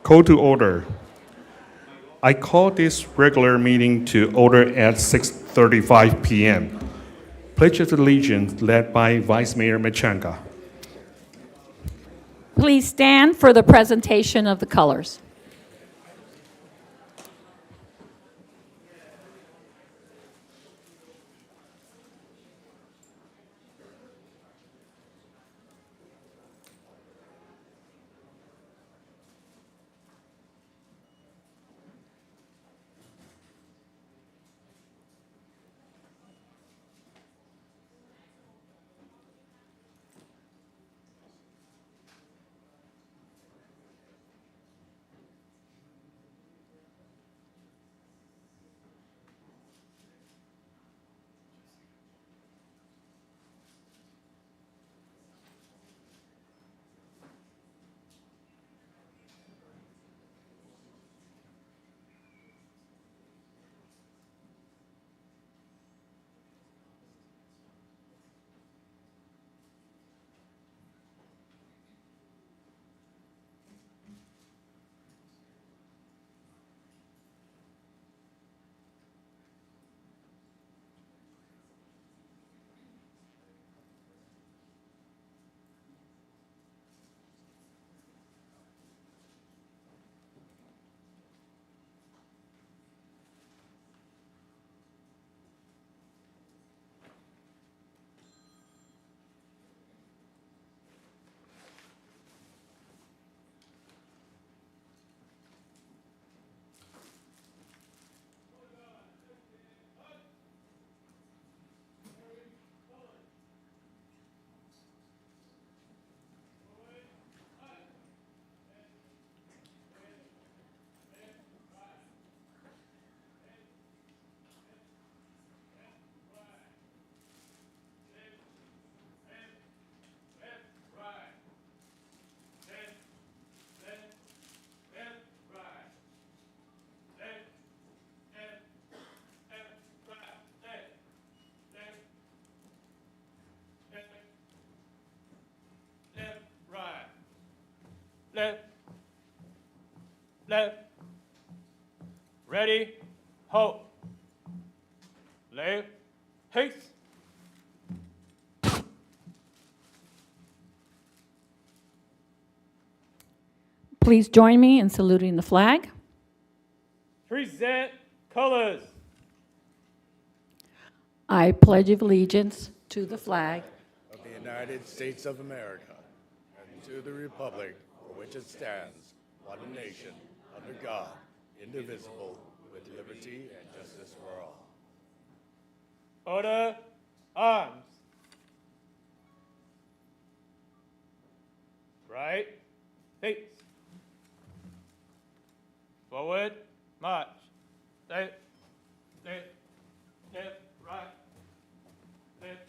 Call to order. I call this regular meeting to order at 6:35 p.m. Pledge of Allegiance led by Vice Mayor Machanka. Please stand for the presentation of the colors. Left, ready, hold, left, haste. Please join me in saluting the flag. Present colors. I pledge allegiance to the flag of the United States of America and to the republic for which it stands, one nation, under God, indivisible, with liberty and justice for all. Order, arms. Right, face. Forward, march. Left, left, left, right. Left.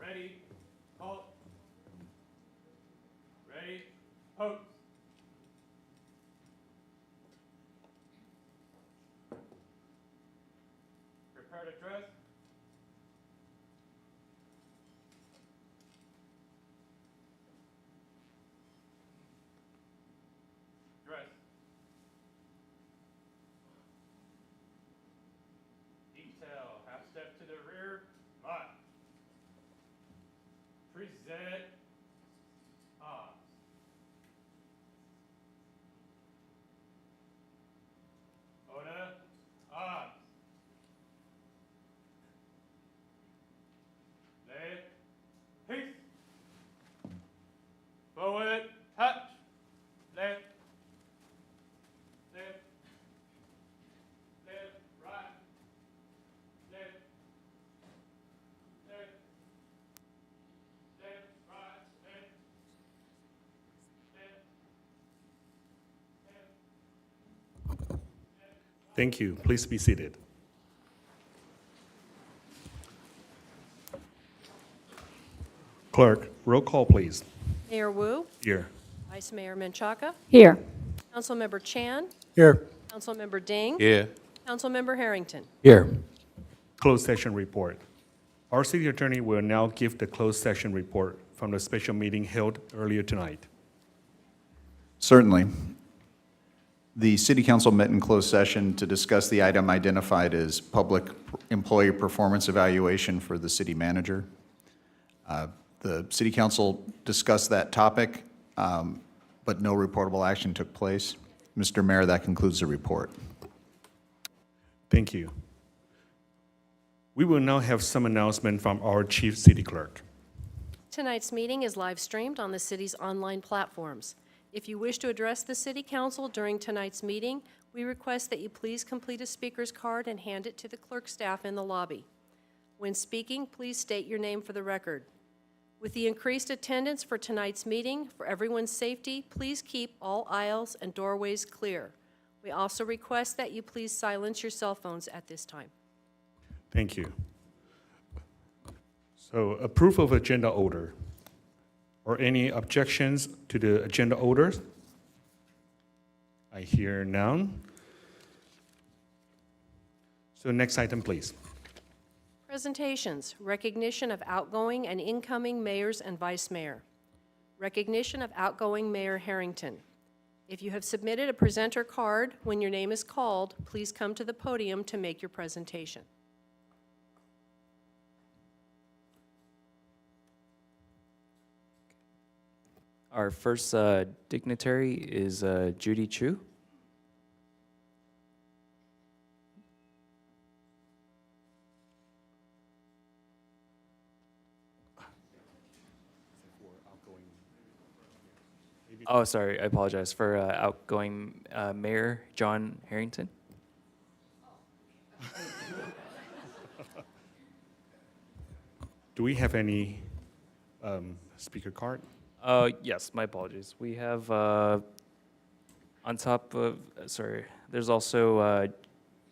Ready, halt. Ready, pose. Prepare to dress. Dress. Detail, half step to the rear, march. Present, arms. Order, arms. Left, peace. Forward, touch. Left, left, left, right. Left, left, left, right, left, left, left. Thank you. Please be seated. Clerk, roll call, please. Mayor Wu, Here. Vice Mayor Menchaca, here. Councilmember Chan, Here. Councilmember Ding, Here. Councilmember Harrington. Here. Closed session report. Our city attorney will now give the closed session report from the special meeting held earlier tonight. Certainly. The City Council met in closed session to discuss the item identified as public employee performance evaluation for the city manager. The City Council discussed that topic, but no reportable action took place. Mr. Mayor, that concludes the report. Thank you. We will now have some announcement from our Chief City Clerk. Tonight's meeting is live streamed on the city's online platforms. If you wish to address the City Council during tonight's meeting, we request that you please complete a speaker's card and hand it to the clerk staff in the lobby. When speaking, please state your name for the record. With the increased attendance for tonight's meeting, for everyone's safety, please keep all aisles and doorways clear. We also request that you please silence your cell phones at this time. Thank you. So, approval of agenda order. Or any objections to the agenda orders? I hear none. So next item, please. Presentations, recognition of outgoing and incoming mayors and vice mayor. Recognition of outgoing Mayor Harrington. If you have submitted a presenter card, when your name is called, please come to the podium to make your presentation. Our first dignitary is Judy Chu. Oh, sorry, I apologize. For outgoing Mayor John Harrington. Do we have any speaker card? Yes, my apologies. We have on top of, sorry, there's also,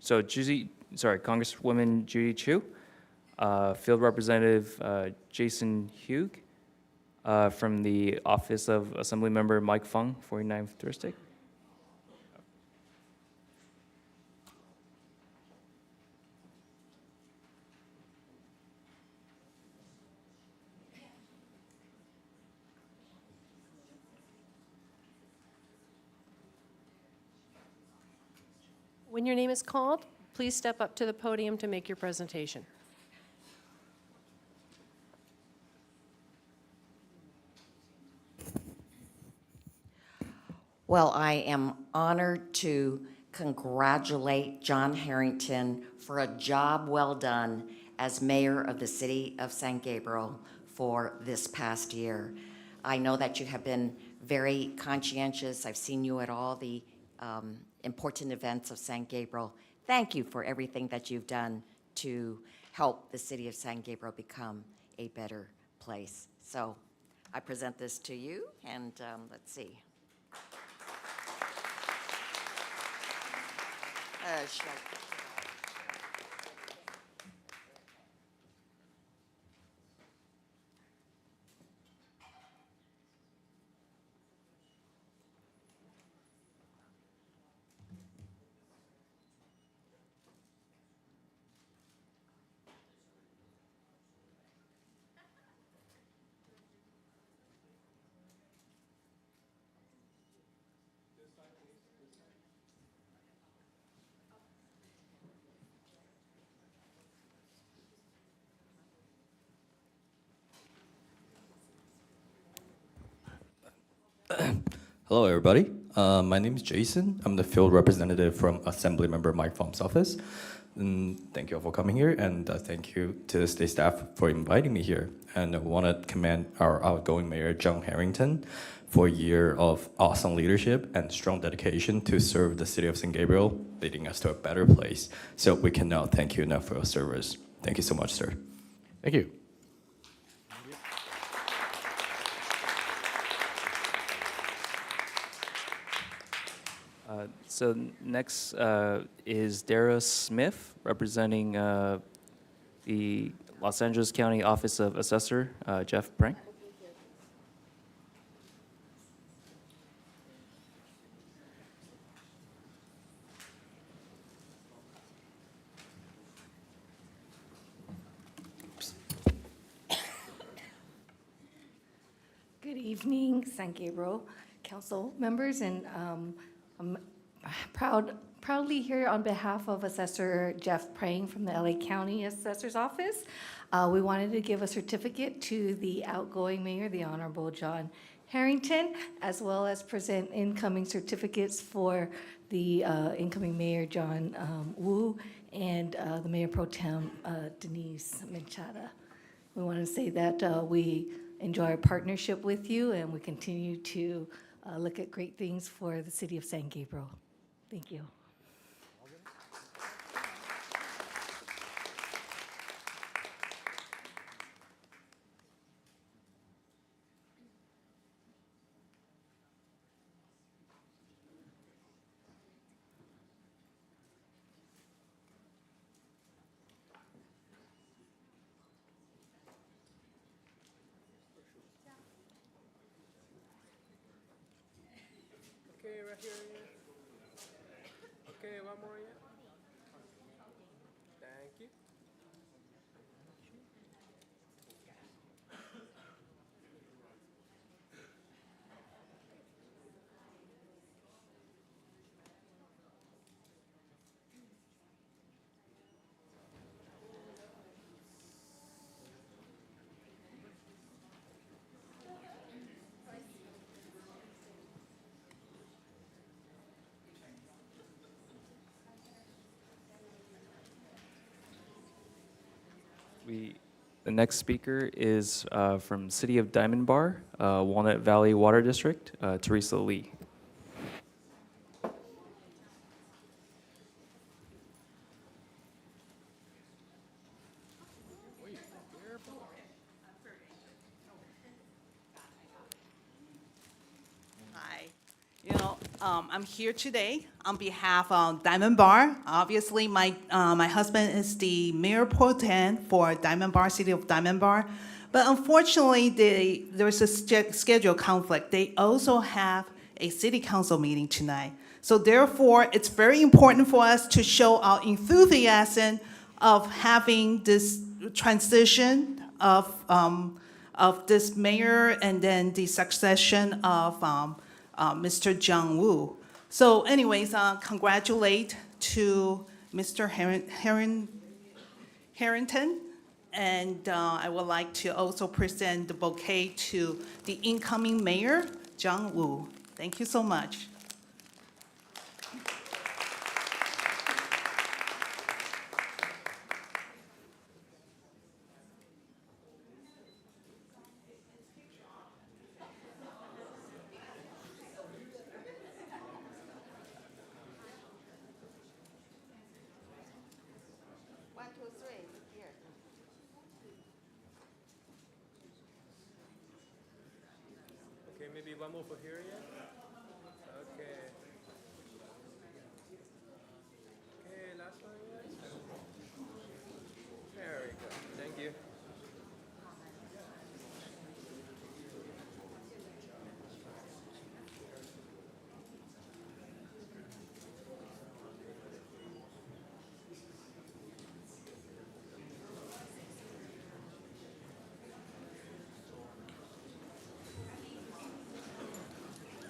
Congresswoman Judy Chu, Field Representative Jason Hugh, from the Office of Assemblymember Mike Fung, 49th District. When your name is called, please step up to the podium to make your presentation. Well, I am honored to congratulate John Harrington for a job well done as mayor of the city of San Gabriel for this past year. I know that you have been very conscientious. I've seen you at all the important events of San Gabriel. Thank you for everything that you've done to help the city of San Gabriel become a better place. So I present this to you, and let's see. Should I- Hello, everybody. My name is Jason. I'm the field representative from Assemblymember Mike Fung's office. Thank you all for coming here, and thank you to the state staff for inviting me here. And I want to commend our outgoing mayor, John Harrington, for a year of awesome leadership and strong dedication to serve the city of San Gabriel, leading us to a better place. So we cannot thank you enough for your service. Thank you so much, sir. Thank you. So next is Dara Smith, representing the Los Angeles County Office of Assessor, Jeff Prank. Good evening, San Gabriel council members, and I'm proudly here on behalf of Assessor Jeff Prang from the LA County Assessor's Office. We wanted to give a certificate to the outgoing mayor, the Honorable John Harrington, as well as present incoming certificates for the incoming mayor, John Wu, and the mayor pro tem, Denise Menchada. We want to say that we enjoy our partnership with you, and we continue to look at great things for the city of San Gabriel. Thank you. Okay, right here. Okay, one more. Thank you. The next speaker is from City of Diamond Bar, Walnut Valley Water District, Teresa Lee. Hi. I'm here today on behalf of Diamond Bar. Obviously, my husband is the mayor pro tem for Diamond Bar, City of Diamond Bar. But unfortunately, there's a schedule conflict. They also have a city council meeting tonight. So therefore, it's very important for us to show our enthusiasm of having this transition of this mayor and then the succession of Mr. John Wu. So anyways, congratulate to Mr. Harrington. And I would like to also present the bouquet to the incoming mayor, John Wu. Thank you so much. Okay, maybe one more for here, yeah? Okay. Okay, last one, yes? Very good, thank you.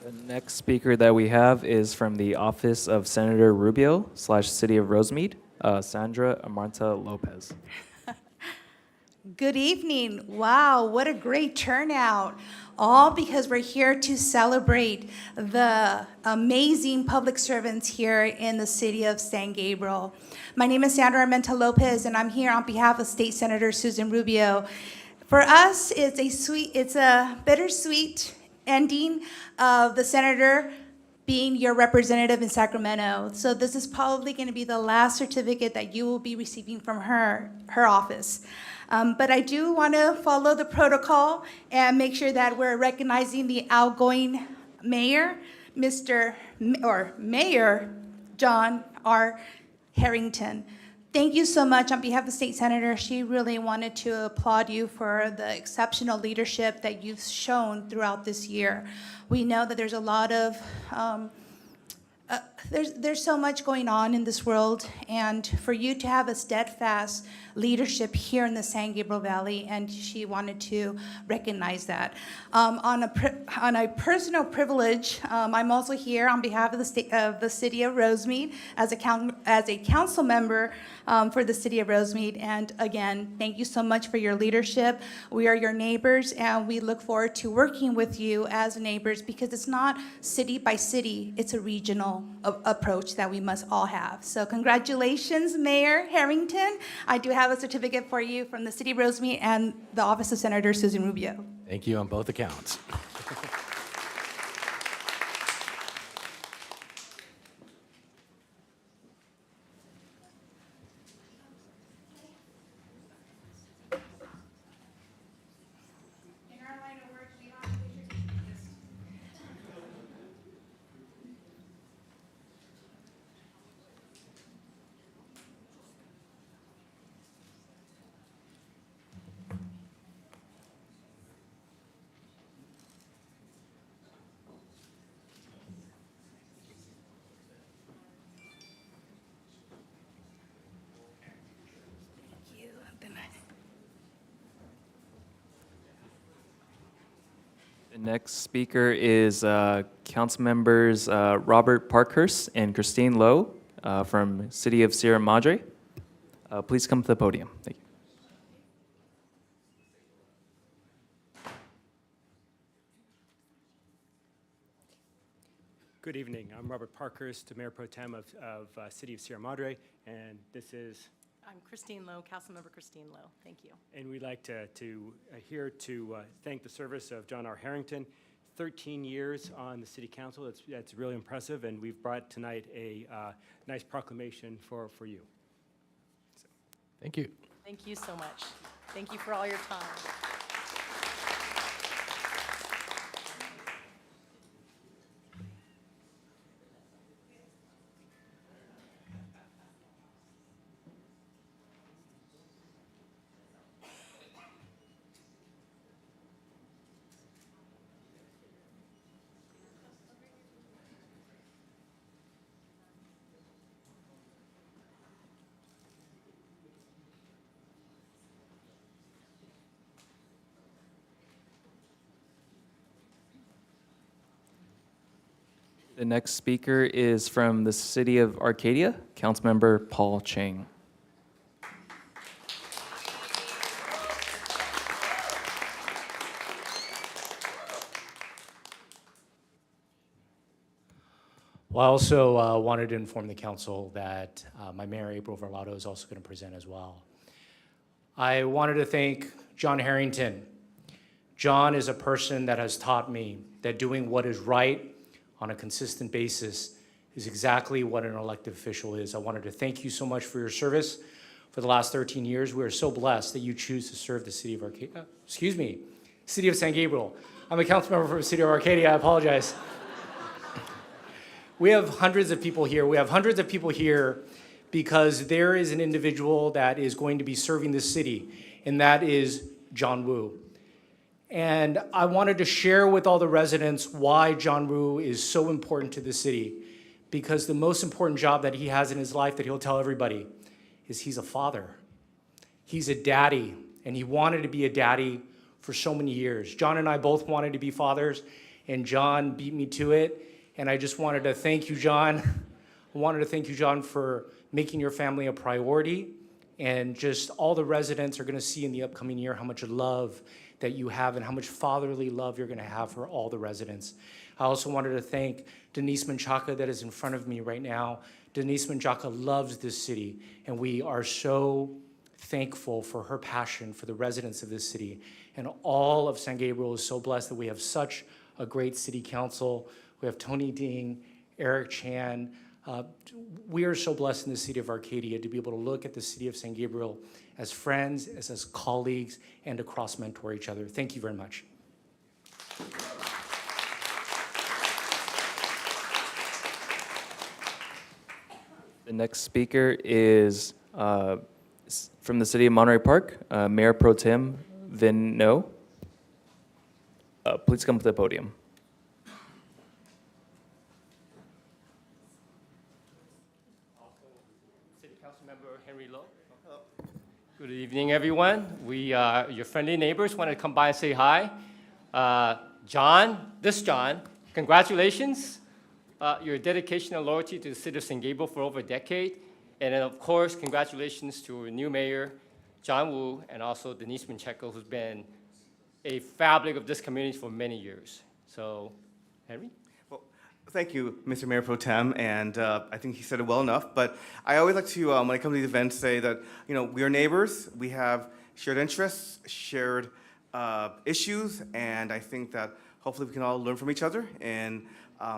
The next speaker that we have is from the office of Senator Rubio / City of Rosemead, Sandra Amarta Lopez. Good evening. Wow, what a great turnout. All because we're here to celebrate the amazing public servants here in the city of San Gabriel. My name is Sandra Amarta Lopez, and I'm here on behalf of State Senator Susan Rubio. For us, it's a bittersweet ending of the senator being your representative in Sacramento. So this is probably going to be the last certificate that you will be receiving from her office. But I do want to follow the protocol and make sure that we're recognizing the outgoing mayor, Mayor John R. Harrington. Thank you so much on behalf of the state senator. She really wanted to applaud you for the exceptional leadership that you've shown throughout this year. We know that there's a lot of there's so much going on in this world, and for you to have a steadfast leadership here in the San Gabriel Valley, and she wanted to recognize that. On a personal privilege, I'm also here on behalf of the city of Rosemead as a council member for the city of Rosemead. And again, thank you so much for your leadership. We are your neighbors, and we look forward to working with you as neighbors, because it's not city by city, it's a regional approach that we must all have. So congratulations, Mayor Harrington. I do have a certificate for you from the city of Rosemead and the office of Senator Susan Rubio. Thank you on both accounts. The next speaker is council members Robert Parkhurst and Christine Lowe from City of Sierra Madre. Please come to the podium. Thank you. Good evening. I'm Robert Parkhurst, Mayor Pro Tem of City of Sierra Madre, and this is. I'm Christine Lowe, Councilmember Christine Lowe. Thank you. And we'd like to thank the service of John R. Harrington. 13 years on the City Council. That's really impressive, and we've brought tonight a nice proclamation for you. Thank you. Thank you so much. Thank you for all your time. The next speaker is from the City of Arcadia, Councilmember Paul Chang. Well, I also wanted to inform the council that my mayor, April Verlado, is also going to present as well. I wanted to thank John Harrington. John is a person that has taught me that doing what is right on a consistent basis is exactly what an elected official is. I wanted to thank you so much for your service for the last 13 years. We are so blessed that you choose to serve the city of Arcadia, City of San Gabriel. I'm a council member for the City of Arcadia, I apologize. We have hundreds of people here. We have hundreds of people here because there is an individual that is going to be serving this city, and that is John Woo. And I wanted to share with all the residents why John Woo is so important to the city, because the most important job that he has in his life that he'll tell everybody is he's a father. He's a daddy, and he wanted to be a daddy for so many years. John and I both wanted to be fathers, and John beat me to it. And I just wanted to thank you, John. I wanted to thank you, John, for making your family a priority. And just all the residents are going to see in the upcoming year how much love that you have and how much fatherly love you're going to have for all the residents. I also wanted to thank Denise Menchaca that is in front of me right now. Denise Menchaca loves this city, and we are so thankful for her passion for the residents of this city. And all of San Gabriel is so blessed that we have such a great city council. We have Tony Ding, Eric Chan. We are so blessed in the city of Arcadia to be able to look at the city of San Gabriel as friends, as colleagues, and to cross-mentor each other. Thank you very much. The next speaker is from the City of Monterey Park, Mayor Pro Tem Vin No. Please come to the podium. Councilmember Henry Lowe. Hello. Good evening, everyone. We, your friendly neighbors, want to come by and say hi. John, congratulations. Your dedication and loyalty to the city of San Gabriel for over a decade. And then, of course, congratulations to our new mayor, John Wu, and also Denise Mancheco, who's been a fabric of this community for many years. So, Henry? Well, thank you, Mr. Mayor Pro Tem, and I think he said it well enough. But I always like to, when I come to these events, say that we are neighbors. We have shared interests, shared issues, and I think that hopefully we can all learn from each other in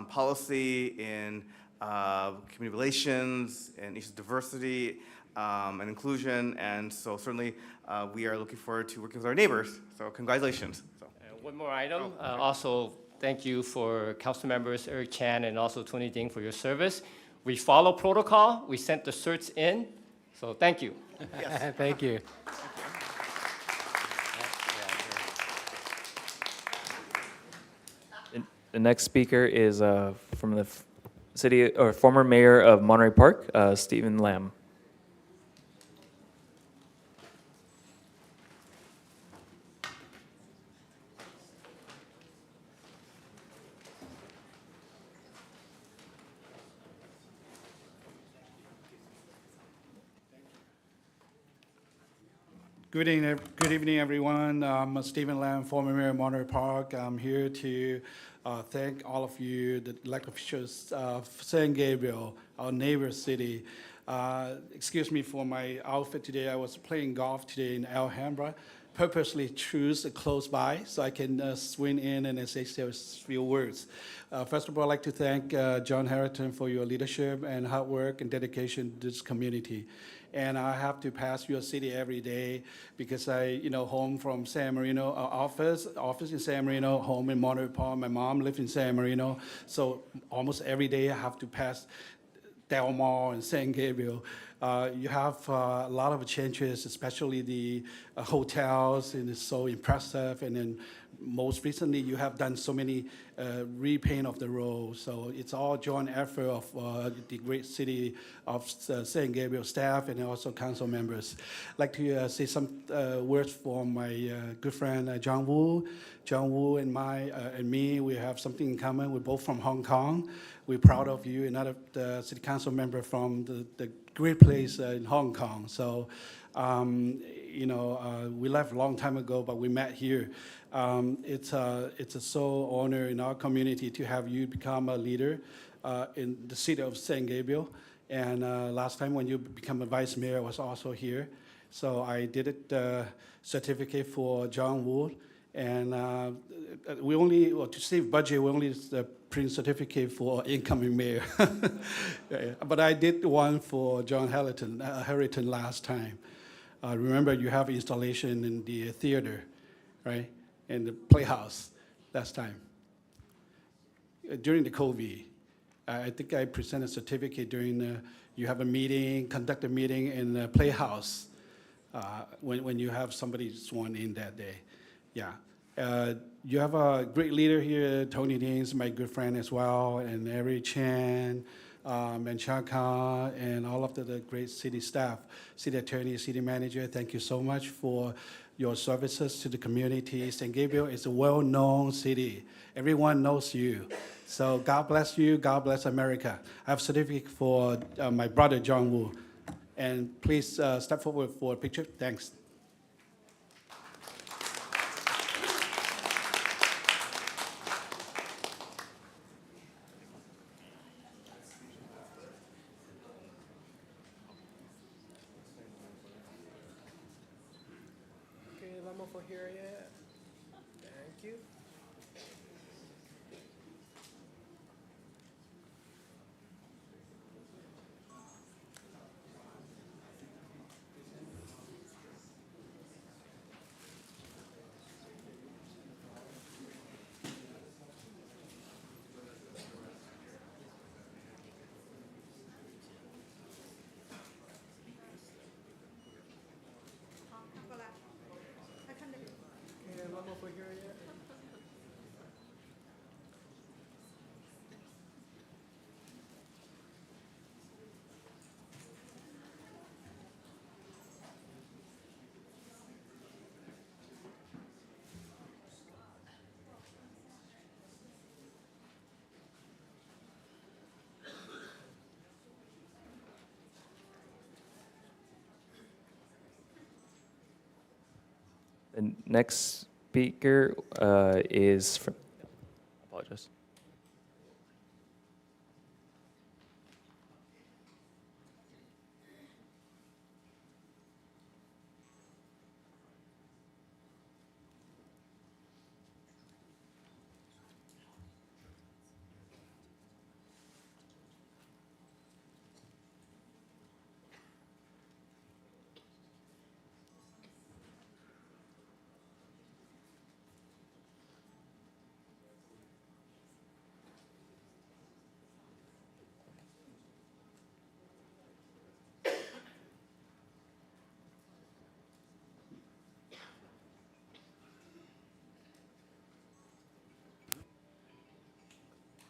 policy, in community relations, and issues of diversity and inclusion. And so certainly we are looking forward to working with our neighbors. So congratulations. So. One more item. Also, thank you for council members Eric Chan and also Tony Ding for your service. We follow protocol. We sent the certs in. So thank you. Yes. Thank you. The next speaker is from the city or former mayor of Monterey Park, Stephen Lam. Good evening, everyone. I'm Stephen Lam, former mayor of Monterey Park. I'm here to thank all of you, the elected officials of San Gabriel, our neighbor city. Excuse me for my outfit today. I was playing golf today in Alhambra. Purposely choose close by so I can swing in and say a few words. First of all, I'd like to thank John Harrington for your leadership and hard work and dedication to this community. And I have to pass your city every day because home from San Marino, office in San Marino, home in Monterey Park. My mom lived in San Marino, so almost every day I have to pass Del Mar and San Gabriel. You have a lot of changes, especially the hotels, and it's so impressive. And then most recently, you have done so many repaint of the road. So it's all joint effort of the great city of San Gabriel staff and also council members. I'd like to say some words for my good friend John Wu. John Wu and me, we have something in common. We're both from Hong Kong. We're proud of you, another city council member from the great place in Hong Kong. So, we left a long time ago, but we met here. It's a so honor in our community to have you become a leader in the city of San Gabriel. And last time when you become a vice mayor, I was also here. So I did it certificate for John Wood. And to save budget, we only print certificate for incoming mayor. But I did one for John Harrington last time. Remember, you have installation in the theater, right? In the Playhouse last time. During the COVID, I think I presented a certificate during you have a meeting, conduct a meeting in the Playhouse when you have somebody sworn in that day. Yeah. You have a great leader here, Tony Dings, my good friend as well, and Eric Chan, and Chaka, and all of the great city staff, city attorney, city manager. Thank you so much for your services to the community. San Gabriel is a well-known city. Everyone knows you. So God bless you. God bless America. I have a certificate for my brother, John Wu. And please step forward for a picture. Thanks. For here yet. Thank you. Okay, one more for here yet. The next speaker is from, apologize.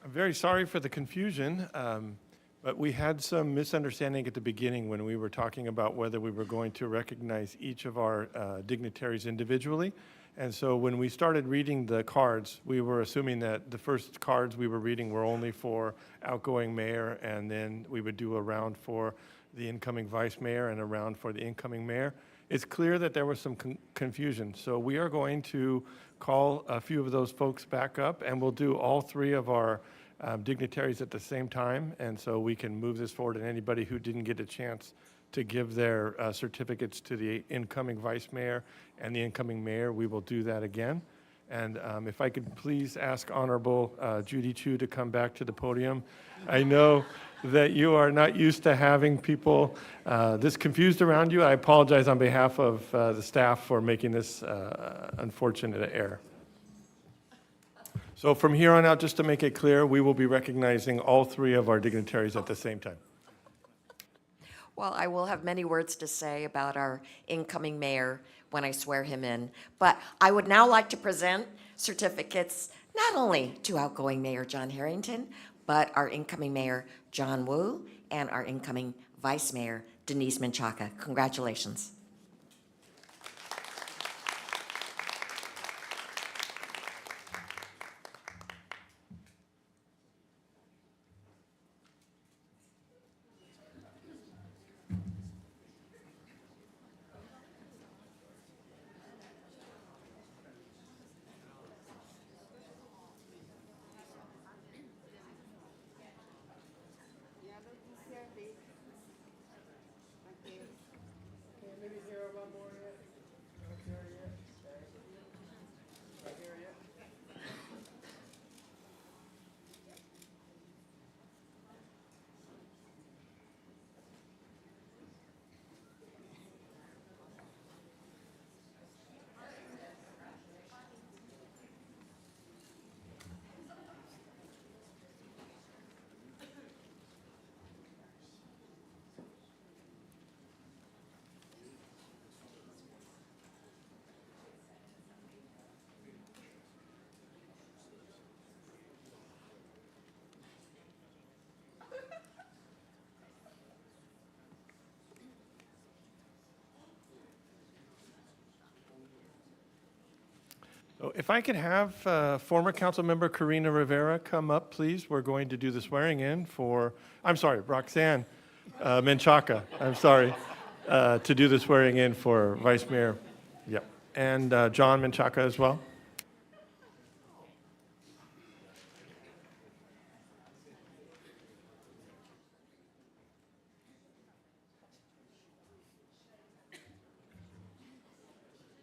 I'm very sorry for the confusion, but we had some misunderstanding at the beginning when we were talking about whether we were going to recognize each of our dignitaries individually. And so when we started reading the cards, we were assuming that the first cards we were reading were only for outgoing mayor, and then we would do a round for the incoming vice mayor and a round for the incoming mayor. It's clear that there was some confusion. So we are going to call a few of those folks back up, and we'll do all three of our dignitaries at the same time, and so we can move this forward, and anybody who didn't get a chance to give their certificates to the incoming vice mayor and the incoming mayor, we will do that again. And if I could please ask Honorable Judy Chu to come back to the podium. I know that you are not used to having people this confused around you. I apologize on behalf of the staff for making this unfortunate error. So from here on out, just to make it clear, we will be recognizing all three of our dignitaries at the same time. Well, I will have many words to say about our incoming mayor when I swear him in, but I would now like to present certificates not only to outgoing Mayor John Harrington, but our incoming mayor, John Wu, and our incoming vice mayor, Denise Menchaca. Congratulations. So if I could have former council member Karina Rivera come up, please. We're going to do the swearing in for, I'm sorry, Roxanne Menchaca, I'm sorry, to do the swearing in for Vice Mayor. Yep. And John Menchaca as well.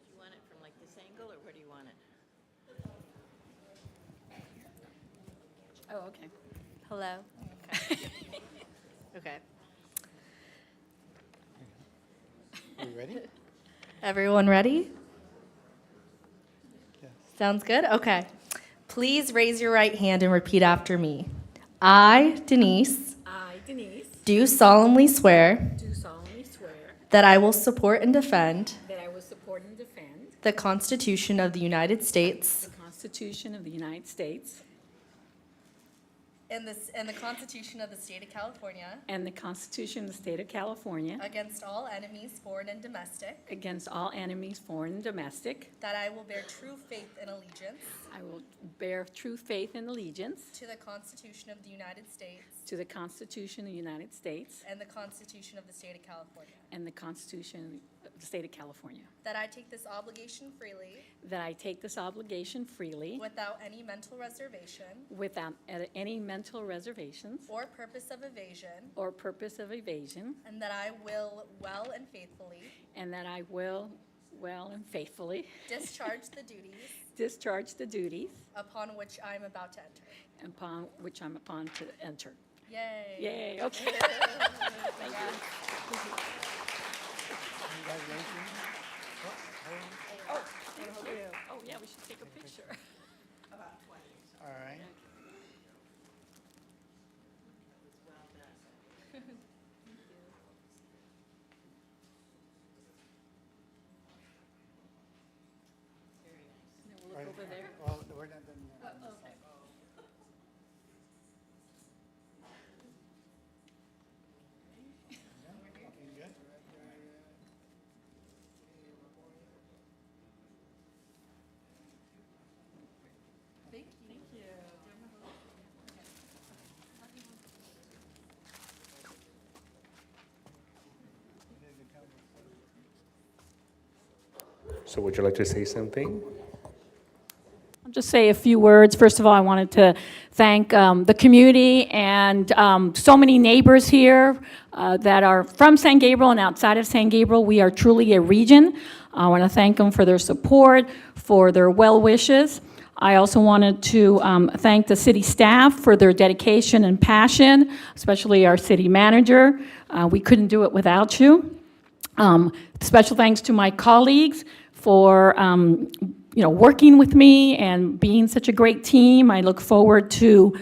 You want it from like this angle, or where do you want it? Oh, okay. Hello? Okay. Are you ready? Everyone ready? Sounds good? Okay. Please raise your right hand and repeat after me. I, Denise, do solemnly swear that I will support and defend the Constitution of the United States Constitution of the United States and the Constitution of the State of California and the Constitution of the State of California against all enemies, foreign and domestic, against all enemies, foreign and domestic. that I will bear true faith and allegiance I will bear true faith and allegiance to the Constitution of the United States to the Constitution of the United States and the Constitution of the State of California, and the Constitution the state of California, that I take this obligation freely that I take this obligation freely without any mental reservation without any mental reservations or purpose of evasion, or purpose of evasion, and that I will well and faithfully and that I will well and faithfully discharge the duties discharge the duties upon which I am about to enter. upon which I'm upon to enter. Yay. Yay, okay. Thank you. Oh, thank you. Oh, yeah, we should take a picture. All right. And then we'll look over there. Well, we're not done yet. Okay. Okay, good. Thank you. So would you like to say something? I'll just say a few words. First of all, I wanted to thank the community and so many neighbors here that are from San Gabriel and outside of San Gabriel. We are truly a region. I want to thank them for their support, for their well wishes. I also wanted to thank the city staff for their dedication and passion, especially our city manager. We couldn't do it without you. Special thanks to my colleagues for working with me and being such a great team. I look forward to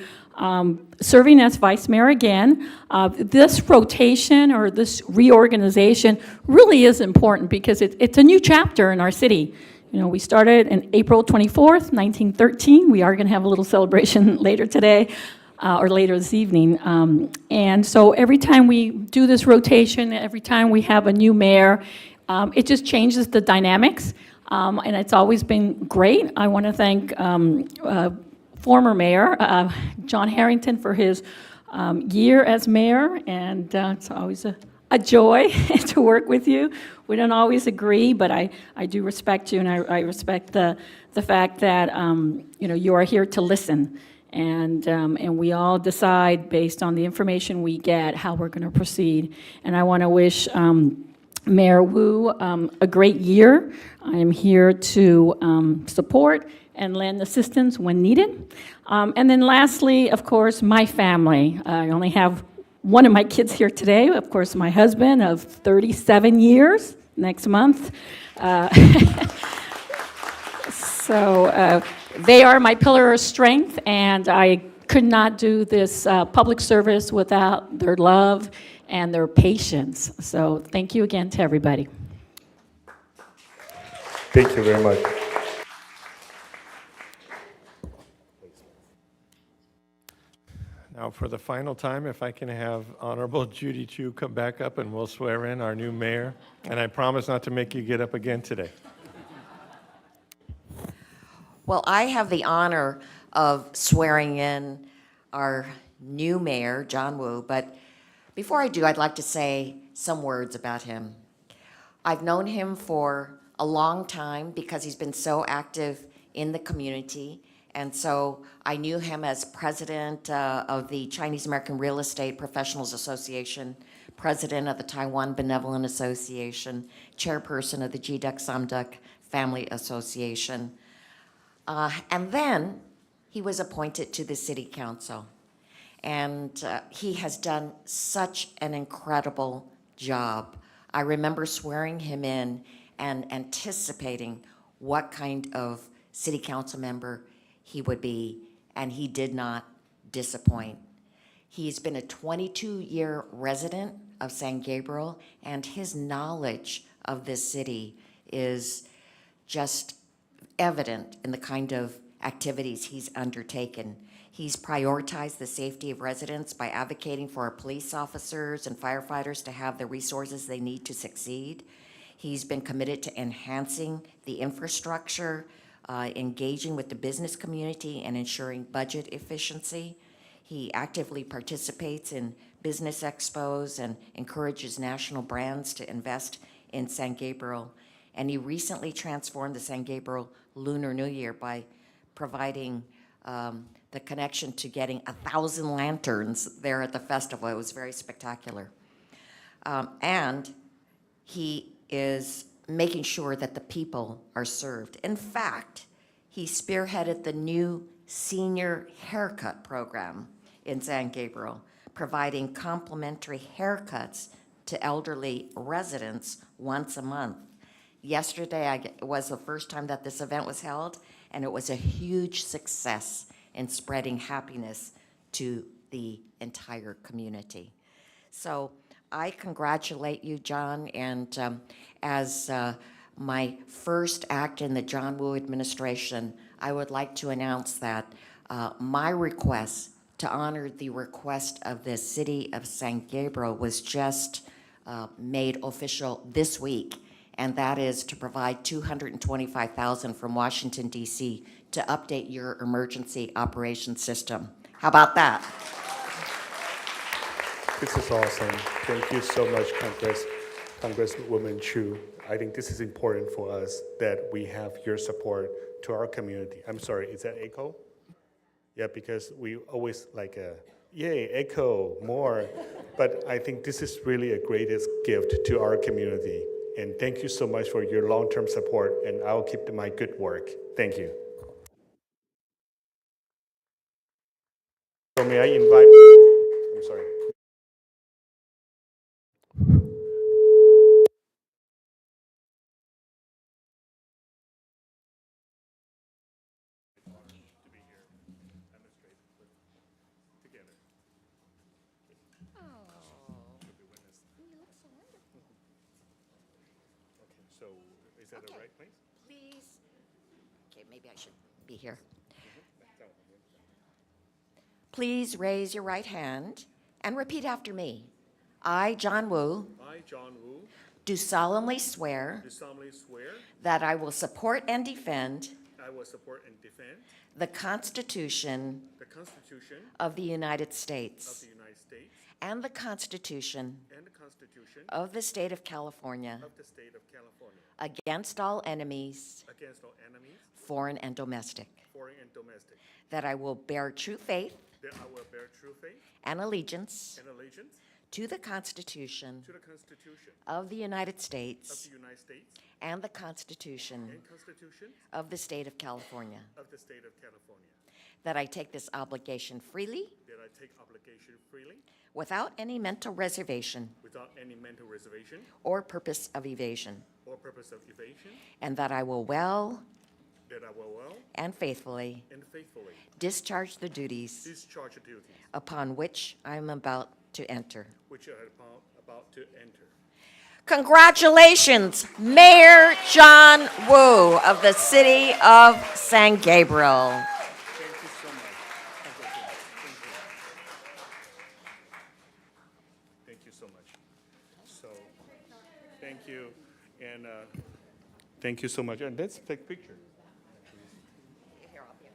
serving as vice mayor again. This rotation or this reorganization really is important because it's a new chapter in our city. You know, we started in April 24th, 1913. We are going to have a little celebration later today. Or later this evening. And so every time we do this rotation, every time we have a new mayor, it just changes the dynamics. And it's always been great. I want to thank former mayor, John Harrington, for his year as mayor. And it's always a joy to work with you. We don't always agree, but I do respect you, and I respect the fact that you are here to listen. And we all decide based on the information we get how we're going to proceed. And I want to wish Mayor Wu a great year. I am here to support and lend assistance when needed. And then lastly, of course, my family. I only have one of my kids here today, of course, my husband of 37 years next month. So they are my pillar of strength, and I could not do this public service without their love and their patience. So thank you again to everybody. Thank you very much. Now, for the final time, if I can have Honorable Judy Chu come back up and we'll swear in our new mayor. And I promise not to make you get up again today. Well, I have the honor of swearing in our new mayor, John Wu, but before I do, I'd like to say some words about him. I've known him for a long time because he's been so active in the community, and so I knew him as president of the Chinese American Real Estate Professionals Association, president of the Taiwan Benevolent Association, chairperson of the Jiduk Samduk Family Association. And then he was appointed to the city council. And he has done such an incredible job. I remember swearing him in and anticipating what kind of city council member he would be, and he did not disappoint. He's been a 22-year resident of San Gabriel, and his knowledge of this city is just evident in the kind of activities he's undertaken. He's prioritized the safety of residents by advocating for our police officers and firefighters to have the resources they need to succeed. He's been committed to enhancing the infrastructure, engaging with the business community, and ensuring budget efficiency. He actively participates in business expos and encourages national brands to invest in San Gabriel, and he recently transformed the San Gabriel Lunar New Year by providing the connection to getting 1,000 lanterns there at the festival. It was very spectacular. And he is making sure that the people are served. In fact, he spearheaded the new senior haircut program in San Gabriel, providing complimentary haircuts to elderly residents once a month. Yesterday was the first time that this event was held, and it was a huge success in spreading happiness to the entire community. So I congratulate you, John, and as my first act in the John Woo administration, I would like to announce that my request to honor the request of the City of San Gabriel was just made official this week, and that is to provide $225,000 from Washington, D.C. to update your emergency operations system. How about that? This is awesome. Thank you so much, Congresswoman Chu. I think this is important for us that we have your support to our community. I'm sorry, is that echo? Yeah, because we always like, yay, echo, more. But I think this is really a greatest gift to our community. And thank you so much for your long-term support, and I'll keep my good work. Thank you. So may I invite, I'm sorry. So is that the right place? Please. Okay, maybe I should be here. Please raise your right hand and repeat after me. I, John Woo, I, John Woo, do solemnly swear do solemnly swear that I will support and defend I will support and defend the Constitution the Constitution of the United of States the United States and the Constitution and the Constitution of the State of California of the State of California against all enemies, against all enemies, foreign and domestic, foreign and domestic, that I will bear true faith that I will bear true faith and allegiance and allegiance to the Constitution to the Constitution of the United of States the United States and the Constitution and Constitution of the State of California, of the State of California, that I take this obligation freely that I take obligation freely without any mental reservation without any mental reservation or purpose of evasion, or purpose of evasion, and that I will well that I will well and faithfully and faithfully discharge the duties discharge the duties upon which I am about to enter. which I am about to enter. Congratulations, Mayor John Woo of the City of San Gabriel. Thank you so much. Thank you so much. So, thank you, and thank you so much. And let's take a picture.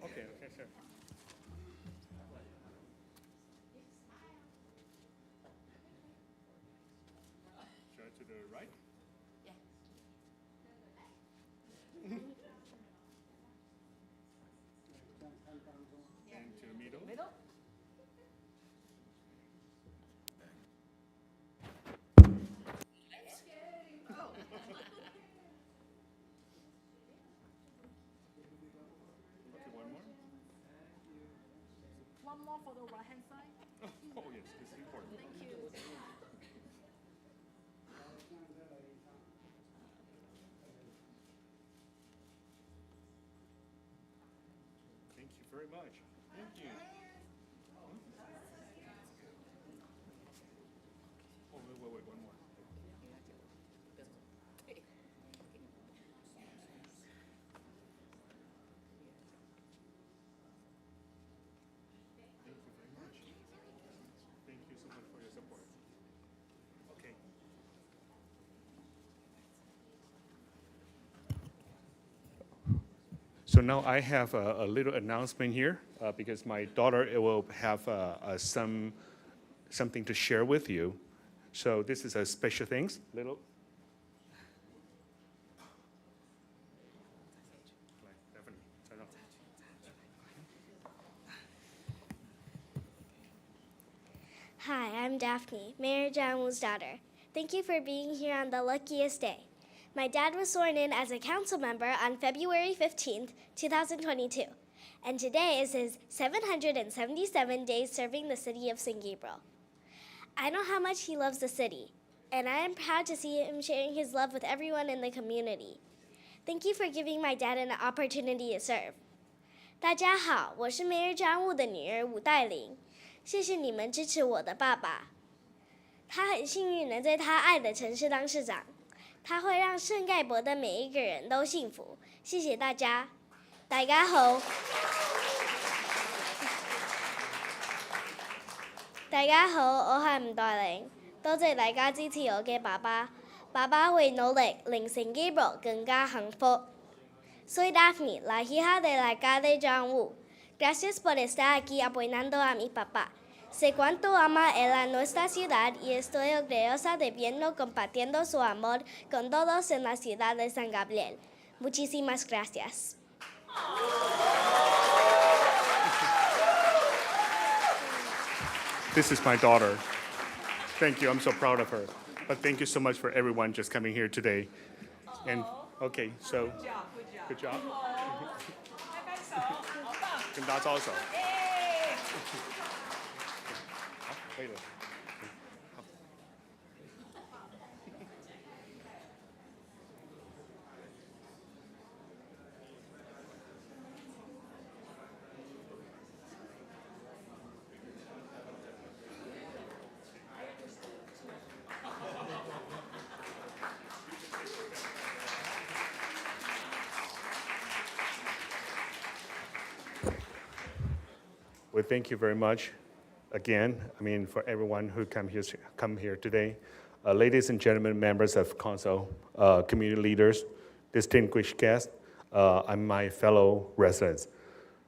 Okay, sure. Should I to the right? Yeah. And to the middle? Okay, one more. One more for the right-hand side. Oh, yes, this is important. Thank you. Thank you very much. Thank you. Oh, wait, one more. Thank you very much. Thank you so much for your support. Okay. So now I have a little announcement here because my daughter will have something to share with you. So this is a special things, little. I'm Daphne, Mayor John Woo's daughter. Thank you for being here on the luckiest day. My dad was sworn in as a council member on February 15th, 2022, and today is his 777 days serving the city of San Gabriel. I know how much he loves the city, and I am proud to see him sharing his love with everyone in the community. Thank you for giving my dad an opportunity to serve. 大家好，我是 Mayor John Woo 的女儿武黛玲，谢谢你们支持我的爸爸。他很幸运能在他爱的城市当市长，他会让圣盖博的每一个人都幸福。谢谢大家，大家好。大家好，我係吳黛玲，多謝大家支持我嘅爸爸，爸爸會努力令San Gabriel更加幸福。Soy Daphne, la hija del alcalde John Woo. Gracias por estar aquí apoyando a mi papá. Sé cuánto ama él a nuestra ciudad y estoy orgullosa de verlo compartiendo su amor con todos en la ciudad de San Gabriel. Muchísimas gracias. This is my daughter. Thank you. I'm so proud of her. But thank you so much for everyone just coming here today. And okay, so good job. Good job. Also. Wait. Well, thank you very much again. For everyone who come here today. Ladies and gentlemen, members of council, community leaders, distinguished guests, and my fellow residents.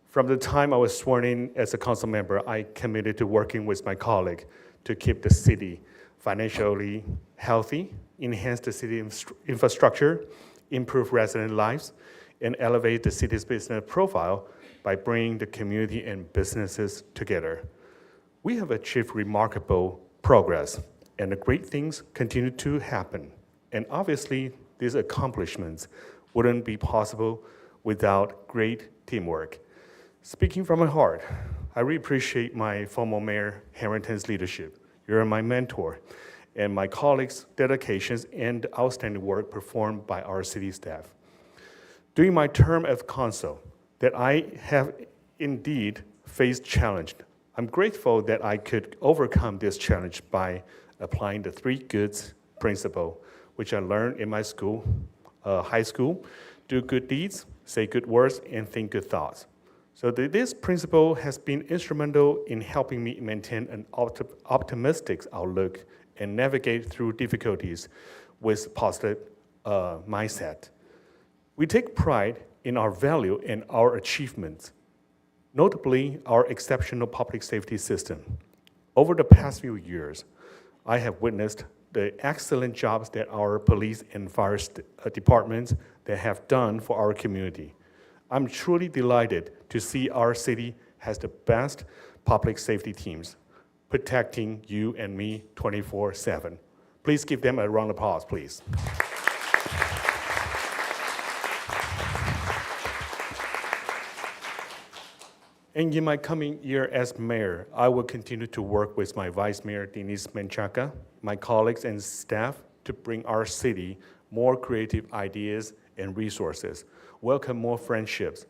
From the time I was sworn in as a council member, I committed to working with my colleague to keep the city financially healthy, enhance the city infrastructure, improve resident lives, and elevate the city's business profile by bringing the community and businesses together. We have achieved remarkable progress, and the great things continue to happen. And obviously, these accomplishments wouldn't be possible without great teamwork. Speaking from my heart, I really appreciate my former Mayor Harrington's leadership. You're my mentor, and my colleagues' dedications and outstanding work performed by our city staff. During my term as council, that I have indeed faced challenge. I'm grateful that I could overcome this challenge by applying the 3 goods principle, which I learned in my school, high school: do good deeds, say good words, and think good thoughts. So this principle has been instrumental in helping me maintain an optimistic outlook and navigate through difficulties with positive mindset. We take pride in our value and our achievements, notably our exceptional public safety system. Over the past few years, I have witnessed the excellent jobs that our police and fire departments that have done for our community. I'm truly delighted to see our city has the best public safety teams, protecting you and me 24/7. Please give them a round of applause, please. And in my coming year as mayor, I will continue to work with my Vice Mayor, Denise Menchaca, my colleagues and staff to bring our city more creative ideas and resources, welcome more friendships,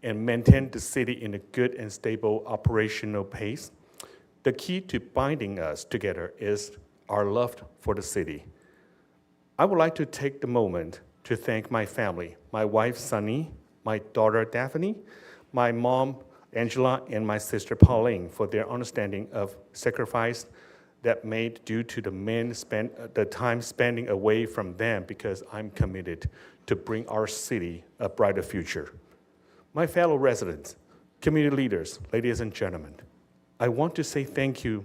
and maintain the city in a good and stable operational pace. The key to binding us together is our love for the city. I would like to take the moment to thank my family, my wife, Sunny, my daughter, Daphne, my mom, Angela, and my sister Pauline for their understanding of sacrifice that made due to the time spending away from them, because I'm committed to bring our city a brighter future. My fellow residents, community leaders, ladies and gentlemen, I want to say thank you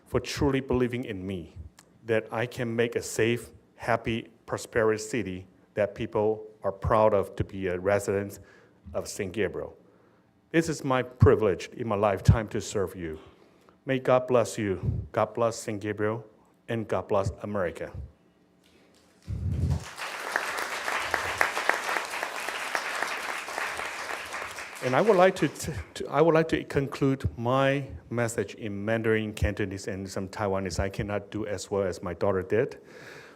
for truly believing in me, that I can make a safe, happy, prosperous city that people are proud of to be a resident of San Gabriel. This is my privilege in my lifetime to serve you. May God bless you. God bless St. Gabriel, and God bless America. And I would like to conclude my message in Mandarin, Cantonese, and some Taiwanese. I cannot do as well as my daughter did,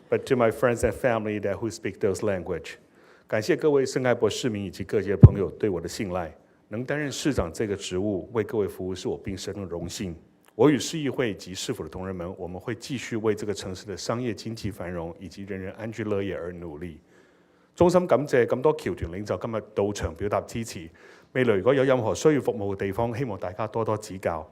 but to my friends and family that who speak those language, 感谢各位圣爱博市民以及各界朋友对我的信赖。能担任市长这个职务，为各位服务是我毕生的荣幸。我与市议会及市府的同仁们，我们会继續為這個城市的商業經濟繁榮以及人人安居樂業而努力。衷心感謝咁多僑團領袖今日到場表達支持。未來如果有任何需要服務嘅地方，希望大家多多指教。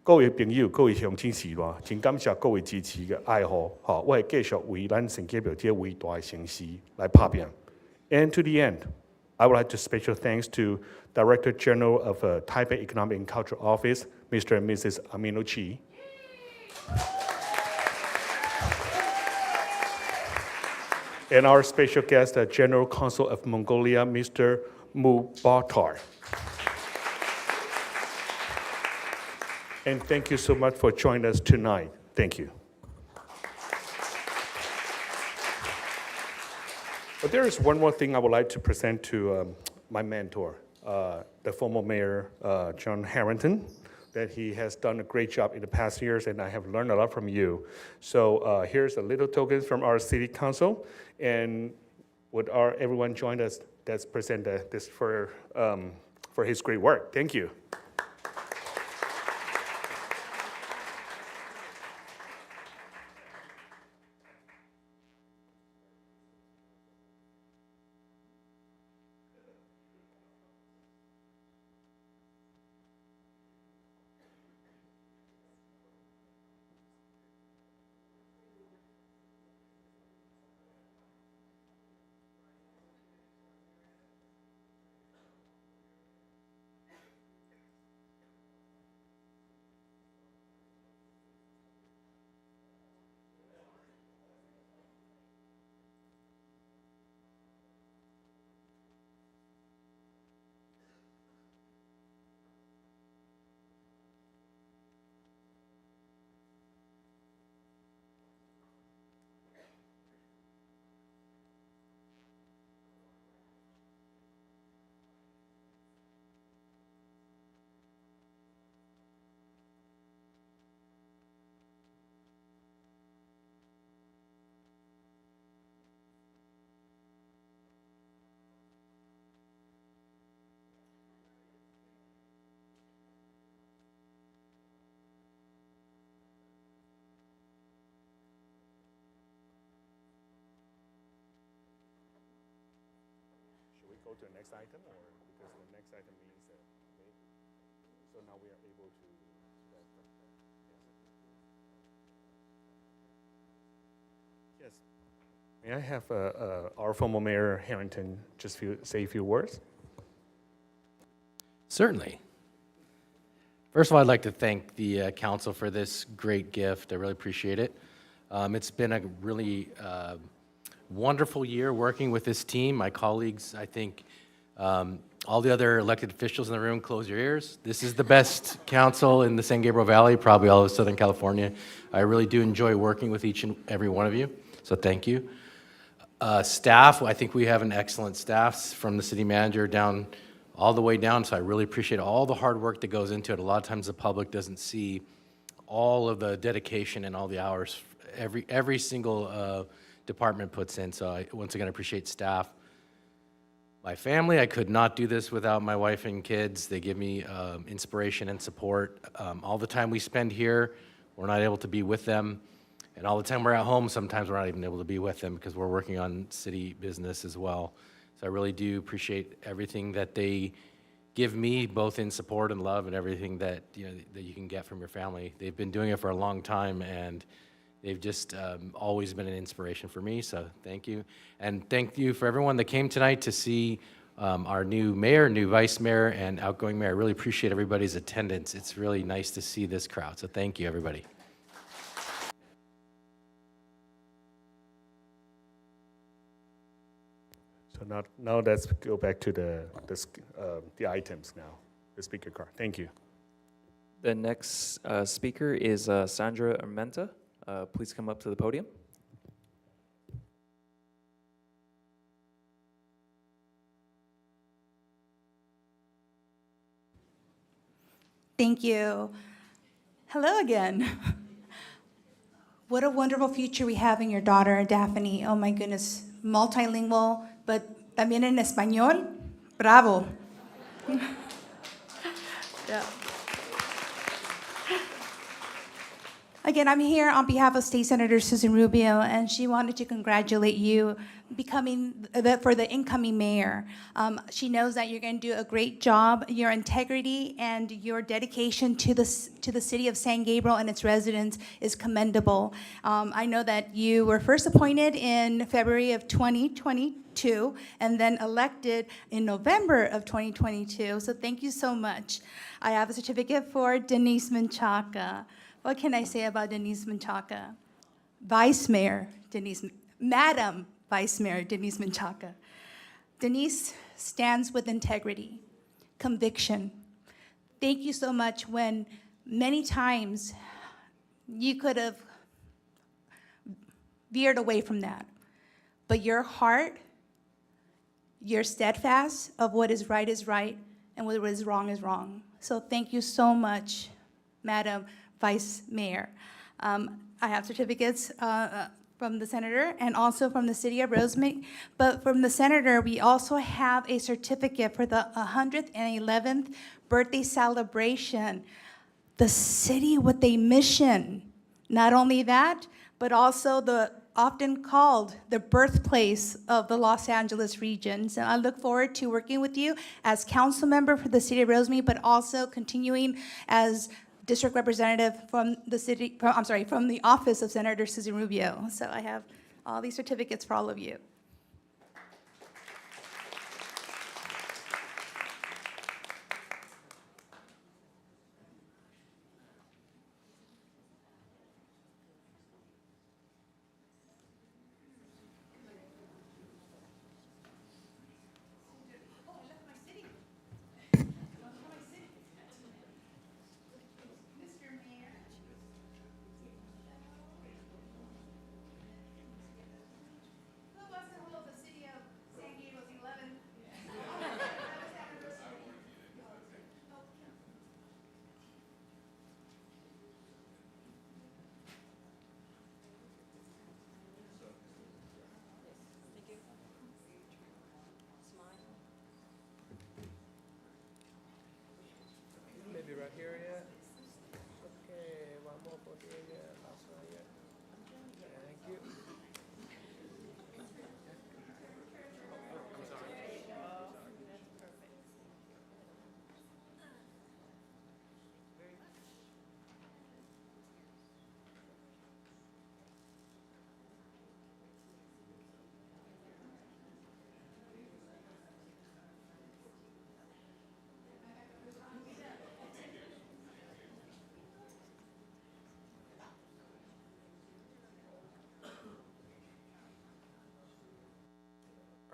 各位朋友、各位鄉親時代，請感謝各位支持嘅愛護。我會繼續為咱聖加表這偉大嘅城市來打拼。And to the end, I would like to special thanks to Director General of Taipei Economic and Cultural Office, Mr. and Mrs. Amino Chi. And our special guest, General Consul of Mongolia, Mr. Mu Batar. And thank you so much for joining us tonight. Thank you. But there is one more thing I would like to present to my mentor, the former mayor, John Harrington, that he has done a great job in the past years, and I have learned a lot from you. So here's a little token from our city council, and would everyone join us? Let's present this for his great work. Thank you. Go to the next item, or because the next item means that, so now we are able to. Yes. May I have our former mayor Harrington just say a few words? Certainly. First of all, I'd like to thank the council for this great gift. I really appreciate it. It's been a really wonderful year working with this team. My colleagues, I think all the other elected officials in the room, close your ears. This is the best council in the San Gabriel Valley, probably all of Southern California. I really do enjoy working with each and every one of you, so thank you. Staff, I think we have an excellent staff from the city manager down all the way down, so I really appreciate all the hard work that goes into it. A lot of times the public doesn't see all of the dedication and all the hours every single department puts in. So I, once again, appreciate staff. My family, I could not do this without my wife and kids. They give me inspiration and support. All the time we spend here, we're not able to be with them. And all the time we're at home, sometimes we're not even able to be with them because we're working on city business as well. So I really do appreciate everything that they give me, both in support and love and everything that, that you can get from your family. They've been doing it for a long time, and they've just always been an inspiration for me, so thank you. And thank you for everyone that came tonight to see our new mayor, new vice mayor, and outgoing mayor. I really appreciate everybody's attendance. It's really nice to see this crowd, so thank you, everybody. So now let's go back to the items now, the speaker card. Thank you. The next speaker is Sandra Armenta. Please come up to the podium. Thank you. Hello again. What a wonderful future we have in your daughter, Daphne. Oh my goodness, multilingual, but también en español. Bravo. Yeah. Again, I'm here on behalf of State Senator Susan Rubio, and she wanted to congratulate you for the incoming mayor. She knows that you're going to do a great job. Your integrity and your dedication to the city of San Gabriel and its residents is commendable. I know that you were first appointed in February of 2022 and then elected in November of 2022. So thank you so much. I have a certificate for Denise Menchaca. What can I say about Denise Menchaca? Madam Vice Mayor Denise Menchaca. Denise stands with integrity, conviction. Thank you so much when many times you could have veered away from that. But your heart, you're steadfast of what is right and what is wrong. So thank you so much, Madam Vice Mayor. I have certificates from the senator and also from the city of Rosemead. But from the senator, we also have a certificate for the 111th birthday celebration. The city with a mission. Not only that, but also the often called the birthplace of the Los Angeles region. So I look forward to working with you as council member for the city of Rosemead, but also continuing as district representative from the office of Senator Susan Rubio. So I have all these certificates for all of you. Maybe right here, yeah. Okay, one more for here, yeah. Last one, yeah. Thank you.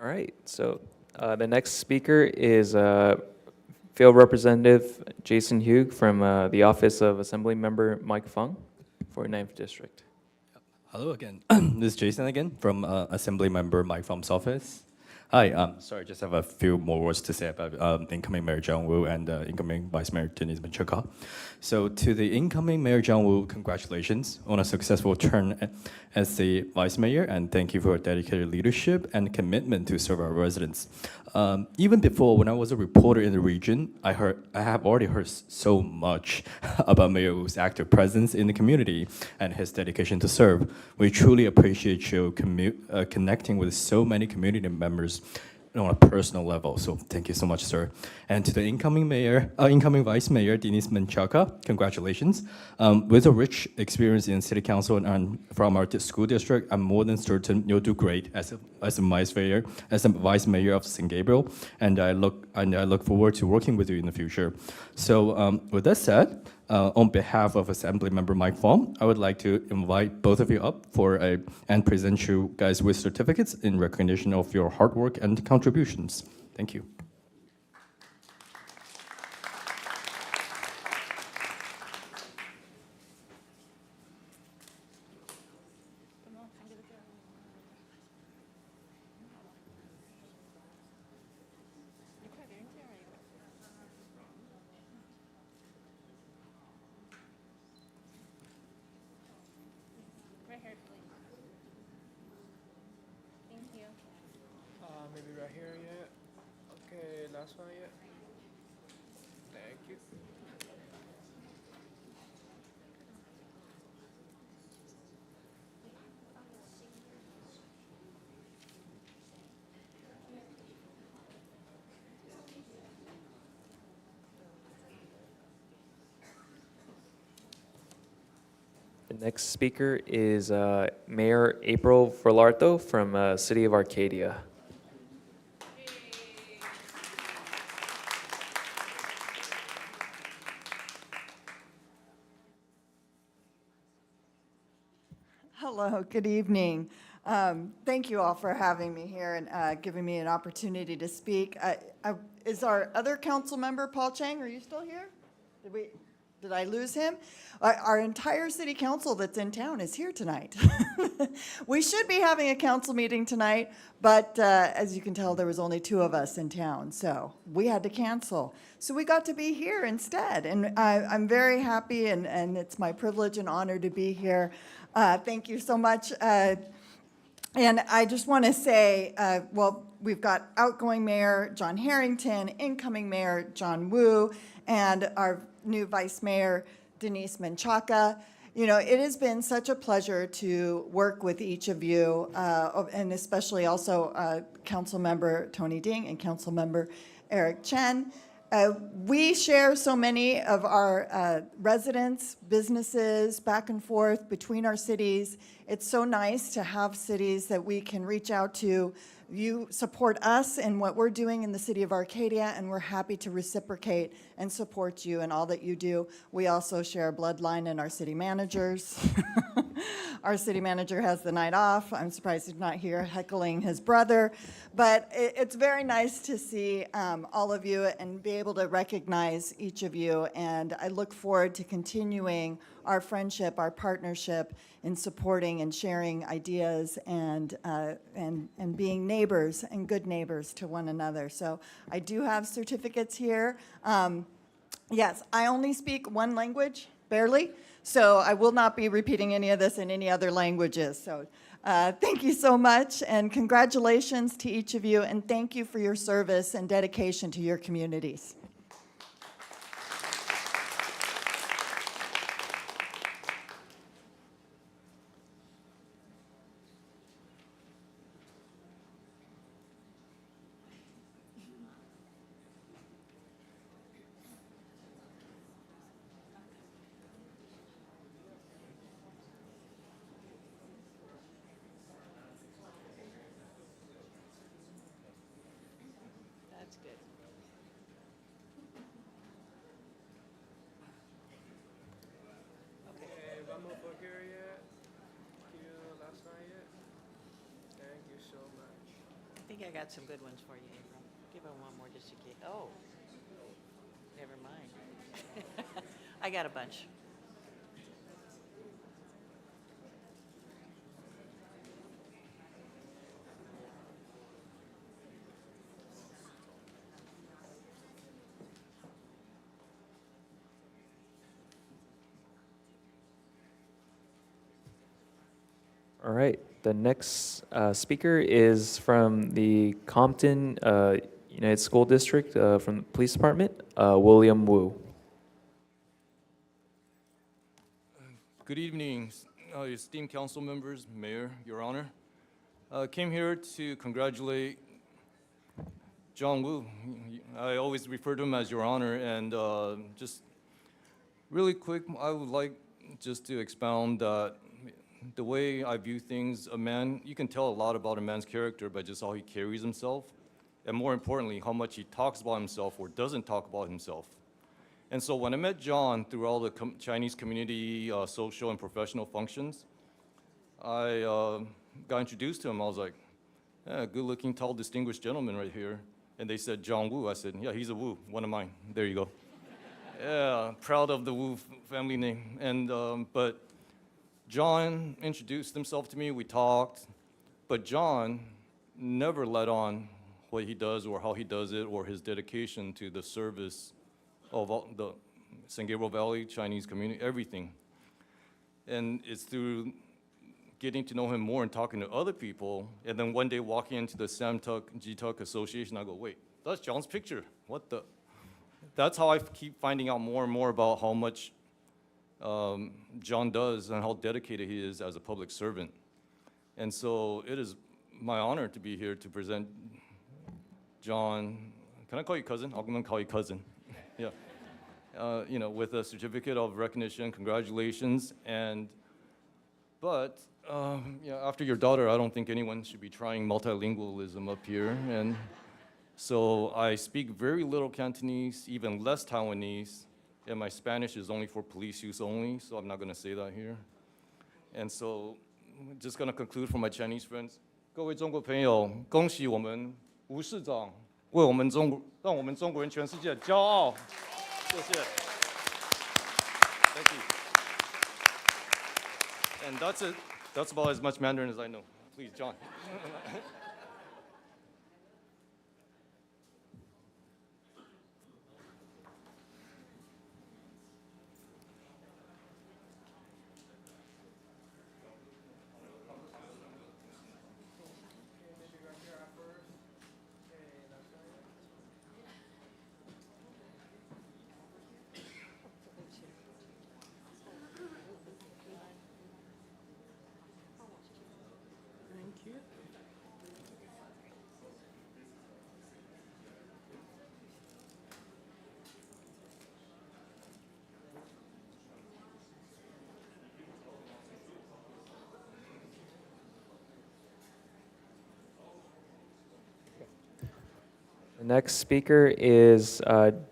All right, so the next speaker is Field Representative Jason Hugh from the office of Assembly Member Mike Fung, 49th District. Hello again. This is Jason again from Assembly Member Mike Fung's office. Hi, sorry, just have a few more words to say about incoming Mayor John Wu and incoming Vice Mayor Denise Menchaca. So to the incoming Mayor John Wu, congratulations on a successful turn as the Vice Mayor, and thank you for your dedicated leadership and commitment to serve our residents. Even before, when I was a reporter in the region, I have already heard so much about Mayor Wu's active presence in the community and his dedication to serve. We truly appreciate you connecting with so many community members on a personal level. So thank you so much, sir. And to the incoming Vice Mayor Denise Menchaca, congratulations. With a rich experience in City Council and from our school district, I'm more than certain you'll do great as a Vice Mayor of San Gabriel. And I look forward to working with you in the future. So with that said, on behalf of Assembly Member Mike Fung, I would like to invite both of you up and present you guys with certificates in recognition of your hard work and contributions. Thank you. maybe right here yet. Okay, last one yet. Thank you. The next speaker is Mayor April Verlarto from City of Arcadia. Hello, good evening. Thank you all for having me here and giving me an opportunity to speak. Is our other council member, Paul Chang, are you still here? Did I lose him? Our entire city council that's in town is here tonight. We should be having a council meeting tonight, but as you can tell, there was only 2 of us in town, so we had to cancel. So we got to be here instead, and I'm very happy, and it's my privilege and honor to be here. Thank you so much. And I just want to say, well, we've got outgoing Mayor John Harrington, incoming Mayor John Wu, and our new Vice Mayor Denise Menchaca. You know, it has been such a pleasure to work with each of you, and especially also Council Member Tony Ding and Council Member Eric Chen. We share so many of our residents, businesses, back and forth between our cities. It's so nice to have cities that we can reach out to. You support us in what we're doing in the city of Arcadia, and we're happy to reciprocate and support you in all that you do. We also share a bloodline in our city managers. Our city manager has the night off. I'm surprised he's not here heckling his brother. But it's very nice to see all of you and be able to recognize each of you. And I look forward to continuing our friendship, our partnership in supporting and sharing ideas and being neighbors and good neighbors to one another. So I do have certificates here. Yes, I only speak one language, barely. So I will not be repeating any of this in any other languages. So thank you so much, and congratulations to each of you, and thank you for your service and dedication to your communities. That's good. Okay, vamos por here yet. Thank you, last one yet. Thank you so much. I think I got some good ones for you, April. Give her one more just in case. Oh, never mind. I got a bunch. All right, the next speaker is from the Compton United School District from the Police Department, William Wu. Good evening, esteemed council members, Mayor, Your Honor. Came here to congratulate John Wu. I always refer to him as Your Honor, and just really quick, I would like just to expound that the way I view things, a man, you can tell a lot about a man's character by just how he carries himself, and more importantly, how much he talks about himself or doesn't talk about himself. And so when I met John through all the Chinese community social and professional functions, I got introduced to him. I was like, yeah, good-looking, tall, distinguished gentleman right here. And they said, John Wu. I said, yeah, he's a Wu, one of mine. There you go. Yeah, proud of the Wu family name. And but John introduced himself to me. We talked. But John never let on what he does or how he does it or his dedication to the service of all the San Gabriel Valley, Chinese community, everything. And it's through getting to know him more and talking to other people, and then one day walking into the Samtuck GTUC Association, I go, wait, that's John's picture. What the? That's how I keep finding out more and more about how much John does and how dedicated he is as a public servant. And so it is my honor to be here to present John. Can I call you cousin? I'm gonna call you cousin. Yeah. You know, with a certificate of recognition, congratulations. But yeah, after your daughter, I don't think anyone should be trying multilingualism up here. And so I speak very little Cantonese, even less Taiwanese, and my Spanish is only for police use only, so I'm not gonna say that here. And so I'm just gonna conclude for my Chinese friends. 各位中国朋友，恭喜我们吴市长为我们让我们中国人全世界骄傲。谢谢。Thank you. And that's it. That's about as much Mandarin as I know. Please, John. The next speaker is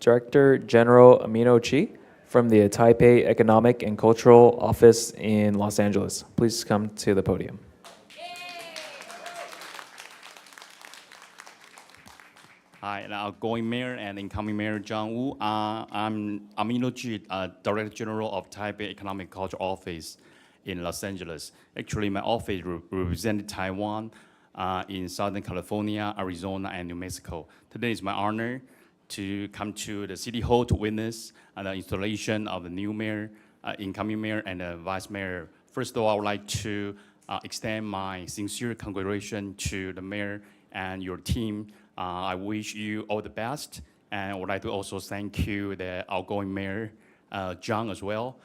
Director General Amino Chi from the Taipei Economic and Cultural Office in Los Angeles. Please come to the podium. Hi, outgoing mayor and incoming mayor John Wu. I'm Amino Chi, Director General of Taipei Economic Culture Office in Los Angeles. Actually, my office represented Taiwan in Southern California, Arizona, and New Mexico. Today is my honor to come to the City Hall to witness the installation of the new mayor, incoming mayor, and the vice mayor. First of all, I would like to extend my sincere congratulations to the mayor and your team. I wish you all the best, and I would like to also thank you, the outgoing mayor, John, as well,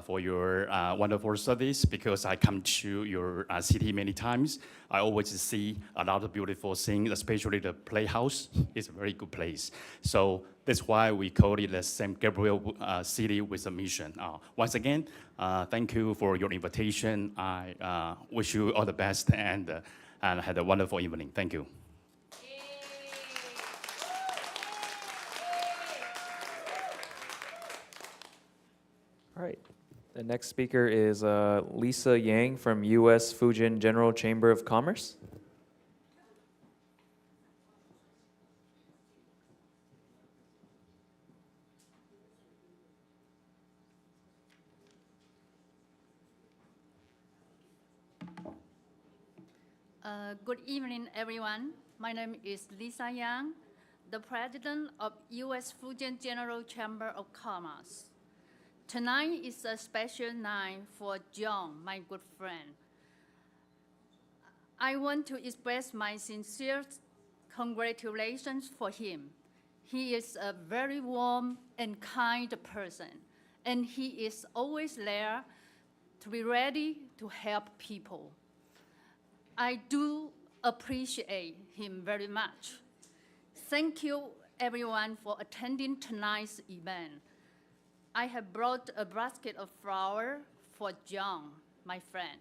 for your wonderful service, because I come to your city many times. I always see a lot of beautiful things, especially the playhouse. It's a very good place. So that's why we call it the San Gabriel City with a Mission. Once again, thank you for your invitation. I wish you all the best and had a wonderful evening. Thank you. All right. The next speaker is Lisa Yang from U.S. Fujian General Chamber of Commerce. Good evening, everyone. My name is Lisa Yang, the president of U.S. Fujian General Chamber of Commerce. Tonight is a special night for John, my good friend. I want to express my sincere congratulations for him. He is a very warm and kind person, and he is always there to be ready to help people. I do appreciate him very much. Thank you, everyone, for attending tonight's event. I have brought a basket of flowers for John, my friend.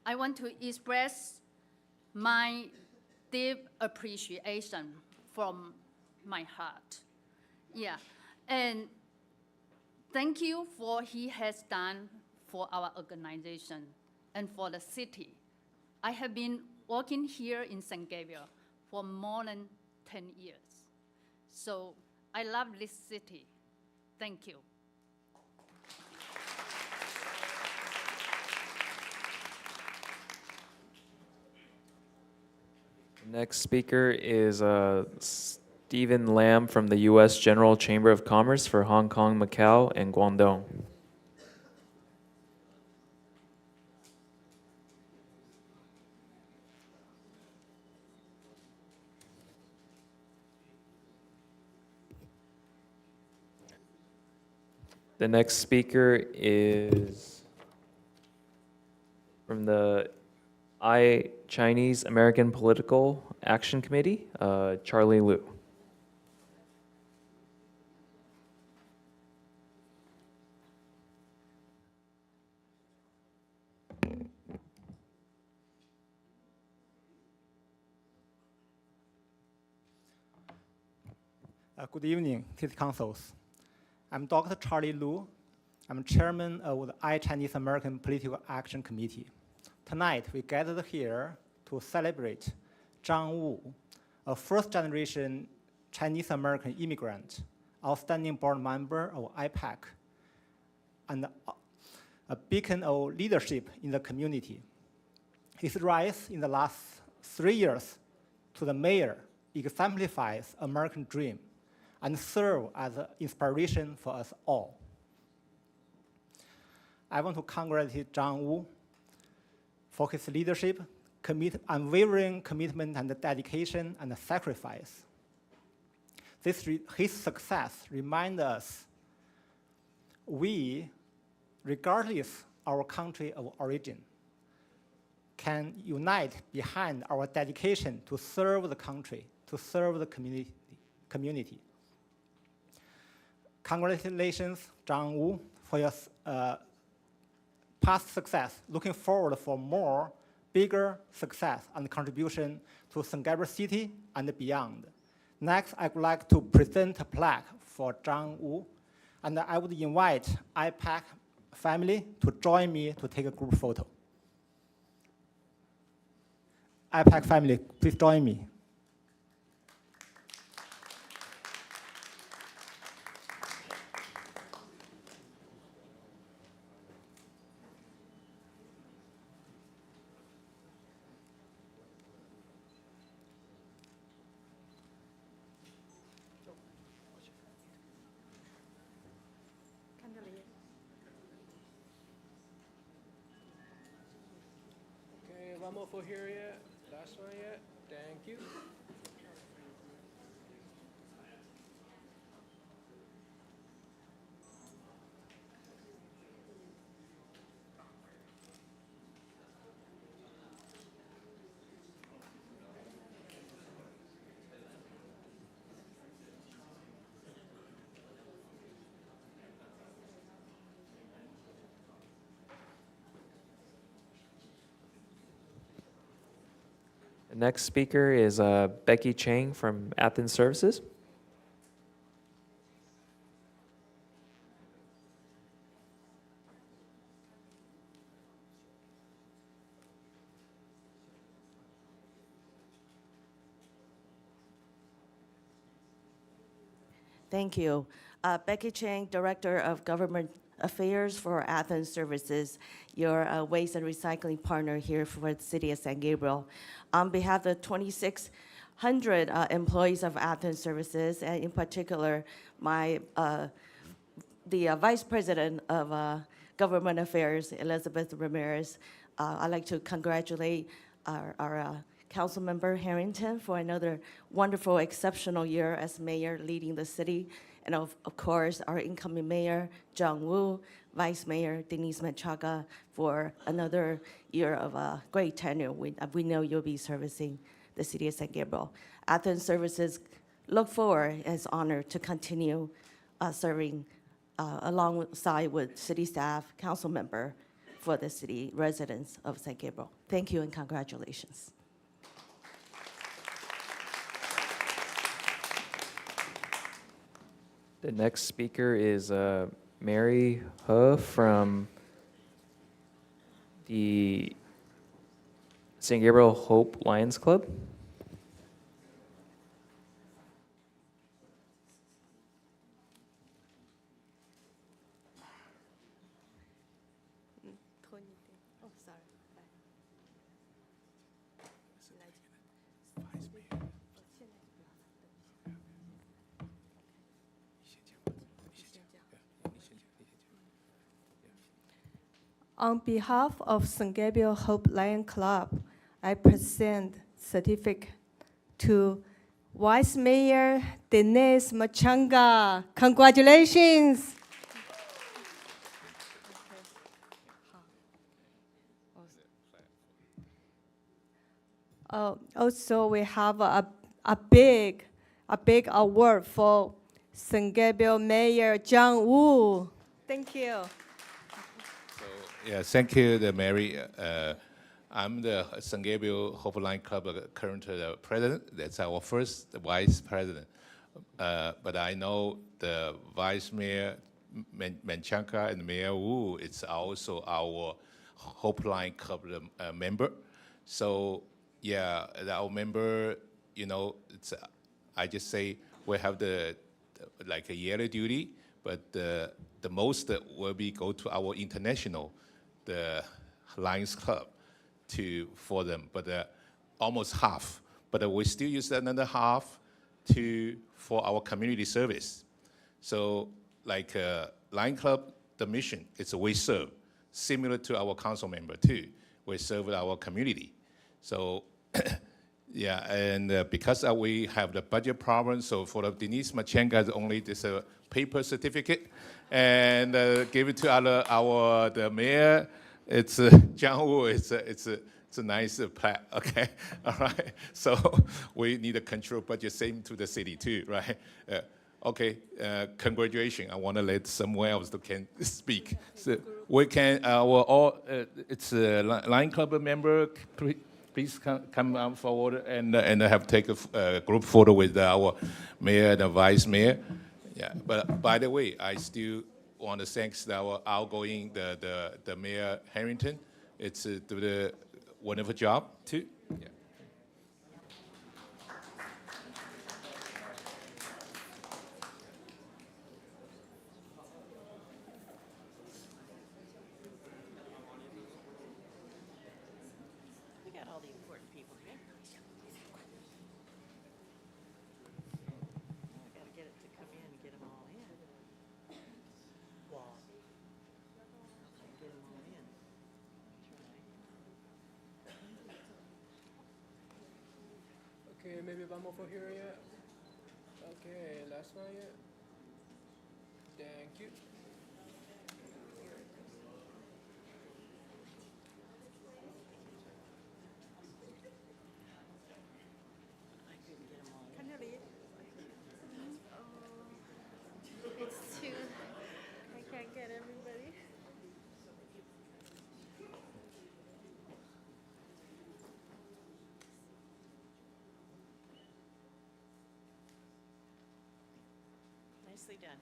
I want to express my deep appreciation from my heart. Yeah, and thank you for what he has done for our organization and for the city. I have been working here in San Gabriel for more than 10 years. So I love this city. Thank you. Next speaker is Stephen Lam from the U.S. General Chamber of Commerce for Hong Kong, Macau, and Guangdong. The next speaker is from the Chinese American Political Action Committee, Charlie Liu. Good evening, City Councils. I'm Dr. Charlie Liu. I'm chairman of the Chinese American Political Action Committee. Tonight, we gathered here to celebrate Zhang Wu, a first-generation Chinese American immigrant, outstanding board member of IPAC, and a beacon of leadership in the community. His rise in the last 3 years to the mayor exemplifies American dream and serve as an inspiration for us all. I want to congratulate Zhang Wu for his leadership, unwavering commitment and dedication and sacrifice. His success reminds us we, regardless our country of origin, can unite behind our dedication to serve the country, to serve the community. Congratulations, Zhang Wu, for your past success. Looking forward for more, bigger success and contribution to San Gabriel City and beyond. Next, I would like to present a plaque for Zhang Wu, and I would invite IPAC family to join me to take a group photo. IPAC family, please join me. Okay, one more for here yet. Last one yet. Thank you. The next speaker is Becky Chang from Athens Services. Thank you. Becky Chang, Director of Government Affairs for Athens Services, your waste and recycling partner here for the City of San Gabriel. On behalf of 2,600 employees of Athens Services, and in particular, the Vice President of Government Affairs, Elizabeth Ramirez, I'd like to congratulate our Council Member Harrington for another wonderful, exceptional year as mayor leading the city. And of course, our incoming mayor, Zhang Wu, Vice Mayor Denise Menchaca, for another year of great tenure. We know you'll be servicing the city of San Gabriel. Athens Services look forward and is honored to continue serving alongside with city staff, council member for the city residents of San Gabriel. Thank you and congratulations. The next speaker is Mary He from the San Gabriel Hope Lions Club. On behalf of San Gabriel Hope Lion Club, I present certificate to Vice Mayor Denise Machanga. Congratulations. Also, we have a big award for San Gabriel Mayor John Wu. Thank you. Yeah, thank you, the Mary. I'm the San Gabriel Hope Line Club current president. That's our first vice president. But I know the vice mayor Manchanka and Mayor Wu. It's also our Hope Line Club member. So yeah, our member, you know, it's I just say we have the like a yearly duty, but the most will be go to our international, the Lions Club, for them, but almost half. But we still use another half for our community service. So like Lion Club, the mission is we serve, similar to our council member too. We serve our community. So yeah, and because we have the budget problem, so for the Denise Machenga, only this paper certificate, and give it to the mayor. It's John Wu. It's a nice plaque. Okay, all right. So we need a control budget, same to the city too, right? Okay, congratulations. I want to let someone else can speak. So we can it's a Line Club member. Please come forward and have take a group photo with our mayor and the vice mayor. Yeah, but by the way, I still want to thank our outgoing the mayor Harrington. It's do the wonderful job too. Yeah. We got all the important people here. I gotta get it to come in and get them all in. Get them all in. Okay, maybe one more for here yet. Okay, last one yet. Thank you. I couldn't get them all in. It's too, I can't get everybody. Nicely done.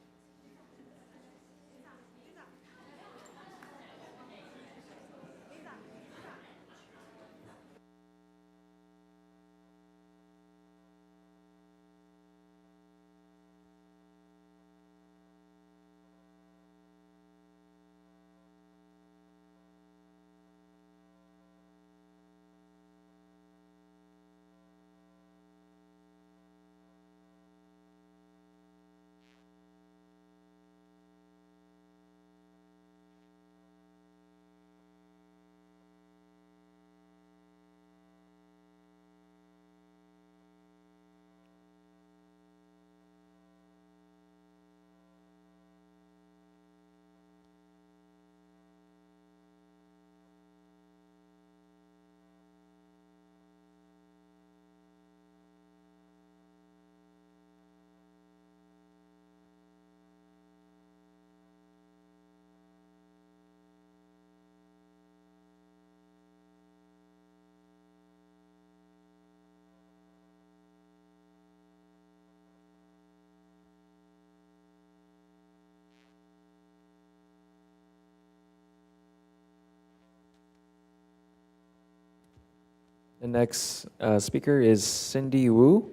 The next speaker is Cindy Wu,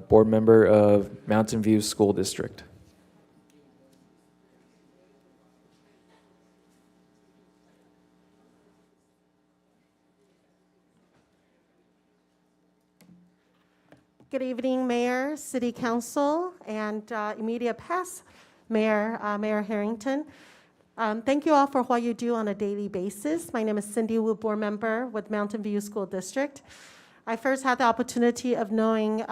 board member of Mountain View School District. Good evening, Mayor, City Council, and immediate past Mayor, Mayor Harrington. Thank you all for what you do on a daily basis. My name is Cindy Wu, board member with Mountain View School District. I first had the opportunity of knowing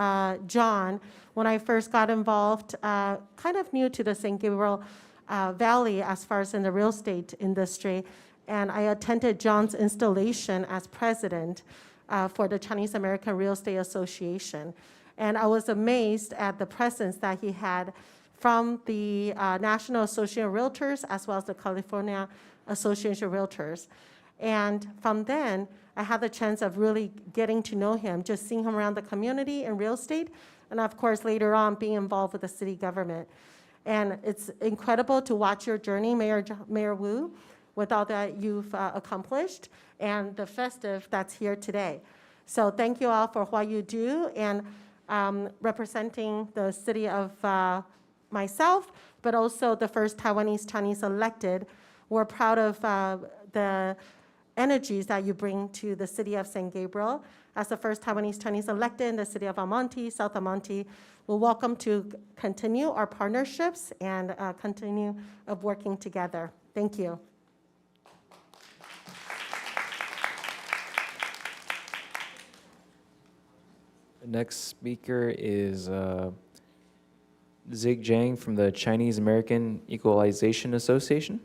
John when I first got involved, kind of new to the San Gabriel Valley as far as in the real estate industry. And I attended John's installation as president for the Chinese American Real Estate Association. And I was amazed at the presence that he had from the National Association of Realtors as well as the California Association of Realtors. And from then, I had the chance of really getting to know him, just seeing him around the community in real estate, and of course, later on, being involved with the city government. And it's incredible to watch your journey, Mayor Wu, with all that you've accomplished, and the festive that's here today. So thank you all for what you do, and representing the city of myself, but also the first Taiwanese Chinese elected. We're proud of the energies that you bring to the city of San Gabriel. As the first Taiwanese Chinese elected in the city of Almonte, South Almonte, we're welcome to continue our partnerships and continue of working together. Thank you. The next speaker is Zig Zhang from the Chinese American Equalization Association.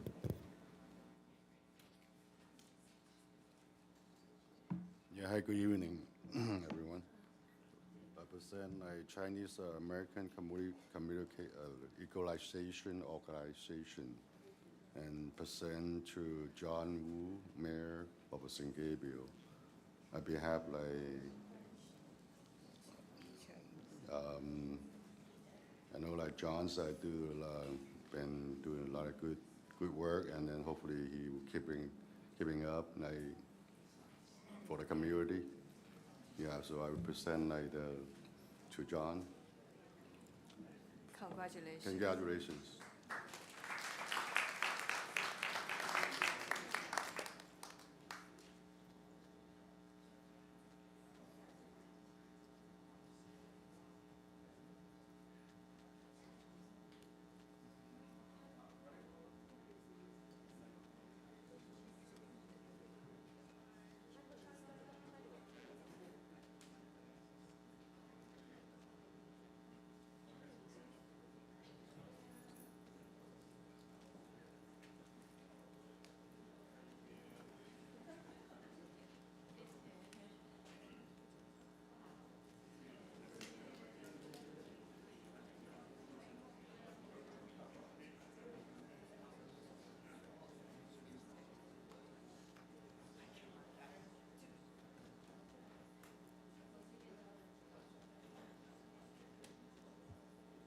Yeah, hi, good evening, everyone. I represent a Chinese American Equalization Organization and present to John Wu, Mayor of San Gabriel. I behalf I know like John's been doing a lot of good work, and then hopefully he will keeping up for the community. Yeah, so I represent to John. Congratulations. Congratulations.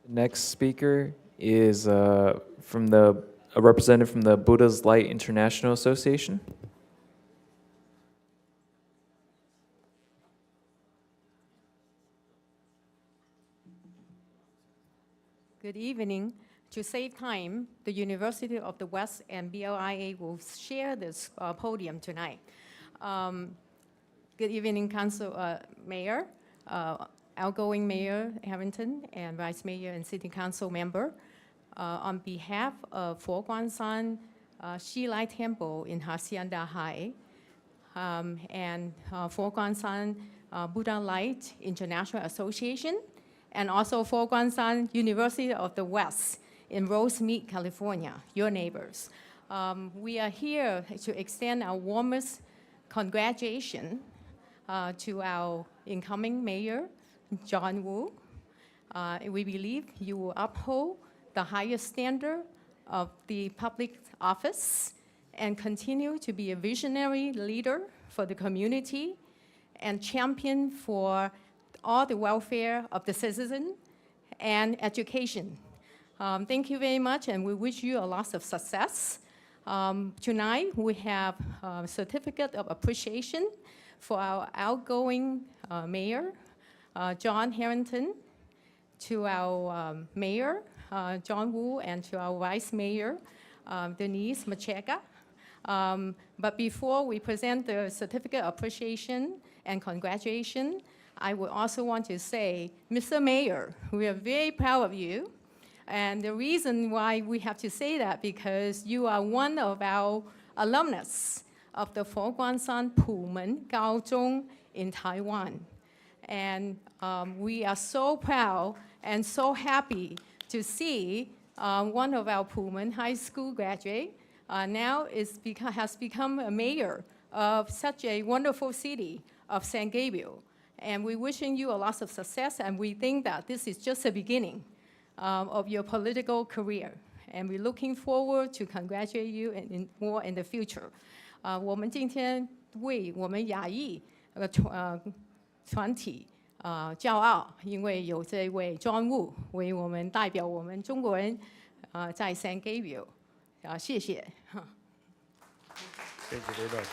Next speaker is a representative from the Buddha's Light International Association. Good evening. To save time, the University of the West and BLIA will share this podium tonight. Good evening, Council Mayor, Outgoing Mayor Harrington, and Vice Mayor and City Council member. On behalf of Fo Guang Shan Shi Lai Temple in Hacienda High, and Fo Guang Shan Buddha Light International Association, and also Fo Guang Shan University of the West in Rosemead, California, your neighbors. We are here to extend our warmest congratulations to our incoming mayor, John Wu. We believe you will uphold the highest standard of the public office and continue to be a visionary leader for the community and champion for all the welfare of the citizen and education. Thank you very much, and we wish you a lot of success. Tonight, we have a certificate of appreciation for our outgoing mayor, John Harrington, to our mayor, John Wu, and to our vice mayor, Denise Machega. But before we present the certificate of appreciation and congratulations, I would also want to say, Mr. Mayor, we are very proud of you. And the reason why we have to say that, because you are one of our alumnus of the Fo Guang Shan Pumen Gaozhong in Taiwan. And we are so proud and so happy to see one of our Pumen High School graduate now has become a mayor of such a wonderful city of San Gabriel. And we're wishing you a lot of success, and we think that this is just the beginning of your political career. And we're looking forward to congratulate you more in the future. 我们今天为我们亚裔团体骄傲，因为有这位庄务为我们代表我们中国人在 San Gabriel， 谢谢。Thank you very much.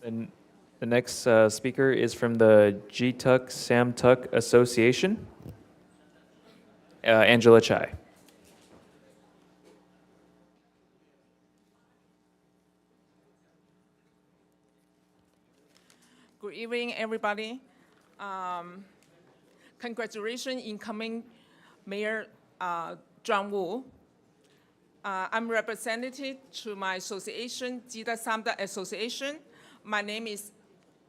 And the next speaker is from the G-Tuck Sam Tuck Association, Angela Chai. Good evening, everybody. Congratulations, incoming Mayor John Wu. I'm representative to my association, Jida Samda Association. My name is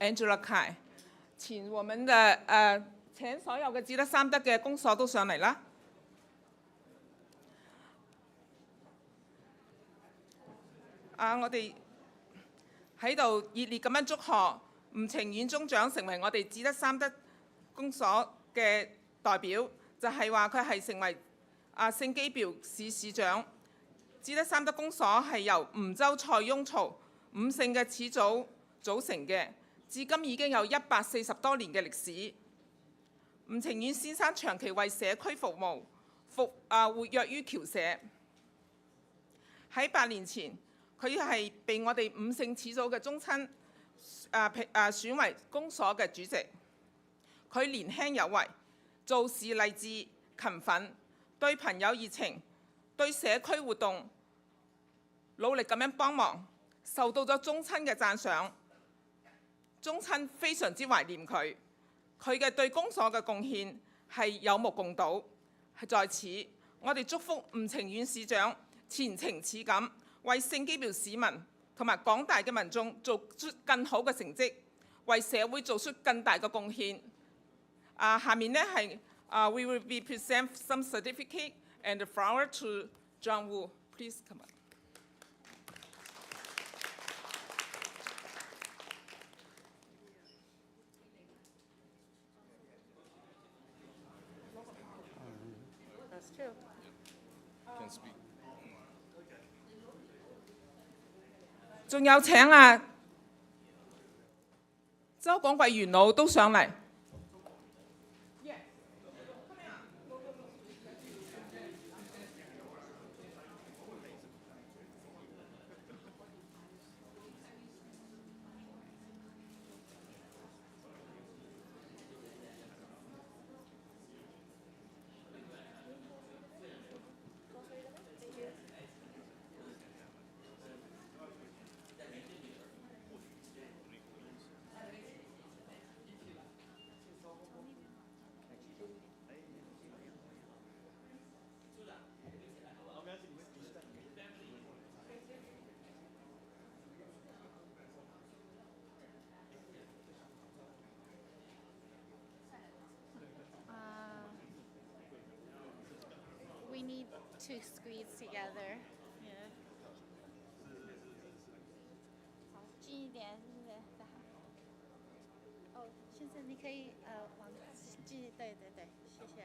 Angela Kai. 請我們的請所有嘅Jida Samda嘅公所都上嚟啦。我哋喺度熱烈咁樣祝賀吳程遠中長成為我哋Jida Samda公所嘅代表，就係話佢係成為聖基表市市長。Jida Samda公所係由吳州蔡雍曹5姓嘅始祖組成嘅，至今已經有140多年嘅歷史。吳程遠先生長期為社區服務，活躍於僑社。喺8年前，佢係被我哋5姓始祖嘅宗親選為公所嘅主席。佢年輕有為，做事勵志勤奮，對朋友熱情，對社區活動努力咁樣幫忙，受到咗宗親嘅讚賞。宗親非常之懷念佢，佢嘅對公所嘅貢獻係有目共睹。在此，我哋祝福吳程遠市長前程似錦，為聖基表市民同埋廣大嘅民眾做出更好嘅成績，為社會做出更大嘅貢獻。下面呢係we will be present some certificate and the flower to John Wu. Please come on. 仲有請周廣貴元老都上嚟。to squeeze together. Yeah. 好，近一点，是不是？哦，先生，你可以往近，对对对，谢谢。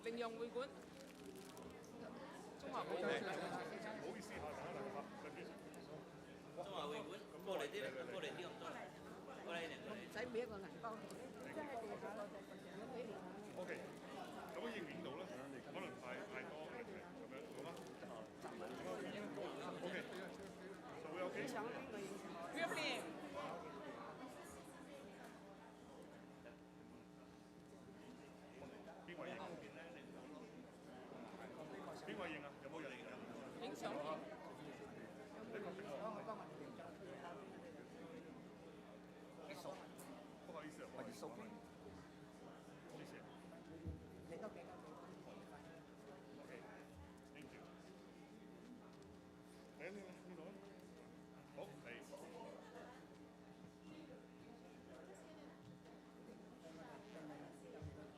領用會館，中華會館。唔好意思嚇，中華會館，過嚟啲，過嚟啲咁多，過嚟嚟。唔使俾一個銀包。OK，咁樣應唔應到咧？可能太多問題咁樣，好嗎？OK，就會 OK。Gabriel。邊位應？邊位應啊？有冇人影相？不好意思，不好意思。謝謝。你都幾多？OK，thank you。嚟呢度，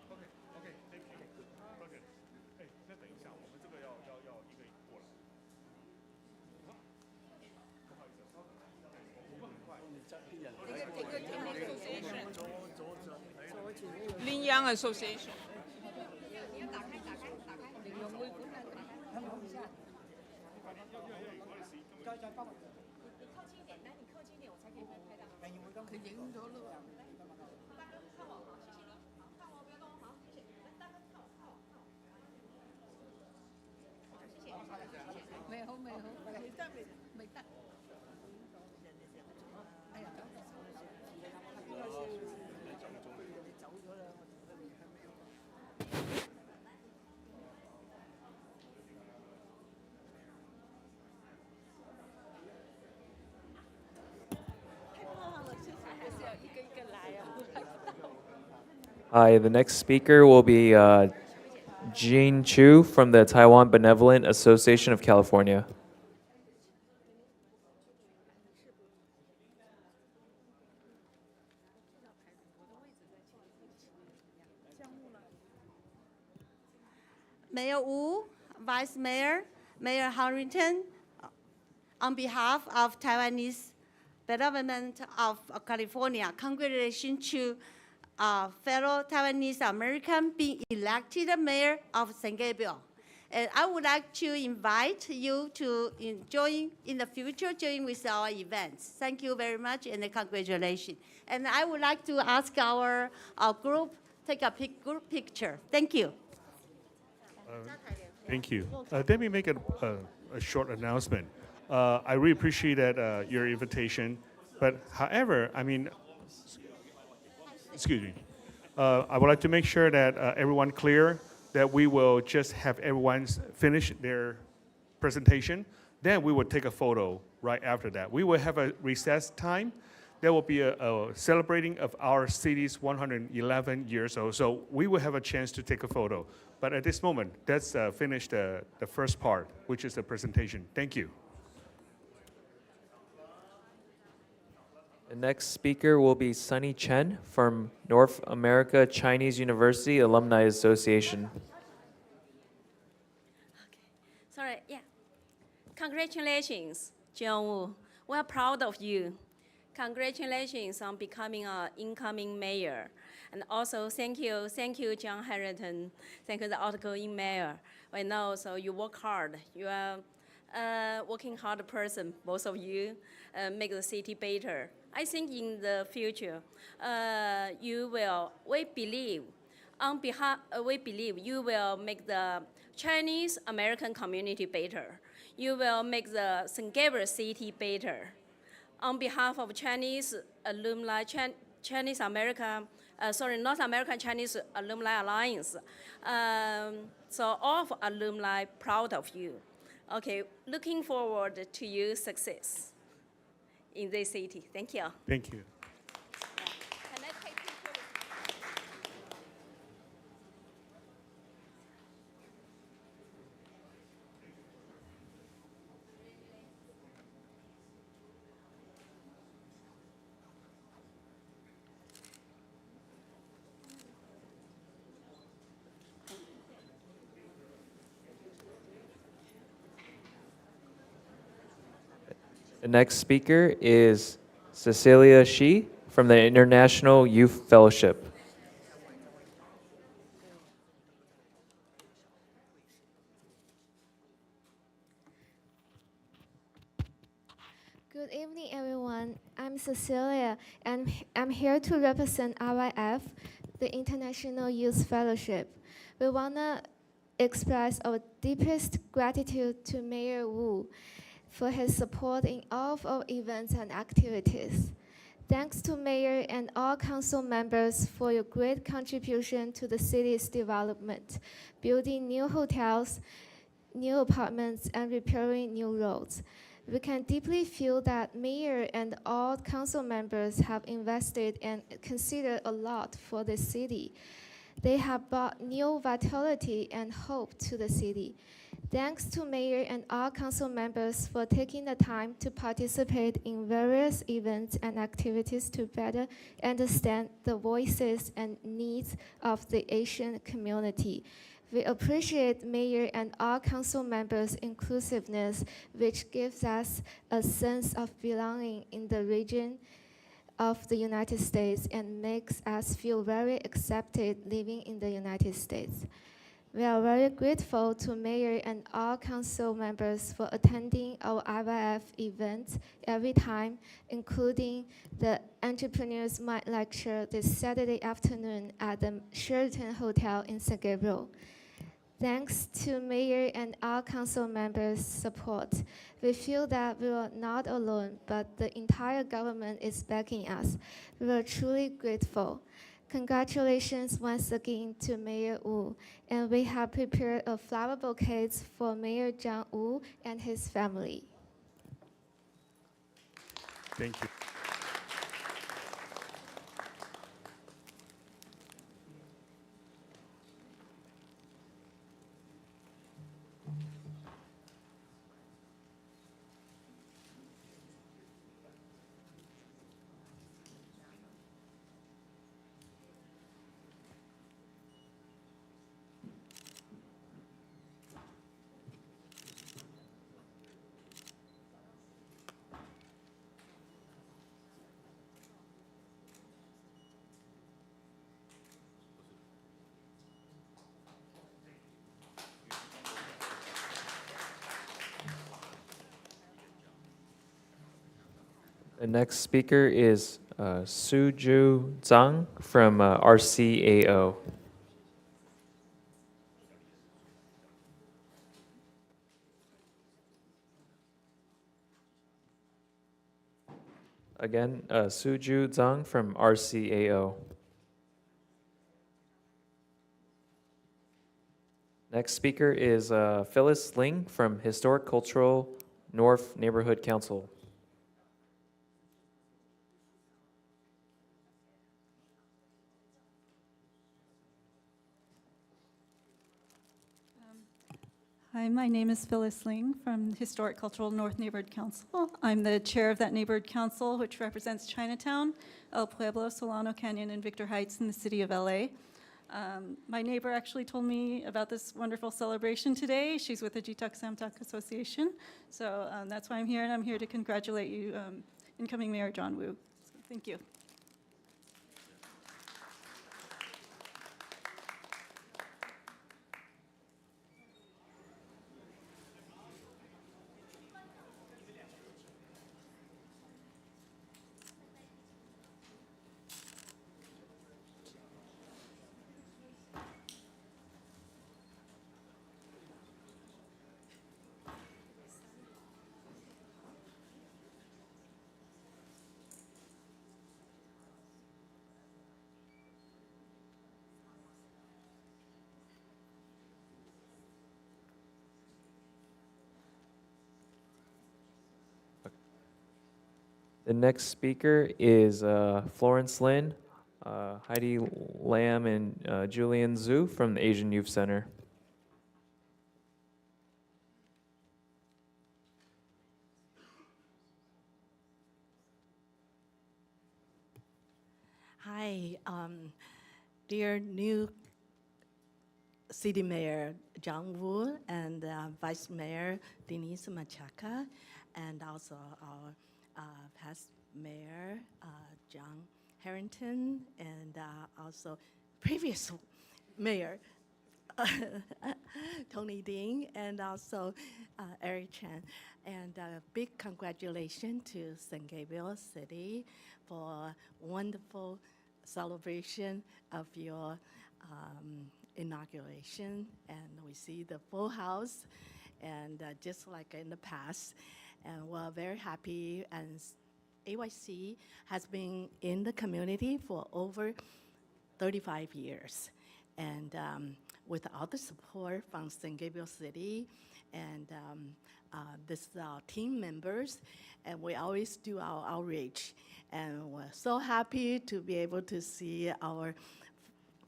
好嚟。OK，thank you，多謝。哎，那等一下，我们这个要一个一个过来。不好意思，我们很快。Lin Yang Association。你要打开，领用會館啊！再幫我。你靠近一點，來，你靠近一點，我才可以拍到。佢影咗咯。大哥，看我，好，謝謝你，好，看我，不要動，好，謝謝。來，大哥，看我，看我，看我。好，謝謝，謝謝。沒有，沒得，沒得。哎呀，Hi, the next speaker will be Jean Chu from the Taiwan Benevolent Association of California. Mayor Wu, Vice Mayor, Mayor Harrington, on behalf of Taiwanese Benevolent of California, congratulations to fellow Taiwanese American being elected mayor of San Gabriel. And I would like to invite you to join in the future, join with our events. Thank you very much and congratulations. And I would like to ask our group take a group picture. Thank you. Thank you. Let me make a short announcement. I really appreciate that your invitation, but however, I mean, excuse me. I would like to make sure that everyone clear that we will just have everyone finish their presentation. Then we will take a photo right after that. We will have a recess time. There will be a celebrating of our city's 111 years old. So we will have a chance to take a photo. But at this moment, let's finish the first part, which is the presentation. Thank you. The next speaker will be Sunny Chen from North America Chinese University Alumni Association. Sorry, yeah. Congratulations, John Wu. We're proud of you. Congratulations on becoming an incoming mayor. And also, thank you, John Harrington. Thank you, the outgoing mayor. I know, so you work hard. You are a working hard person, both of you, make the city better. I think in the future, we believe you will make the Chinese American community better. You will make the San Gabriel city better. On behalf of Chinese alumni, Chinese American, North American Chinese Alumni Alliance, so all of alumni proud of you. Okay, looking forward to your success in this city. Thank you. Thank you. The next speaker is Cecilia Shi from the International Youth Fellowship. Good evening, everyone. I'm Cecilia, and I'm here to represent RYF, the International Youth Fellowship. We want to express our deepest gratitude to Mayor Wu for his support in all of our events and activities. Thanks to Mayor and all council members for your great contribution to the city's development, building new hotels, new apartments, and repairing new roads. We can deeply feel that Mayor and all council members have invested and considered a lot for the city. They have brought new vitality and hope to the city. Thanks to Mayor and all council members for taking the time to participate in various events and activities to better understand the voices and needs of the Asian community. We appreciate Mayor and all council members' inclusiveness, which gives us a sense of belonging in the region of the United States and makes us feel very accepted living in the United States. We are very grateful to Mayor and all council members for attending our IYF events every time, including the Entrepreneurs Mind Lecture this Saturday afternoon at the Sheraton Hotel in San Gabriel. Thanks to Mayor and all council members' support, we feel that we are not alone, but the entire government is backing us. We are truly grateful. Congratulations once again to Mayor Wu, and we have prepared a flower bouquet for Mayor Zhang Wu and his family. Thank you. The next speaker is Suju Zhang from RCAO. Again, Suju Zhang from RCAO. Next speaker is Phyllis Ling from Historic Cultural North Neighborhood Council. Hi, my name is Phyllis Ling from Historic Cultural North Neighborhood Council. I'm the chair of that neighborhood council, which represents Chinatown, El Pueblo, Solano Canyon, and Victor Heights in the city of LA. My neighbor actually told me about this wonderful celebration today. She's with the Jitak Samtak Association. So that's why I'm here, and I'm here to congratulate you, incoming Mayor John Wu. So thank you. The next speaker is Florence Lin, Heidi Lam, and Julian Zhu from the Asian Youth Center. Hi, dear new City Mayor John Wu and Vice Mayor Denise Machaka, and also our past Mayor John Harrington, and also previous Mayor Tony Ding, and also Eric Chan. And big congratulations to San Gabriel City for wonderful celebration of your inauguration. And we see the full house, and just like in the past. And we're very happy, and AYC has been in the community for over 35 years. And with all the support from San Gabriel City, and this is our team members, and we always do our outreach. And we're so happy to be able to see our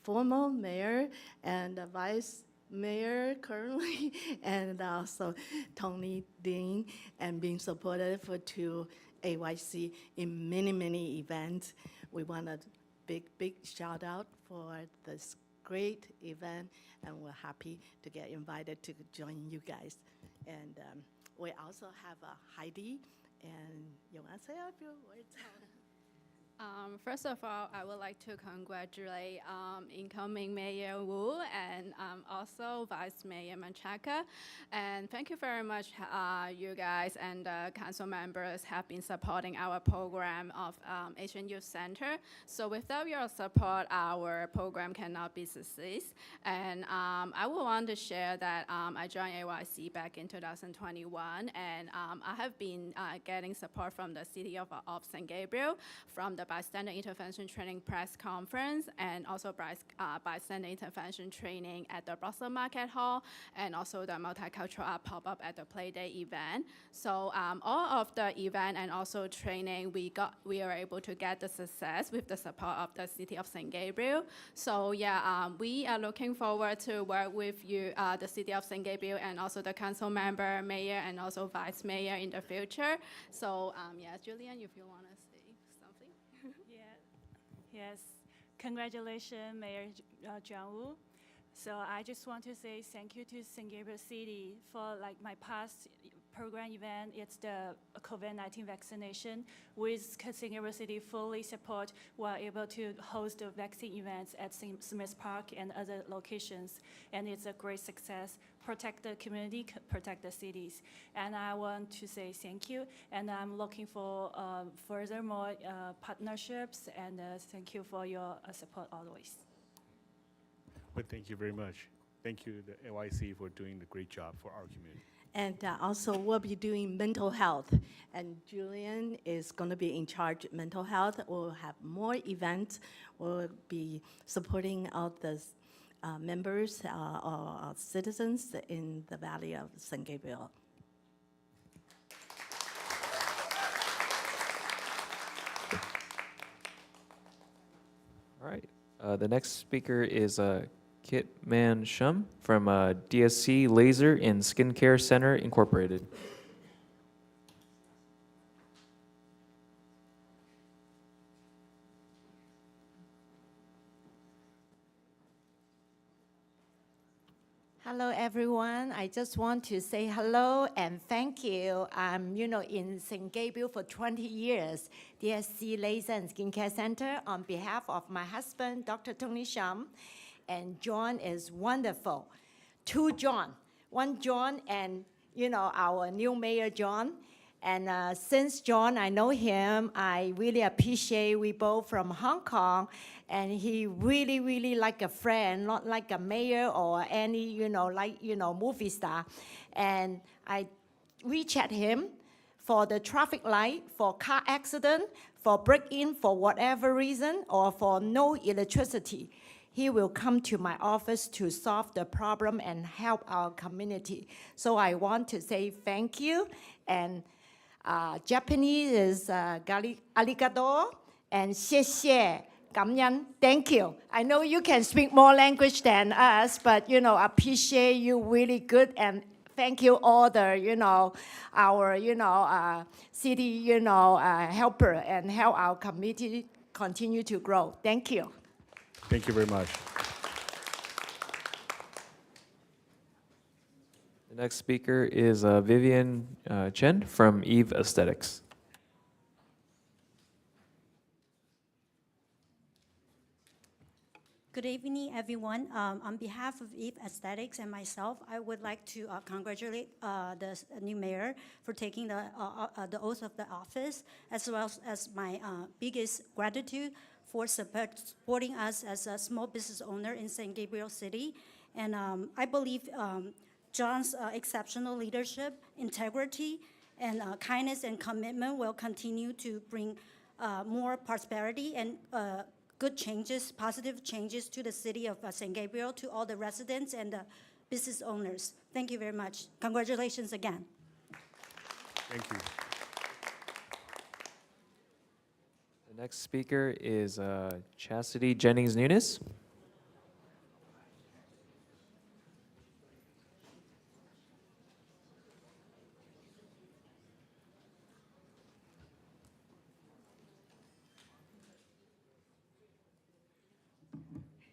former mayor and vice mayor currently, and also Tony Ding, and being supportive to AYC in many, many events. We want a big shout out for this great event, and we're happy to get invited to join you guys. And we also have Heidi, and you want to say a few words? First of all, I would like to congratulate incoming Mayor Wu and also Vice Mayor Manchaka. And thank you very much, you guys and council members have been supporting our program of Asian Youth Center. So without your support, our program cannot be success. And I would want to share that I joined AYC back in 2021, and I have been getting support from the city of San Gabriel, from the Bystander Intervention Training Press Conference, and also Bystander Intervention Training at the Brussels Market Hall, and also the Multicultural Art Pop-Up at the Playday event. So all of the event and also training, we were able to get the success with the support of the city of San Gabriel. So yeah, we are looking forward to work with you, the city of San Gabriel, and also the council member, mayor, and also vice mayor in the future. So yeah, Julian, if you want to say something. Yes, congratulations, Mayor John Wu. So I just want to say thank you to San Gabriel City for like my past program event. It's the COVID-19 vaccination. With San Gabriel City fully support, we're able to host the vaccine events at Smith Park and other locations. And it's a great success. Protect the community, protect the cities. And I want to say thank you. And I'm looking for furthermore partnerships. And thank you for your support always. Well, thank you very much. Thank you, the AYC, for doing the great job for our community. And also, we'll be doing mental health. And Julian is going to be in charge of mental health. We'll have more events. We'll be supporting all the members or citizens in the Valley of San Gabriel. All right. The next speaker is Kit Man Shum from DSC Laser and Skincare Center Incorporated. Hello, everyone. I just want to say hello and thank you. I'm, in St. Gabriel for 20 years, DSC Laser and Skincare Center, on behalf of my husband, Dr. Tony Shum, and John is wonderful. Two John, one John and, our new mayor, John. And since John, I know him, I really appreciate we both from Hong Kong, and he really, really like a friend, not like a mayor or any, movie star. And I WeChat him for the traffic light, for car accident, for break-in, for whatever reason, or for no electricity. He will come to my office to solve the problem and help our community. So I want to say thank you, and Japanese is arigato, and 谢谢, 感恩, thank you. I know you can speak more language than us, but appreciate you really good, and thank you all the our city helper and help our community continue to grow. Thank you. Thank you very much. The next speaker is Vivian Chen from Eve Aesthetics. Good evening, everyone. On behalf of Eve Aesthetics and myself, I would like to congratulate the new mayor for taking the oath of the office, as well as my biggest gratitude for supporting us as a small business owner in St. Gabriel City. And I believe John's exceptional leadership, integrity, and kindness and commitment will continue to bring more prosperity and good changes, positive changes to the city of St. Gabriel, to all the residents and the business owners. Thank you very much. Congratulations again. Thank you. The next speaker is Chastity Jennings Nunes.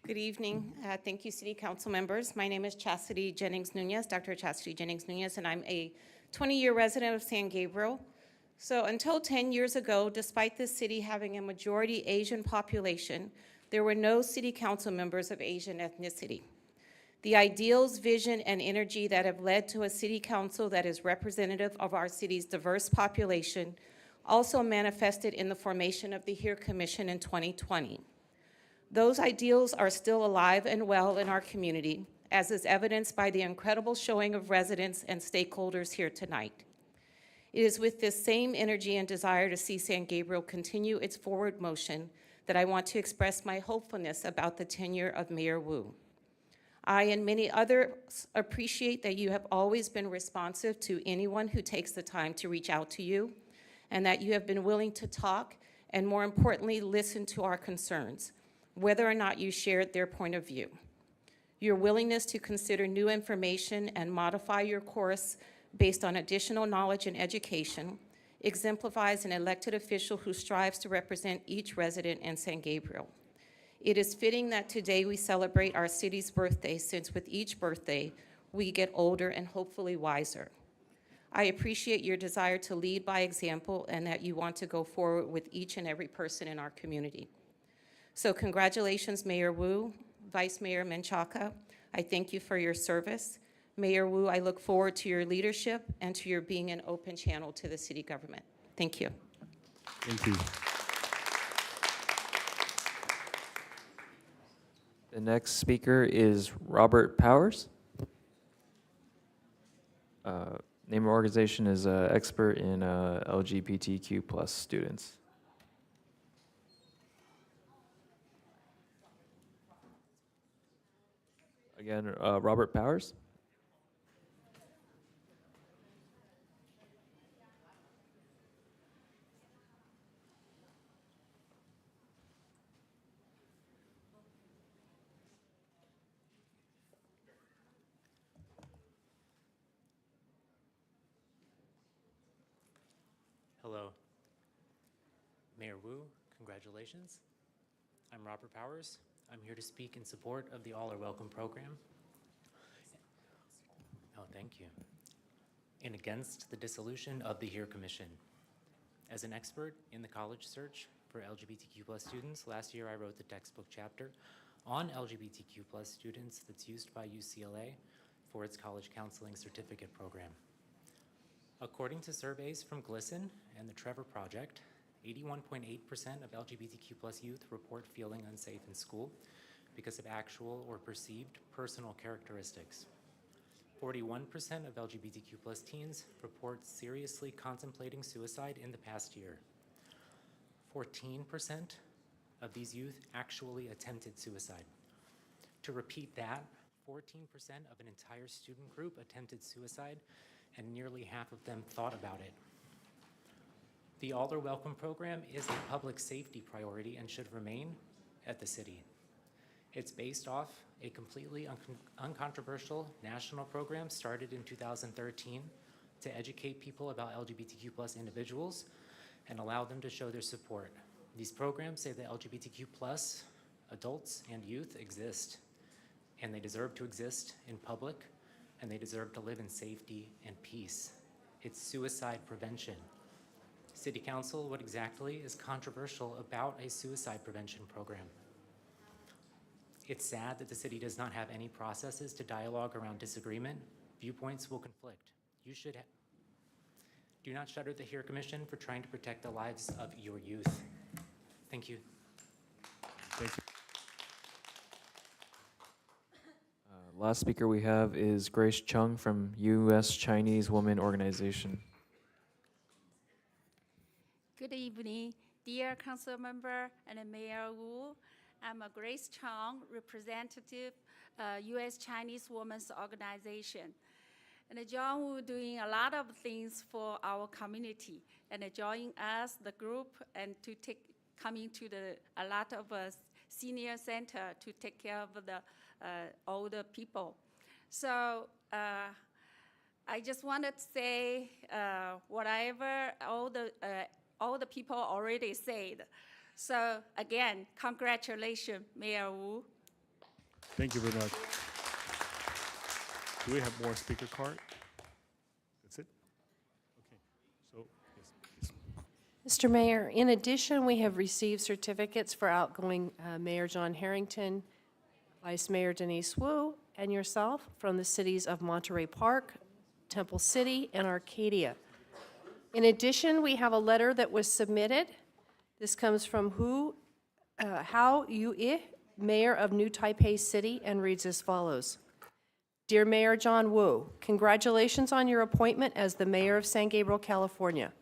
Good evening. Thank you, City Council members. My name is Chastity Jennings Nunes, Dr. Chastity Jennings Nunes, and I'm a 20-year resident of San Gabriel. So until 10 years ago, despite this city having a majority Asian population, there were no City Council members of Asian ethnicity. The ideals, vision, and energy that have led to a City Council that is representative of our city's diverse population also manifested in the formation of the HERE Commission in 2020. Those ideals are still alive and well in our community, as is evidenced by the incredible showing of residents and stakeholders here tonight. It is with this same energy and desire to see San Gabriel continue its forward motion that I want to express my hopefulness about the tenure of Mayor Wu. I and many others appreciate that you have always been responsive to anyone who takes the time to reach out to you, and that you have been willing to talk and, more importantly, listen to our concerns, whether or not you shared their point of view. Your willingness to consider new information and modify your course based on additional knowledge and education exemplifies an elected official who strives to represent each resident in San Gabriel. It is fitting that today we celebrate our city's birthday, since with each birthday, we get older and hopefully wiser. I appreciate your desire to lead by example and that you want to go forward with each and every person in our community. So congratulations, Mayor Wu, Vice Mayor Menchaca. I thank you for your service. Mayor Wu, I look forward to your leadership and to your being an open channel to the city government. Thank you. Thank you. The next speaker is Robert Powers. Name of organization is expert in LGBTQ plus students. Again, Robert Powers. Hello. Mayor Wu, congratulations. I'm Robert Powers. I'm here to speak in support of the All Are Welcome program. Oh, thank you. And against the dissolution of the HERE Commission. As an expert in the college search for LGBTQ+ students, last year I wrote the textbook chapter on LGBTQ+ students that's used by UCLA for its college counseling certificate program. According to surveys from GLSEN and the Trevor Project, 81.8% of LGBTQ+ youth report feeling unsafe in school because of actual or perceived personal characteristics. 41% of LGBTQ+ teens report seriously contemplating suicide in the past year. 14% of these youth actually attempted suicide. To repeat that, 14% of an entire student group attempted suicide, and nearly half of them thought about it. The All Are Welcome program is a public safety priority and should remain at the city. It's based off a completely uncontroversial national program started in 2013 to educate people about LGBTQ+ individuals and allow them to show their support. These programs say that LGBTQ+ adults and youth exist, and they deserve to exist in public, and they deserve to live in safety and peace. It's suicide prevention. City Council, what exactly is controversial about a suicide prevention program? It's sad that the city does not have any processes to dialogue around disagreement. Viewpoints will conflict. Do not shutter the HERE Commission for trying to protect the lives of your youth. Thank you. Thank you. Last speaker we have is Grace Chung from U.S. Chinese Women Organization. Good evening, dear council member and Mayor Wu. I'm Grace Chung, representative U.S. Chinese Women's Organization. And John Wu doing a lot of things for our community and joining us, the group, and to coming to a lot of senior center to take care of the older people. So I just wanted to say whatever all the people already said. So again, congratulations, Mayor Wu. Thank you very much. Do we have more speaker card? That's it? Okay. So, yes, please. Mr. Mayor, in addition, we have received certificates for outgoing Mayor John Harrington, Vice Mayor Denise Wu, and yourself from the cities of Monterey Park, Temple City, and Arcadia. In addition, we have a letter that was submitted. This comes from Hao Yu-I, Mayor of New Taipei City, and reads as follows. Dear Mayor John Wu, congratulations on your appointment as the Mayor of San Gabriel, California.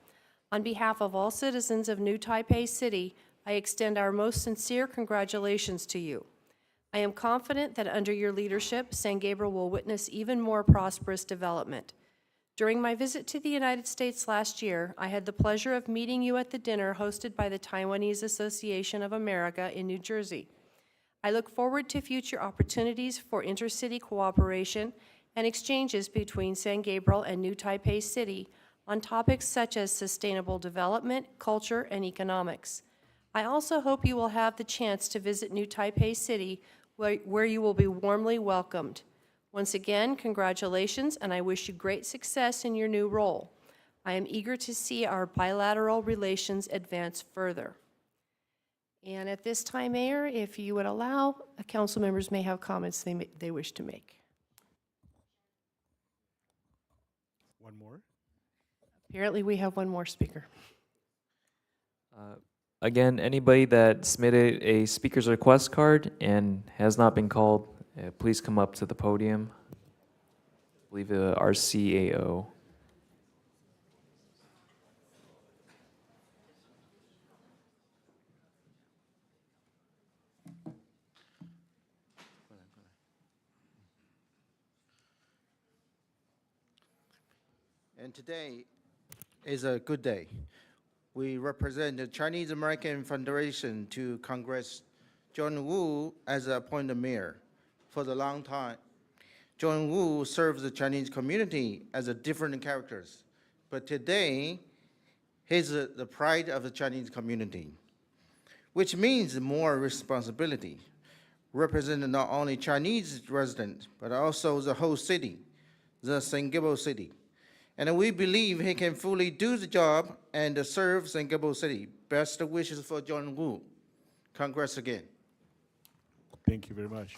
On behalf of all citizens of New Taipei City, I extend our most sincere congratulations to you. I am confident that under your leadership, San Gabriel will witness even more prosperous development. During my visit to the United States last year, I had the pleasure of meeting you at the dinner hosted by the Taiwanese Association of America in New Jersey. I look forward to future opportunities for intercity cooperation and exchanges between San Gabriel and New Taipei City on topics such as sustainable development, culture, and economics. I also hope you will have the chance to visit New Taipei City, where you will be warmly welcomed. Once again, congratulations, and I wish you great success in your new role. I am eager to see our bilateral relations advance further. And at this time, Mayor, if you would allow, council members may have comments they wish to make. One more. Apparently, we have one more speaker. Again, anybody that submitted a speaker's request card and has not been called, please come up to the podium. I believe our CAO. And today is a good day. We represent the Chinese American Federation to Congress John Wu as appointed mayor. For the long time, John Wu serves the Chinese community as a different characters. But today, He's the pride of the Chinese community, which means more responsibility, representing not only Chinese residents, but also the whole city, the San Gabriel City. And we believe he can fully do the job and serve San Gabriel City. Best wishes for John Wu. Congrats again. Thank you very much.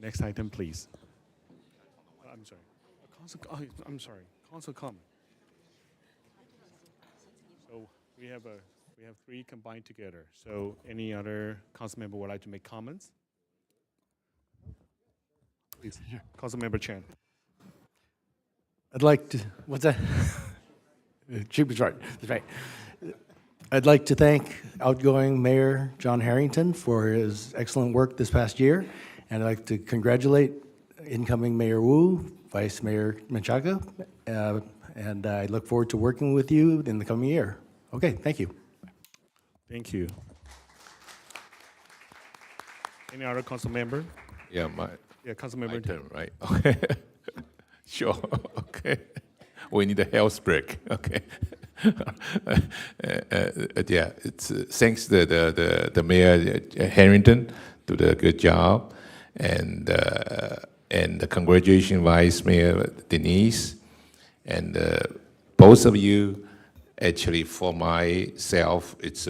Next item, please. I'm sorry. I'm sorry. Council comment. So we have three combined together. So any other council member would like to make comments? Please, Council Member Chan. I'd like to, what's that? She was right, that's right. I'd like to thank outgoing Mayor John Harrington for his excellent work this past year. And I'd like to congratulate incoming Mayor Wu, Vice Mayor Menchaca, and I look forward to working with you in the coming year. Okay, thank you. Thank you. Any other council member? Yeah, council member. my turn, right? Okay. Sure, okay. We need a health break, okay. Yeah, it's thanks to the Mayor Harrington to the good job, and the congratulations Vice Mayor Denise, and both of you. Actually, for myself, it's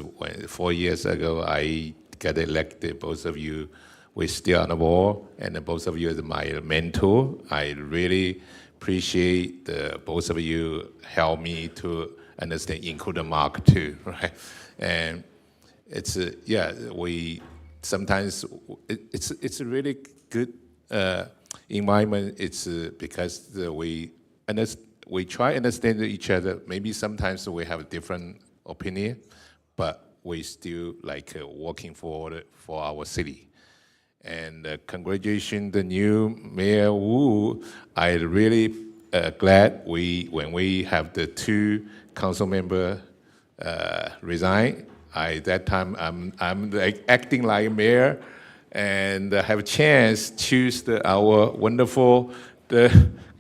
4 years ago I got elected. Both of you were still on the board, and both of you as my mentor. I really appreciate both of you help me to understand, including Mark too, right? And it's we sometimes it's a really good environment. It's because we try to understand each other. Maybe sometimes we have a different opinion, but we still like working forward for our city. And congratulations, the new Mayor Wu. I really glad when we have the two council member resign. That time I'm like acting like mayor, and have a chance to choose our wonderful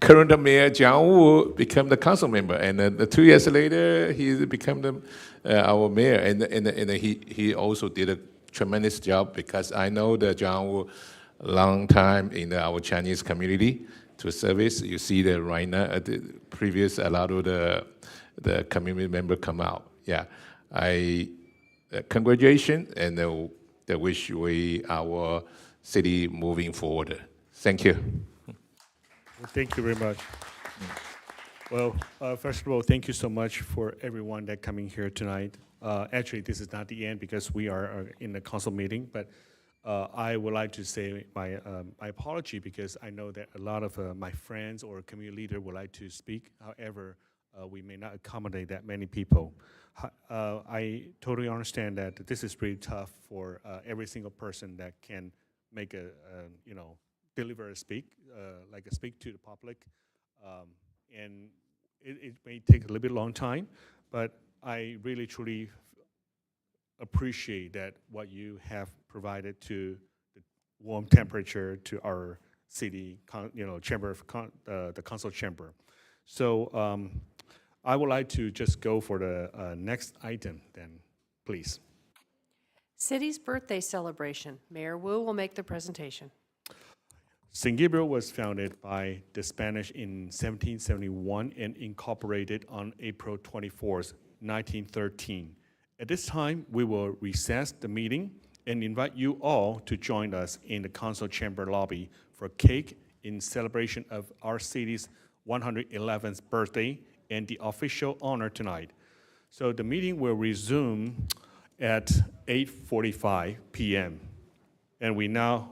current mayor John Wu become the council member, and 2 years later he become our mayor, and he also did a tremendous job, because I know that John Wu long time in our Chinese community to service. You see that right now at the previous a lot of the community member come out. Yeah, I congratulations, and I wish our city moving forward. Thank you. Thank you very much. Well, first of all, thank you so much for everyone that coming here tonight. Actually, this is not the end, because we are in the council meeting, but I would like to say my apology because I know that a lot of my friends or community leader would like to speak. However, we may not accommodate that many people. I totally understand that this is pretty tough for every single person that can make deliver a speak, like a speak to the public. And it may take a little bit long time, but I really truly appreciate that what you have provided to the warm temperature to our city, chamber of the council chamber. So I would like to just go for the next item then, please. City's birthday celebration. Mayor Wu will make the presentation. San Gabriel was founded by the Spanish in 1771 and incorporated on April 24th, 1913. At this time, we will recess the meeting and invite you all to join us in the council chamber lobby for cake in celebration of our city's 111th birthday and the official honor tonight. So the meeting will resume at 8:45 p.m. And we now,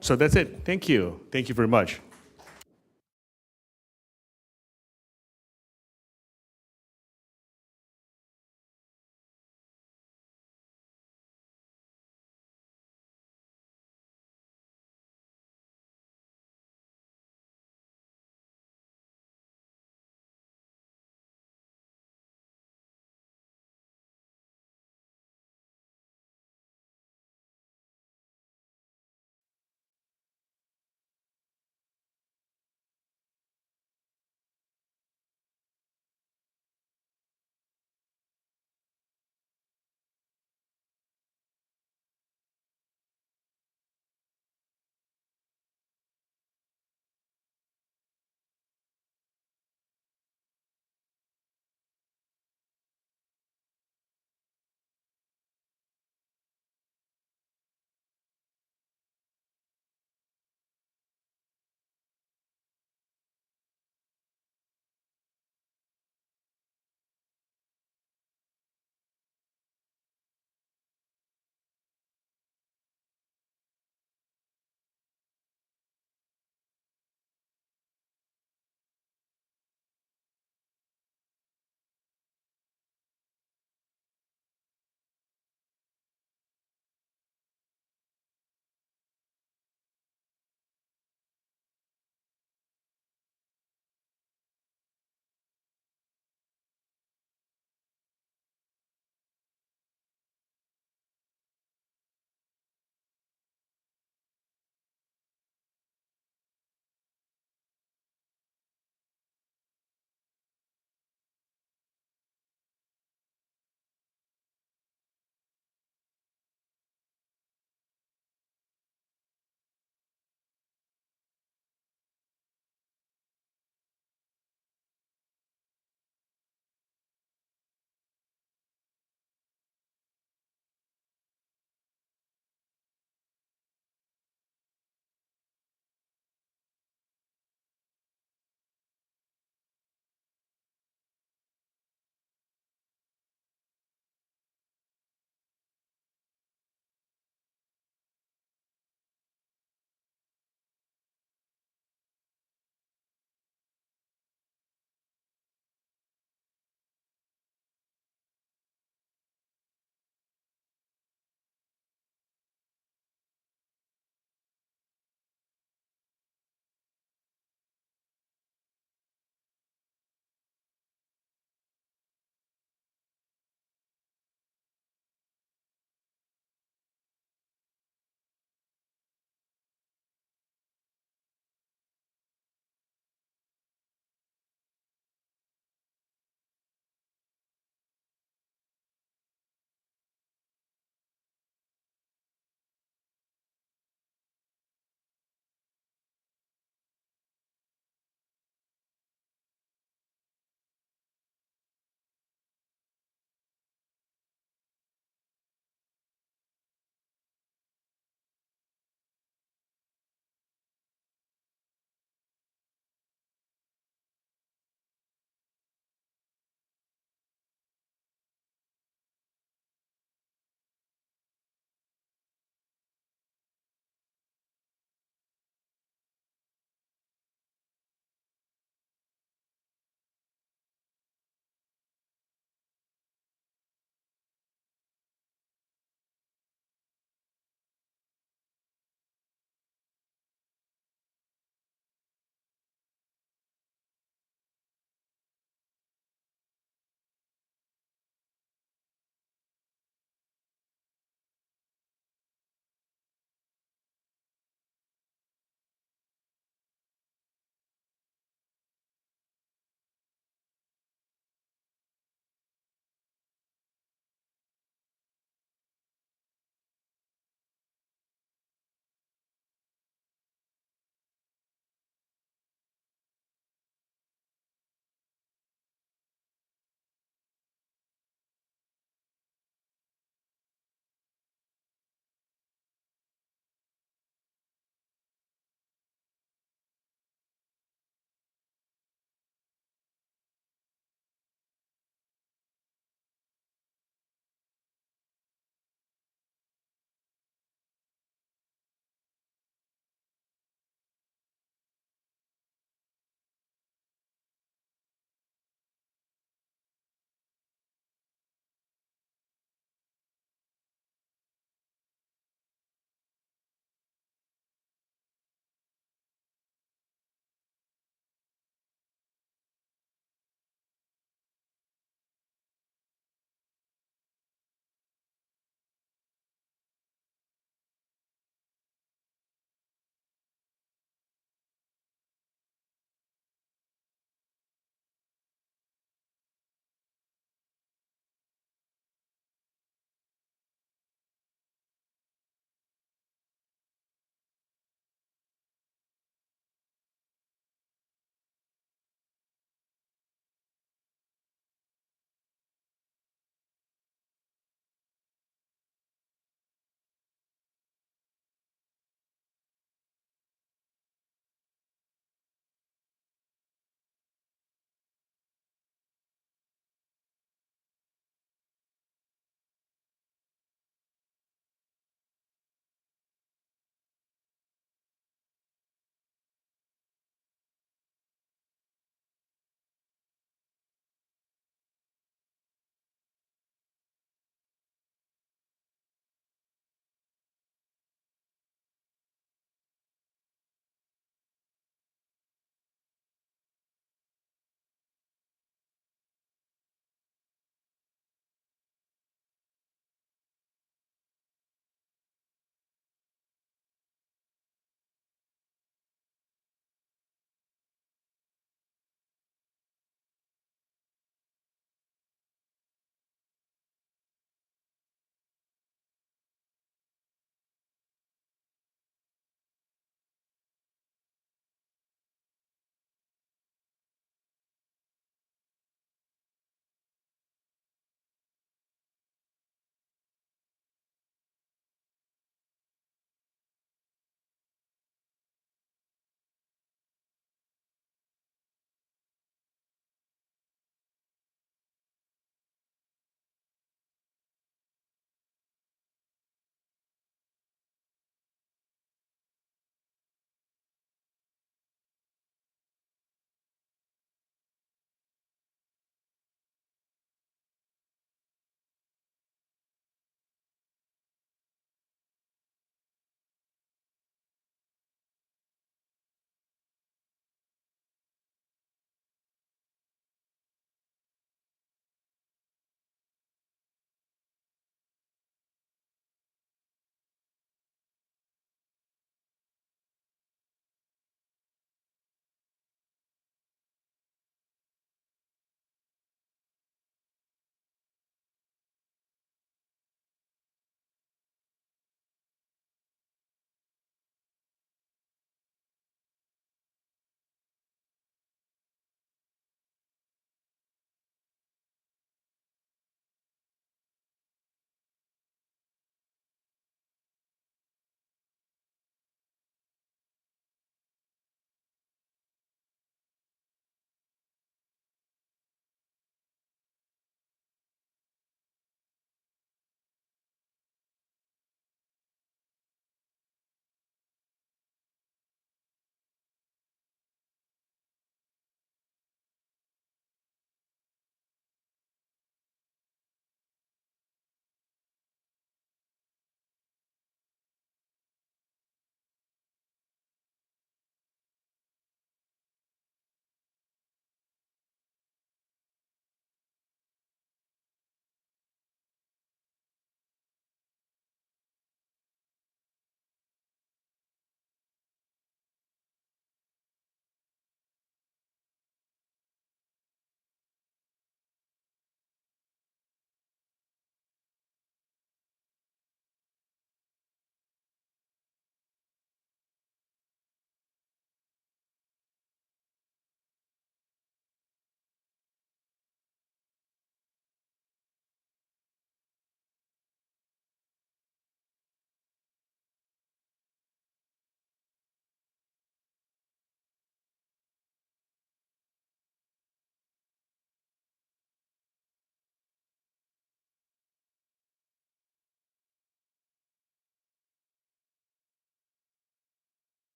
so that's it. Thank you. Thank you very much.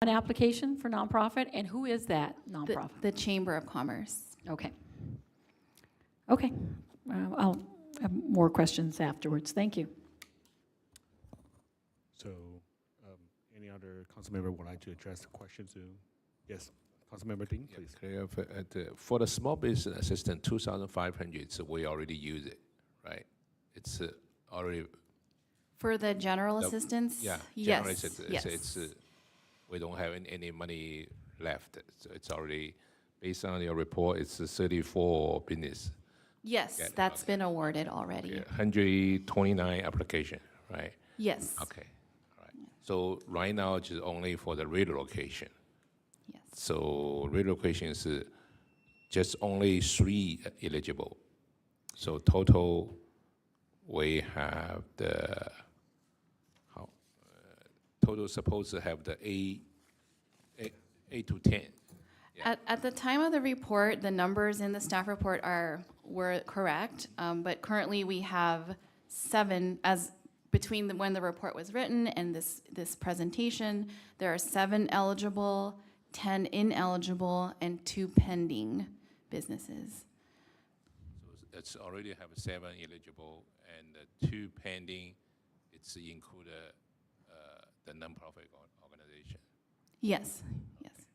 an application for nonprofit, and who is that nonprofit? The Chamber of Commerce. Okay. Okay. I'll have more questions afterwards. Thank you. So, any other council member would like to address the questions? Yes, Councilmember Ding, please. For the small business assistant, 2,500, so we already use it, right? It's already. For the general assistance? Yeah. Yes. General assistance, Yes. It's we don't have any money left, so it's already, based on your report, it's 34 business. Yes, Yeah, that's been awarded already. 129 application, right? Yes. Okay, all right. So right now, it's only for the relocation. Yes. So relocation is just only 3 eligible. So total, we have the, total supposed to have the 8 to 10. At the time of the report, the numbers in the staff report were correct, but currently we have 7, as between when the report was written and this presentation, there are 7 eligible, 10 ineligible, and 2 pending businesses. So it's already have 7 eligible and 2 pending. It's include the nonprofit organization. Yes, yes.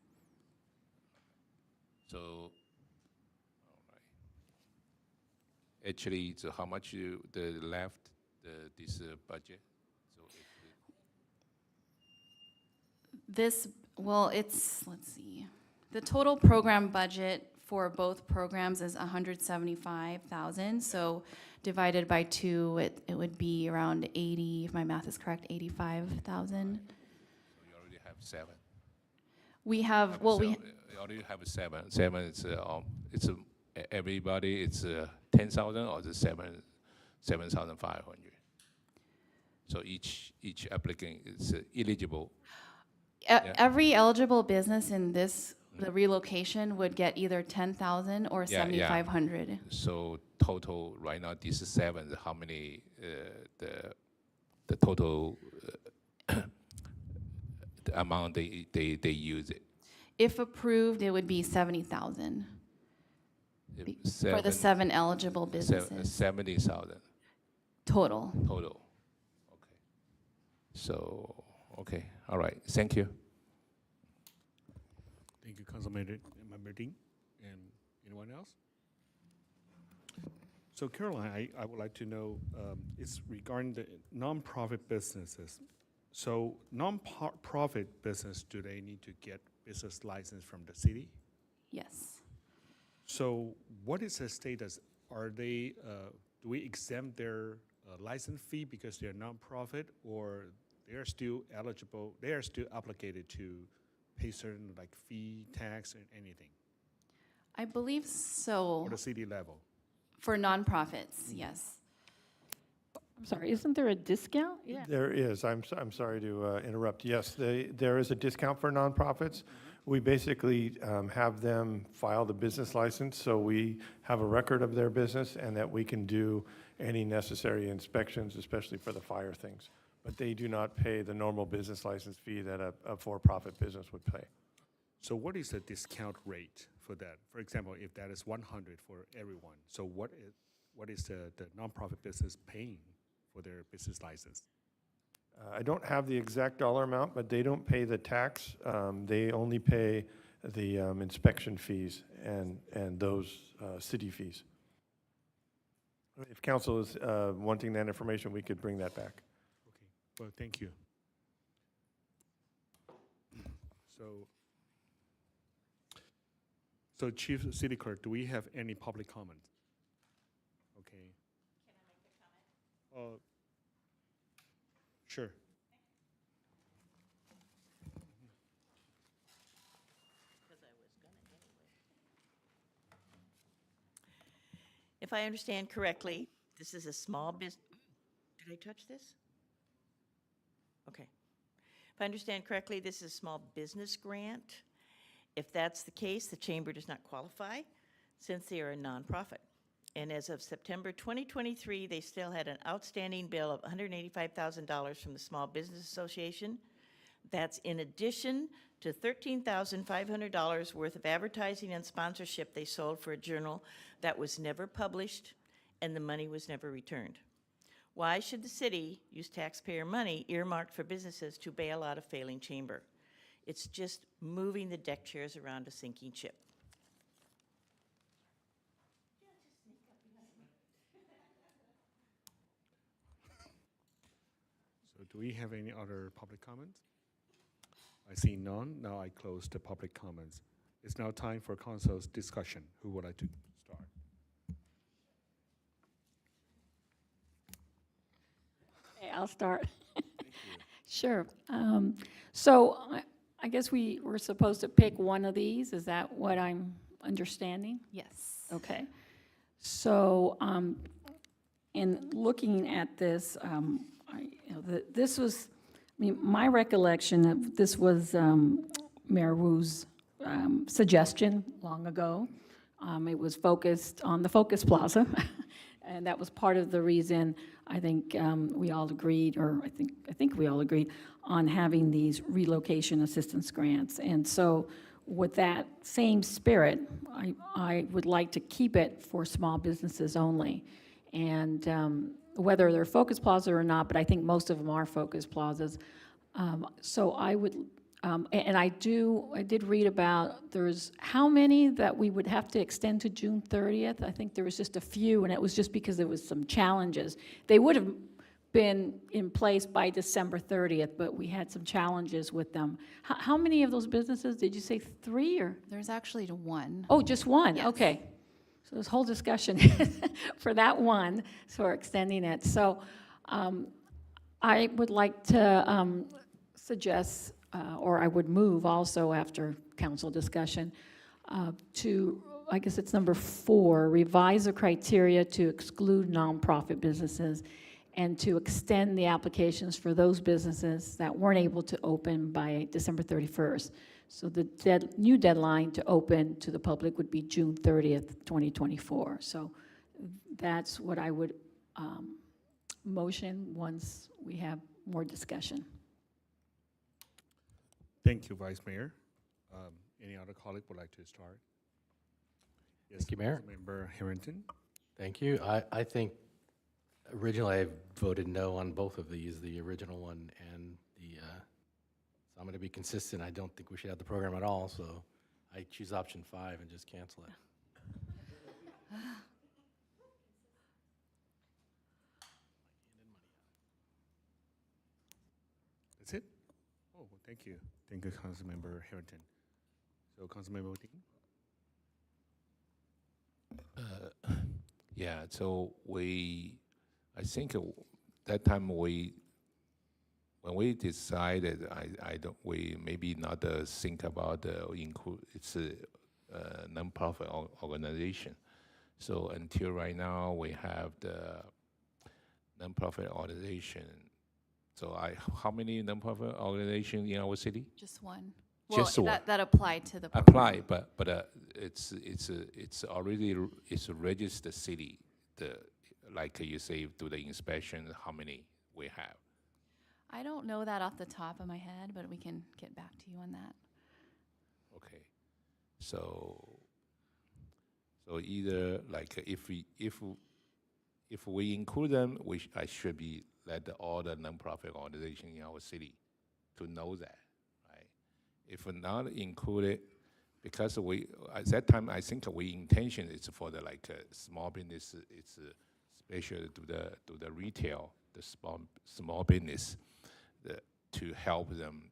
So, all right. Actually, so how much the left this budget? So let's see. The total program budget for both programs is $175,000. So divided by 2, it would be around 80, if my math is correct, 85,000. So you already have 7. We have, well, we. You already have 7. 7 is everybody. It's 10,000 or the 7,500. So each applicant is eligible. Every eligible business in the relocation would get either 10,000 or 7,500. So total right now, this is 7. How many the total the amount they use it? If approved, it would be 70,000 for the 7 eligible businesses. 70,000 total. Total. Okay. So okay. All right. Thank you. Thank you, Councilmember Ding. And anyone else? So Caroline, I would like to know, it's regarding the nonprofit businesses. So nonprofit business, do they need to get business license from the city? Yes. So what is the status? Are they, do we exempt their license fee because they're nonprofit, or they are still eligible, they are still obligated to pay certain like fee, tax, and anything? I believe so. For the city level? For nonprofits, yes. I'm sorry, isn't there a discount? Yeah. There is. I'm sorry to interrupt. Yes, there is a discount for nonprofits. We basically have them file the business license, so we have a record of their business and that we can do any necessary inspections, especially for the fire things. But they do not pay the normal business license fee that a for-profit business would pay. So what is the discount rate for that? For example, if that is 100 for everyone, so what is the nonprofit business paying for their business license? I don't have the exact dollar amount, but they don't pay the tax. They only pay the inspection fees and those city fees. If council is wanting that information, we could bring that back. Okay, well, thank you. So Chief City Clerk, do we have any public comment? Okay. Can I make a comment? Sure. If I understand correctly, this is a small business. Did I touch this? Okay. If I understand correctly, this is a small business grant. If that's the case, the chamber does not qualify since they are a nonprofit. And as of September 2023, they still had an outstanding bill of $185,000 from the Small Business Association. That's in addition to $13,500 worth of advertising and sponsorship they sold for a journal that was never published and the money was never returned. Why should the city use taxpayer money earmarked for businesses to bail out a failing chamber? It's just moving the deck chairs around a sinking ship. So do we have any other public comments? I see none. Now I close the public comments. It's now time for council's discussion. Who would like to start? Okay, I'll start. Sure. So I guess we were supposed to pick one of these. Is that what I'm understanding? Yes. Okay. So in looking at this, this was, I mean, my recollection of this was Mayor Wu's suggestion long ago. It was focused on the Focus Plaza, and that was part of the reason I think we all agreed, or I think we all agreed on having these relocation assistance grants. And so with that same spirit, I would like to keep it for small businesses only. And whether they're Focus Plaza or not, but I think most of them are Focus Plazas. So I would, and I did read about there's how many that we would have to extend to June 30th. I think there was just a few, and it was just because there was some challenges. They would have been in place by December 30th, but we had some challenges with them. How many of those businesses, did you say 3 or? There's actually one. Oh, just one, Yes. okay. So this whole discussion for that one, so we're extending it. So I would like to suggest, or I would move also after council discussion, to, I guess it's number 4, revise the criteria to exclude nonprofit businesses and to extend the applications for those businesses that weren't able to open by December 31st. So the new deadline to open to the public would be June 30th, 2024. So that's what I would motion once we have more discussion. Thank you, Vice Mayor. Any other colleague would like to start? Yes, Thank you, Mayor. Member Harrington. Thank you. I think originally I voted no on both of these, the original one and the, so I'm going to be consistent. I don't think we should have the program at all, so I choose option 5 and just cancel it. That's it? Oh, well, thank you. Thank you, Councilmember Harrington. So, Councilmember Dean? Yeah, so I think that time when we decided, we maybe not think about it's a nonprofit organization. So until right now, we have the nonprofit organization. So how many nonprofit organizations in our city? Just one. Just well, one. That applied to the program. Apply, but it's already it's a registered city. Like you say, do the inspection. How many we have? I don't know that off the top of my head, but we can get back to you on that. Okay, so either like if we include them, I should be let all the nonprofit organizations in our city to know that. If we're not included, because at that time I think we intention is for the small business. It's special to the retail, the small business, to help them.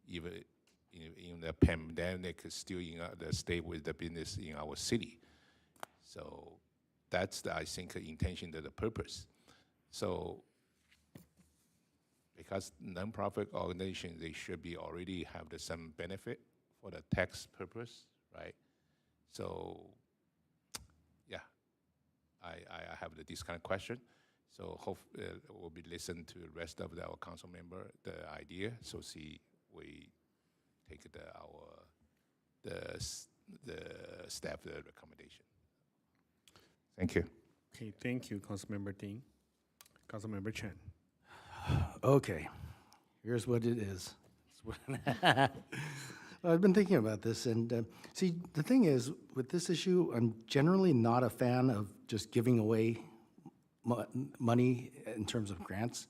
Even in the pandemic, still stay with the business in our city. So that's I think the intention, the purpose. So. Because nonprofit organizations, they should be already have some benefit for the tax purpose, right? So, yeah, I have this kind of question. So hope we'll be listen to the rest of our council member the idea. So see we take the staff the recommendation. Thank you. Okay, thank you, Councilmember Dean. Councilmember Chen. Okay, here's what it is. Well, I've been thinking about this, and see, the thing is, with this issue, I'm generally not a fan of just giving away money in terms of grants.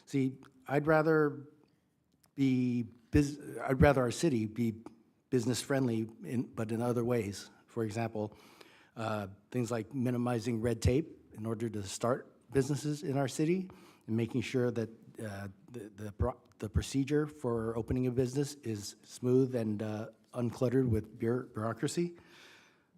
See, I'd rather our city be business friendly, but in other ways. For example, things like minimizing red tape in order to start businesses in our city, and making sure that the procedure for opening a business is smooth and uncluttered with bureaucracy.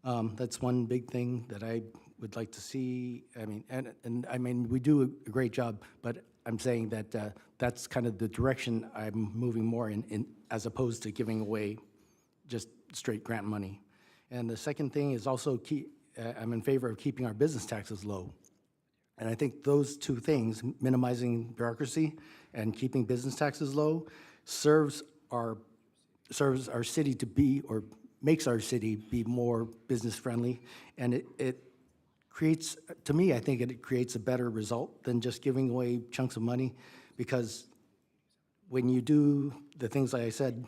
That's one big thing that I would like to see. I mean, and I mean, we do a great job, but I'm saying that that's kind of the direction I'm moving more in as opposed to giving away just straight grant money. And the second thing is also I'm in favor of keeping our business taxes low. And I think those two things, minimizing bureaucracy and keeping business taxes low, serves our city to be, or makes our city be more business friendly. And it creates, to me, I think it creates a better result than just giving away chunks of money, because when you do the things like I said,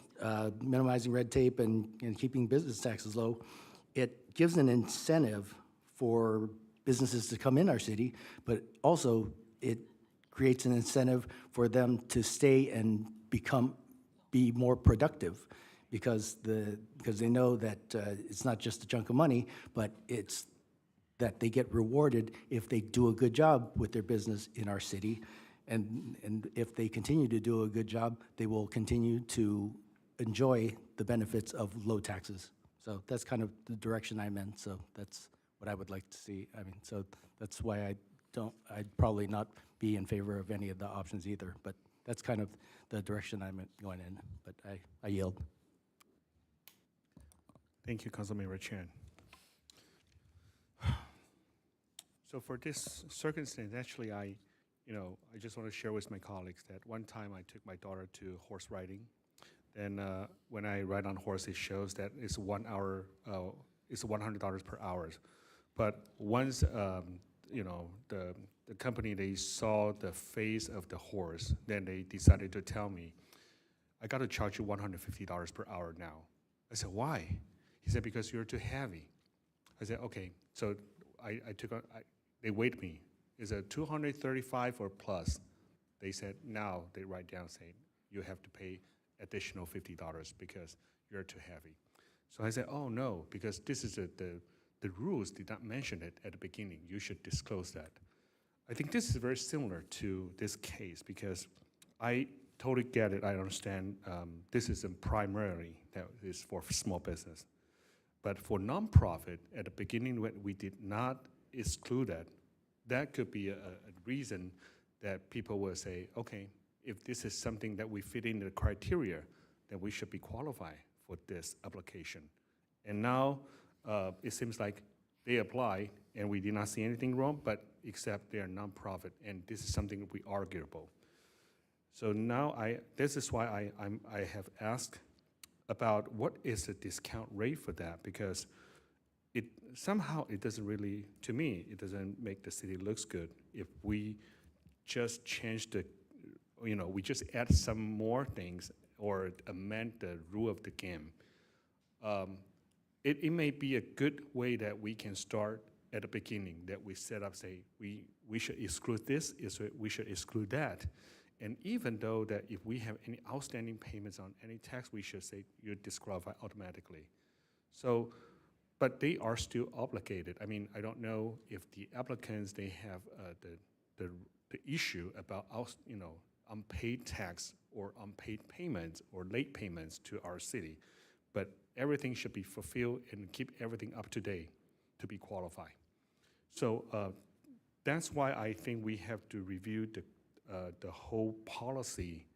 minimizing red tape and keeping business taxes low, it gives an incentive for businesses to come in our city, but also it creates an incentive for them to stay and be more productive, because they know that it's not just a chunk of money, but it's that they get rewarded if they do a good job with their business in our city. And if they continue to do a good job, they will continue to enjoy the benefits of low taxes. So that's kind of the direction I'm in. So that's what I would like to see. I mean, so that's why I'd probably not be in favor of any of the options either. But that's kind of the direction I'm going in. But I yield. Thank you, Councilmember Chen. So for this circumstance, actually, I just want to share with my colleagues that one time I took my daughter to horse riding. And when I ride on horse, it shows that it's 1 hour, it's $100 per hour. But once, the company, they saw the face of the horse, then they decided to tell me, I got to charge you $150 per hour now. I said, why? He said, because you're too heavy. I said, okay. So they weighed me. Is it 235 or plus? They said, now they write down saying, you have to pay additional $50 because you're too heavy. So I said, oh no, because this is the rules did not mention it at the beginning. You should disclose that. I think this is very similar to this case, because I totally get it. I understand this is primarily that is for small business. But for nonprofit, at the beginning when we did not exclude that, that could be a reason that people will say, okay, if this is something that we fit in the criteria, then we should be qualified for this application. And now it seems like they apply and we did not see anything wrong, but except they are nonprofit, and this is something we arguable. So now this is why I have asked about what is the discount rate for that, because somehow it doesn't really, to me, it doesn't make the city looks good if we just change we just add some more things or amend the rule of the game. It may be a good way that we can start at the beginning, that we set up, say, we should exclude this, we should exclude that. And even though that if we have any outstanding payments on any tax, we should say you're disqualified automatically. So, but they are still obligated. I mean, I don't know if the applicants, they have the issue about unpaid tax or unpaid payments or late payments to our city, but everything should be fulfilled and keep everything up to date to be qualified. So that's why I think we have to review the whole policy.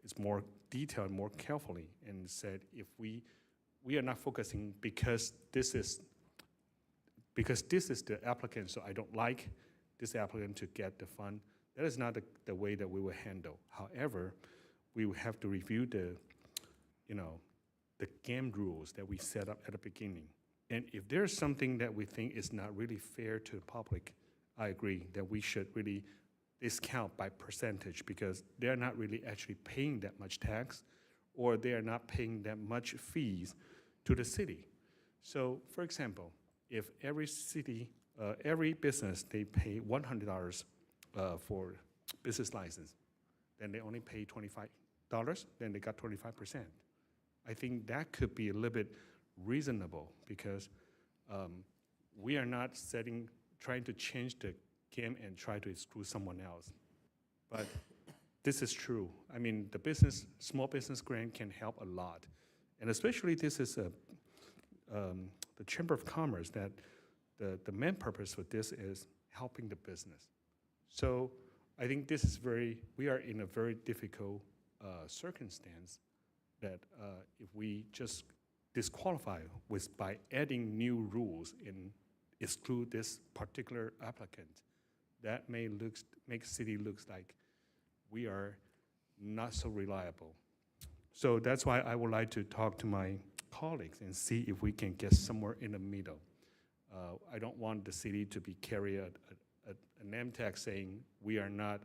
It's more detailed, more carefully, and said if we are not focusing because this is the applicant, so I don't like this applicant to get the fund. That is not the way that we will handle. However, we will have to review the game rules that we set up at the beginning. And if there's something that we think is not really fair to the public, I agree that we should really discount by percentage, because they're not really actually paying that much tax, or they are not paying that much fees to the city. So, for example, if every city, every business, they pay $100 for business license, then they only pay $25, then they got 25%. I think that could be a little bit reasonable because we are not trying to change the game and try to exclude someone else. But this is true. I mean, the small business grant can help a lot. And especially this is the Chamber of Commerce that the main purpose for this is helping the business. So I think this is we are in a very difficult circumstance that if we just disqualify by adding new rules and exclude this particular applicant, that may make city looks like we are not so reliable. So that's why I would like to talk to my colleagues and see if we can get somewhere in the middle. I don't want the city to be carry a name tag saying we are not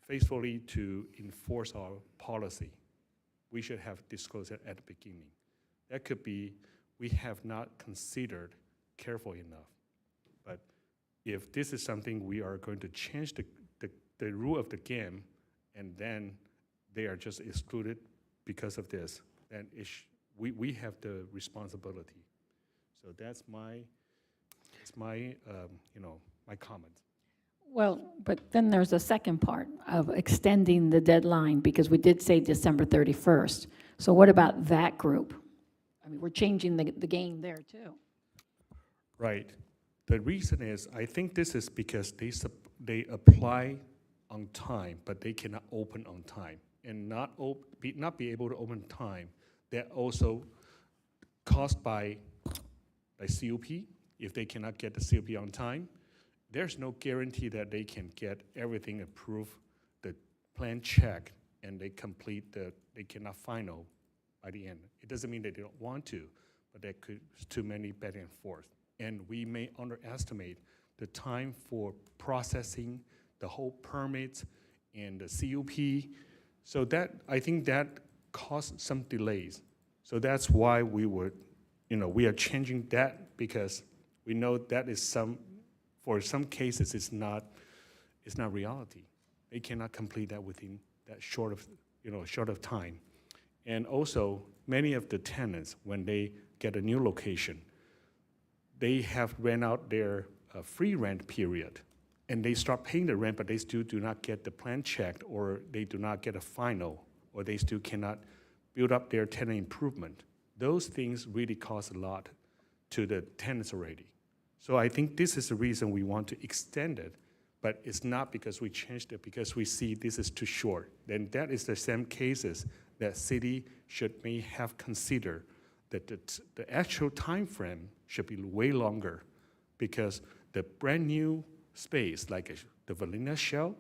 faithfully to enforce our policy. We should have disclosed it at the beginning. That could be we have not considered careful enough. But if this is something we are going to change the rule of the game, and then they are just excluded because of this, then we have the responsibility. So that's my comment. Well, but then there's a second part of extending the deadline, because we did say December 31st. So what about that group? I mean, we're changing the game there too. Right. The reason is, I think this is because they apply on time, but they cannot open on time. And not be able to open time, that also caused by COP. If they cannot get the COP on time, there's no guarantee that they can get everything approved, the plan checked, and they cannot final by the end. It doesn't mean that they don't want to, but there could too many back and forth. And we may underestimate the time for processing the whole permits and the COP. So I think that caused some delays. So that's why we are changing that, because we know that is for some cases it's not reality. They cannot complete that within that short of time. And also, many of the tenants, when they get a new location, they have ran out their free rent period, and they start paying the rent, but they still do not get the plan checked, or they do not get a final, or they still cannot build up their tenant improvement. Those things really cost a lot to the tenants already. So I think this is the reason we want to extend it, but it's not because we changed it, because we see this is too short. Then that is the same cases that city may have considered that the actual time frame should be way longer, because the brand new space, like the Vanilla Shell,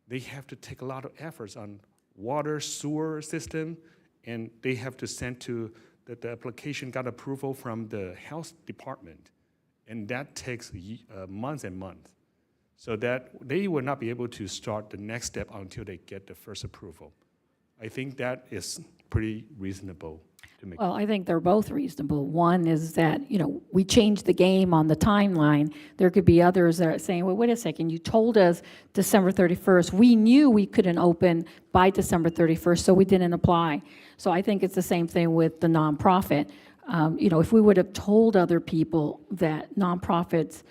they have to take a lot of efforts on water, sewer system, and they have to send to the application got approval from the health department. And that takes months and months. So that they will not be able to start the next step until they get the first approval. I think that is pretty reasonable to make. Well, I think they're both reasonable. One is that, we changed the game on the timeline. There could be others that are saying, well, wait a second, you told us December 31st. We knew we couldn't open by December 31st, so we didn't apply. So I think it's the same thing with the nonprofit. If we would have told other people that nonprofits,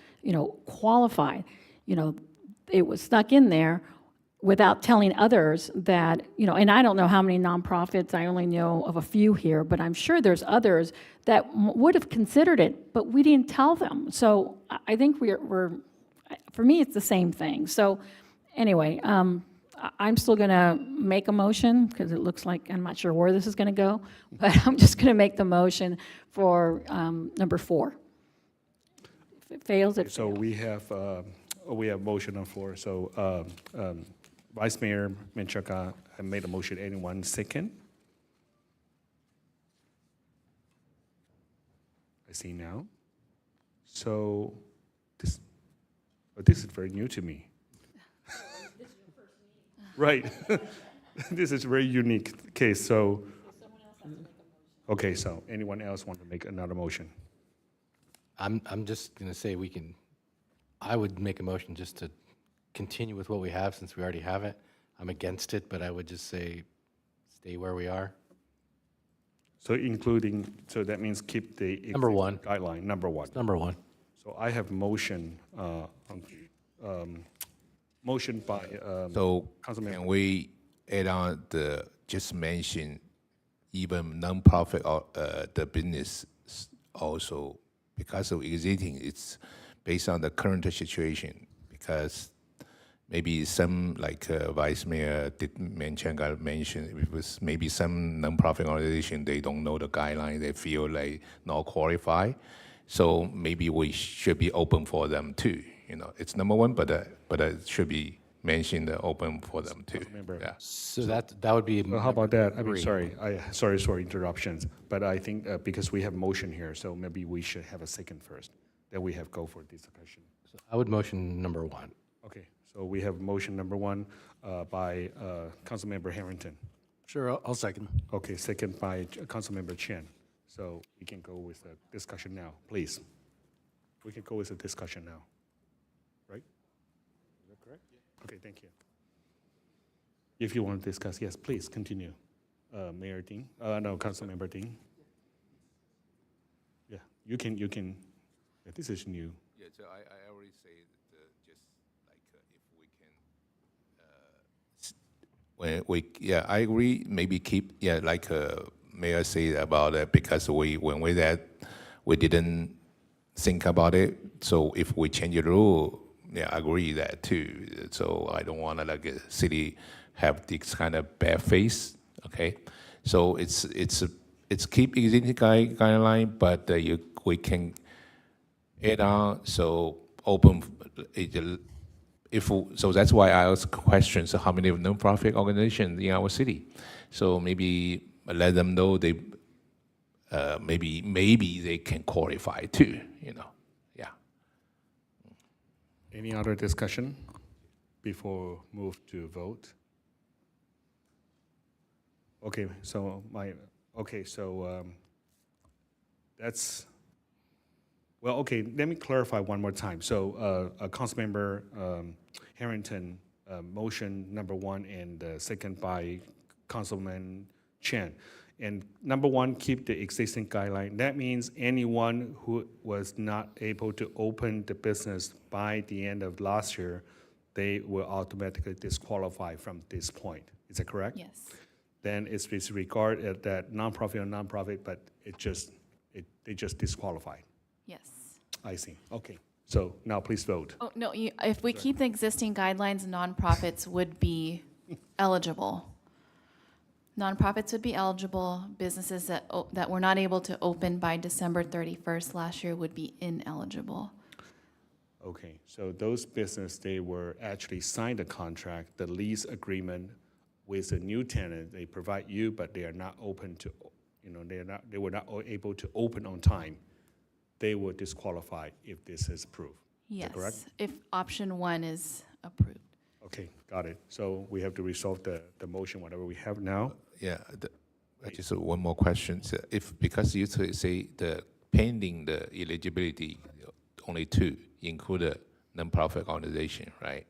qualified, it was stuck in there without telling others that, and I don't know how many nonprofits, I only know of a few here, but I'm sure there's others that would have considered it, but we didn't tell them. So I think for me, it's the same thing. So anyway, I'm still going to make a motion, because it looks like I'm not sure where this is going to go, but I'm just going to make the motion for number 4. If it fails, it So fails. we have motion on floor. So Vice Mayor Menchaca made a motion. Anyone second? I see now. So this is very new to me. Right. This is a very unique case, so. Okay, so anyone else want to make another motion? I'm just going to say I would make a motion just to continue with what we have since we already have it. I'm against it, but I would just say stay where we are. So so that means keep the. Number one. existing Guideline, number one. Number one. So I have motion, motion by, So Councilmember. can we add on just mention even nonprofit or the business also, because of existing, it's based on the current situation, because maybe some, like Vice Mayor mentioned, it was maybe some nonprofit organization, they don't know the guideline, they feel like not qualified. So maybe we should be open for them too. It's number one, but it should be mentioned open for them too. Yeah. So that would be. Well, how about that? I mean, three. sorry for interruptions, but I think because we have motion here, so maybe we should have a second first. Then we have go for discussion. So I would motion number one. Okay, so we have motion number one by Councilmember Harrington. Sure, I'll second. Okay, second by Councilmember Chen. So we can go with the discussion now, please. We can go with the discussion now, right? Is that correct? Yeah. Okay, thank you. If you want to discuss, yes, please continue. Mayor Ding, no, Councilmember Ding. Yeah, you can, yeah, this is new. Yeah, so I already say that just like if we can, I agree, maybe keep, like Mayor said about it, because when we didn't think about it, so if we change the rule, I agree that too. So I don't want to like a city have this kind of bad face, okay? So it's keep existing guideline, but we can add on, so open, so that's why I ask questions, how many nonprofit organizations in our city? So maybe let them know they, maybe they can qualify too, yeah. Any other discussion before move to vote? Okay, so that's, well, okay, let me clarify one more time. So Councilmember Harrington, motion number one, and second by Councilman Chen. And number one, keep the existing guideline. That means anyone who was not able to open the business by the end of last year, they will automatically disqualify from this point. Is that correct? Yes. Then it's disregarded that nonprofit or nonprofit, but they just disqualified. Yes. I see. Okay. So now please vote. Oh, no, if we keep the existing guidelines, nonprofits would be eligible. Nonprofits would be eligible. Businesses that were not able to open by December 31st last year would be ineligible. Okay. So those businesses, they were actually signed a contract, the lease agreement with a new tenant. They provide you, but they are not open to, they were not able to open on time. They were disqualified if this is approved. Yes. Is that correct? If option one is approved. Okay, got it. So we have to resolve the motion, whatever we have now. Yeah, just one more question. So because you say the pending the eligibility, only two include a nonprofit organization, right?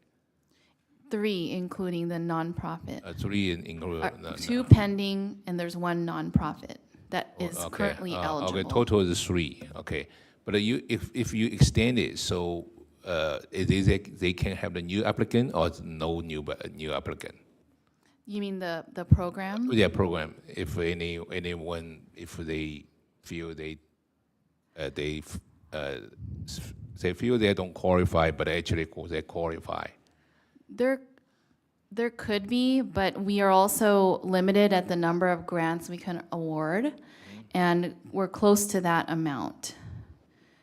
3, including the nonprofit. 3 include Two pending, and there's one nonprofit that is currently eligible. Okay, total is 3. Okay, but if you extend it, so they can have the new applicant or no new applicant? You mean the program? Yeah, program. If anyone, if they feel they feel they don't qualify, but actually they qualify. There could be, but we are also limited at the number of grants we can award, and we're close to that amount.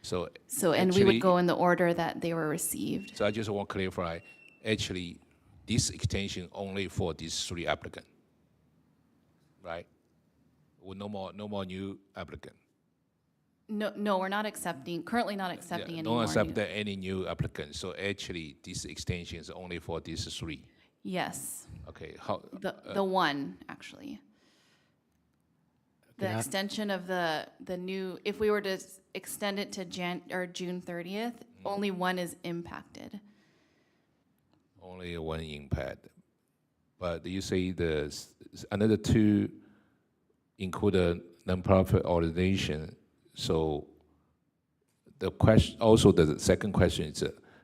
So and we would go in the order that they were received. So I just want to clarify, actually, this extension only for these 3 applicants, right? With no more new applicant. No, we're not accepting, currently not accepting any more. Don't accept any new applicants. So actually, this extension is only for these 3. Yes, Okay, how? the one, actually. The Okay, extension of the new, if we were to extend it to June 30th, only one is impacted. Only one impact. But you say another two include a nonprofit organization. So the question, also the second question is,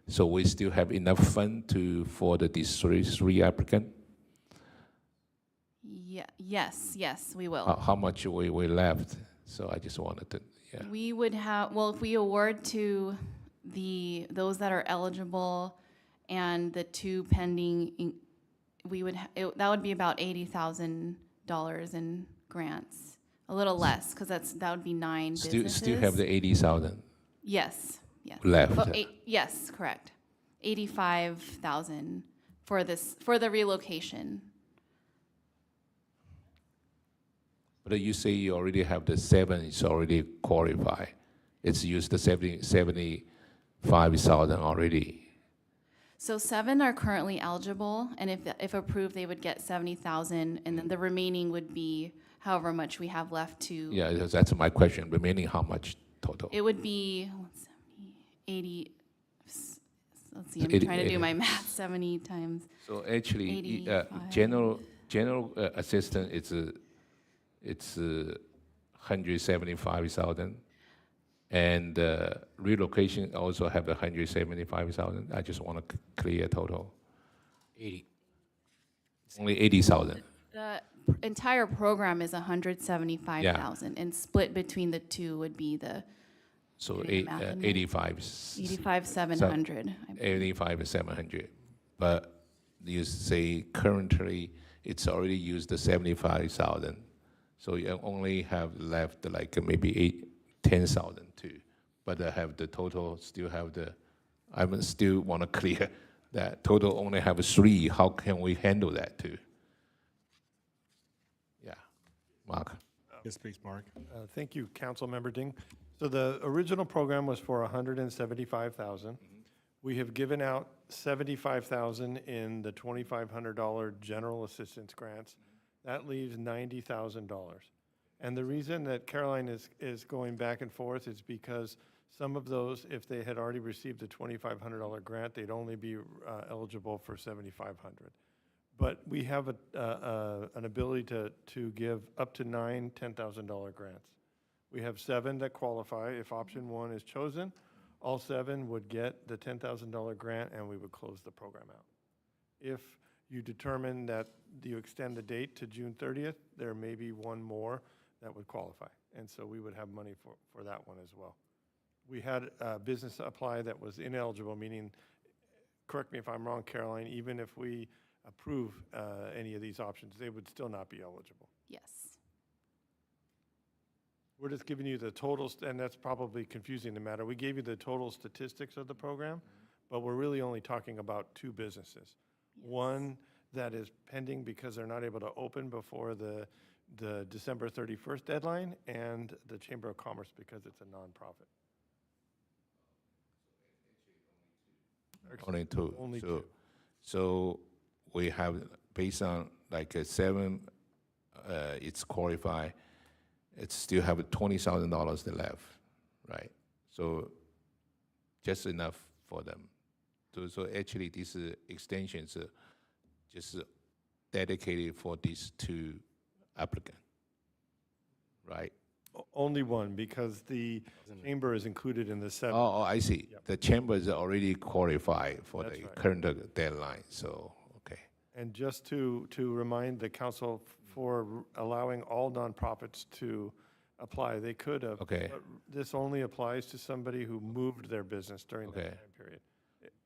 so we still have enough fund for these three applicants? Yeah, yes, we will. How much we left? So I just wanted to, yeah. We would have, well, if we award to those that are eligible and the two pending, we would, that would be about $80,000 in grants. A little less, because that would be 9 businesses. Still have the 80,000 Yes. left. Oh, yes, correct. 85,000 for the relocation. But you say you already have the 7, it's already qualified. It's used the 75,000 already. So 7 are currently eligible, and if approved, they would get 70,000, and then the remaining would be however much we have left to. Yeah, that's my question. Remaining how much total? It would be 80. Let's see, I'm 80, trying to do my math. 70 times. So actually, 85. general assistant it's 175,000, and relocation also have 175,000. I just want to clear total. 80. Only 80,000. The entire program is 175,000, and split between the two would be the. So getting the math in there. 85,700. 85,700. But you say currently it's already used the 75,000. So you only have left like maybe 10,000 too. But I have the total, I still want to clear that total only have 3. How can we handle that too? Yeah, Mark. Yes, please, Mark. Thank you, Councilmember Ding. So the original program was for 175,000. We have given out 75,000 in the $2,500 general assistance grants. That leaves $90,000. And the reason that Caroline is going back and forth is because some of those, if they had already received a $2,500 grant, they'd only be eligible for $7,500. But we have an ability to give up to 9 $10,000 grants. We have 7 that qualify. If option 1 is chosen, all 7 would get the $10,000 grant, and we would close the program out. If you determine that you extend the date to June 30th, there may be one more that would qualify. And so we would have money for that one as well. We had a business apply that was ineligible, meaning, correct me if I'm wrong, Caroline, even if we approve any of these options, they would still not be eligible. Yes. We're just giving you the totals, and that's probably confusing the matter. We gave you the total statistics of the program, but we're really only talking about 2 businesses. Yes. One that is pending because they're not able to open before the December 31st deadline, and the Chamber of Commerce because it's a nonprofit. Only 2. Only 2. So we have, based on like 7, it's qualified. It still have $20,000 left, right? So just enough for them. So actually, this extension is just dedicated for these 2 applicants, right? Only one, because the chamber is included in the 7. Oh, I see. Yep. The chamber is already qualified for That's the right. current deadline. So okay. And just to remind the council, for allowing all nonprofits to apply, they could have. Okay. But this only applies to somebody who moved their business during that time period.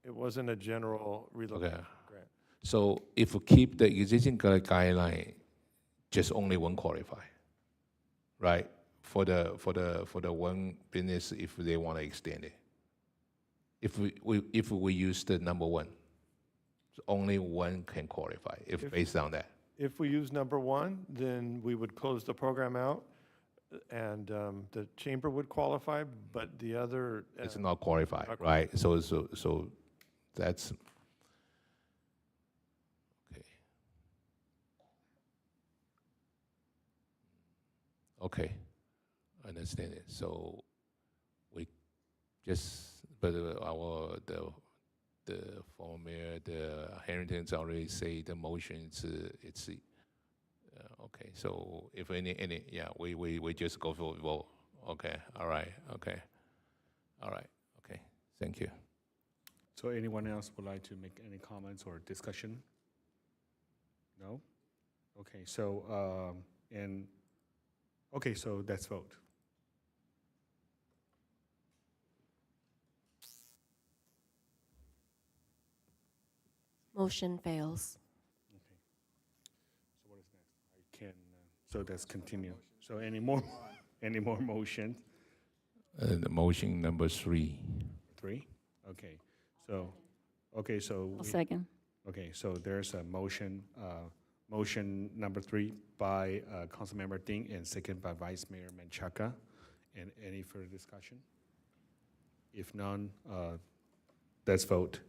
It wasn't a general relocation grant. So if we keep the existing guideline, just only one qualify, right? For the one business, if they want to extend it. If we use the number 1, so only one can qualify. If based on that. If we use number 1, then we would close the program out, and the chamber would qualify, but the other It's not qualified, right? So that's Okay, understand it. So we just, but the former mayor, the Harrington's already say the motion it's okay. So if any yeah, we just go for a vote. Okay, all right, okay, all right, okay. Thank you. So anyone else would like to make any comments or discussion? No? Okay, so, okay, so let's vote. Motion fails. Okay. So what is next? I can, so let's continue. So any more motions? The motion number 3. 3? Okay, so, okay, so. I'll second. Okay, so there's a motion, motion number 3 by Councilmember Ding and second by Vice Mayor Menchaca. And any further discussion? If none, let's vote.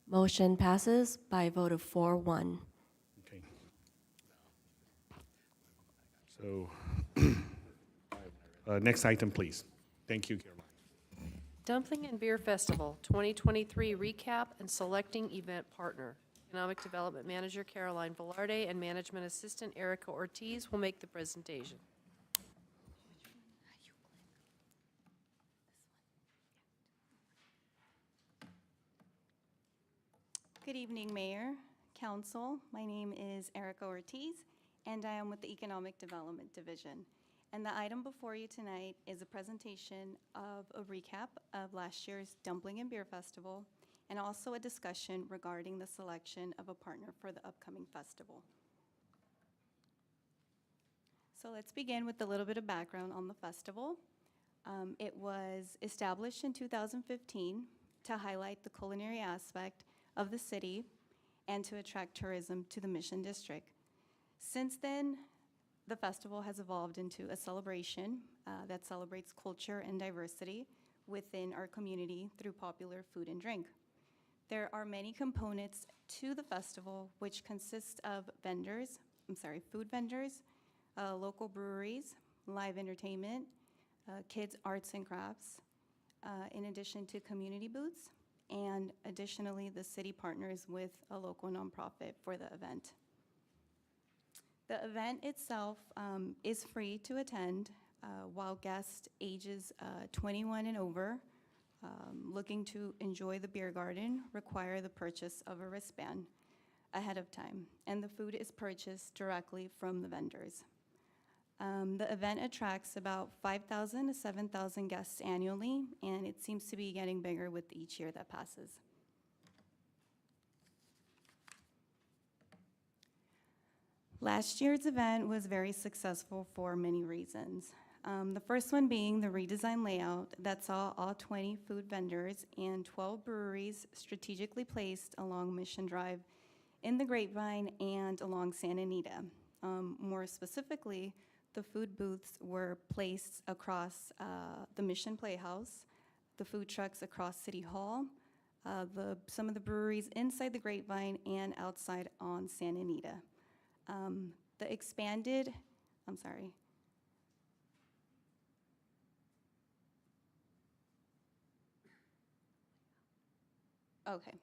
Motion passes by a vote of 4-1. Okay. So, next item, please. Thank you, Caroline. Dumpling and Beer Festival 2023 recap and selecting event partner. Economic Development Manager Caroline Velarde and Management Assistant Erica Ortiz will make the presentation. Good evening, Mayor, Council. My name is Erica Ortiz, and I am with the Economic Development Division. And the item before you tonight is a presentation of a recap of last year's Dumpling and Beer Festival, and also a discussion regarding the selection of a partner for the upcoming festival. So let's begin with a little bit of background on the festival. It was established in 2015 to highlight the culinary aspect of the city and to attract tourism to the Mission District. Since then, the festival has evolved into a celebration that celebrates culture and diversity within our community through popular food and drink. There are many components to the festival, which consist of food vendors, local breweries, live entertainment, kids' arts and crafts, in addition to community booths, and additionally, the city partners with a local nonprofit for the event. The event itself is free to attend, while guests ages 21 and over looking to enjoy the beer garden require the purchase of a wristband ahead of time, and the food is purchased directly from the vendors. The event attracts about 5,000 to 7,000 guests annually, and it seems to be getting bigger with each year that passes. Last year's event was very successful for many reasons. The first one being the redesigned layout that saw all 20 food vendors and 12 breweries strategically placed along Mission Drive in the Grapevine and along Santa Anita. More specifically, the food booths were placed across the Mission Playhouse, the food trucks across City Hall, some of the breweries inside the Grapevine and outside on Santa Anita. The expanded, I'm sorry. Okay.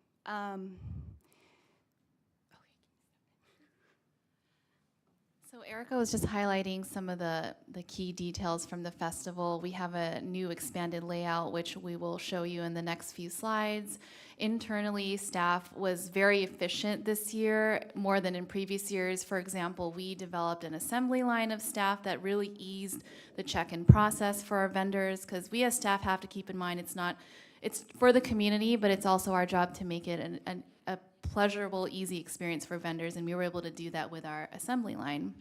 So Erica was just highlighting some of the key details from the festival. We have a new expanded layout, which we will show you in the next few slides. Internally, staff was very efficient this year, more than in previous years. For example, we developed an assembly line of staff that really eased the check-in process for our vendors, because we as staff have to keep in mind it's for the community, but it's also our job to make it a pleasurable, easy experience for vendors, and we were able to do that with our assembly line.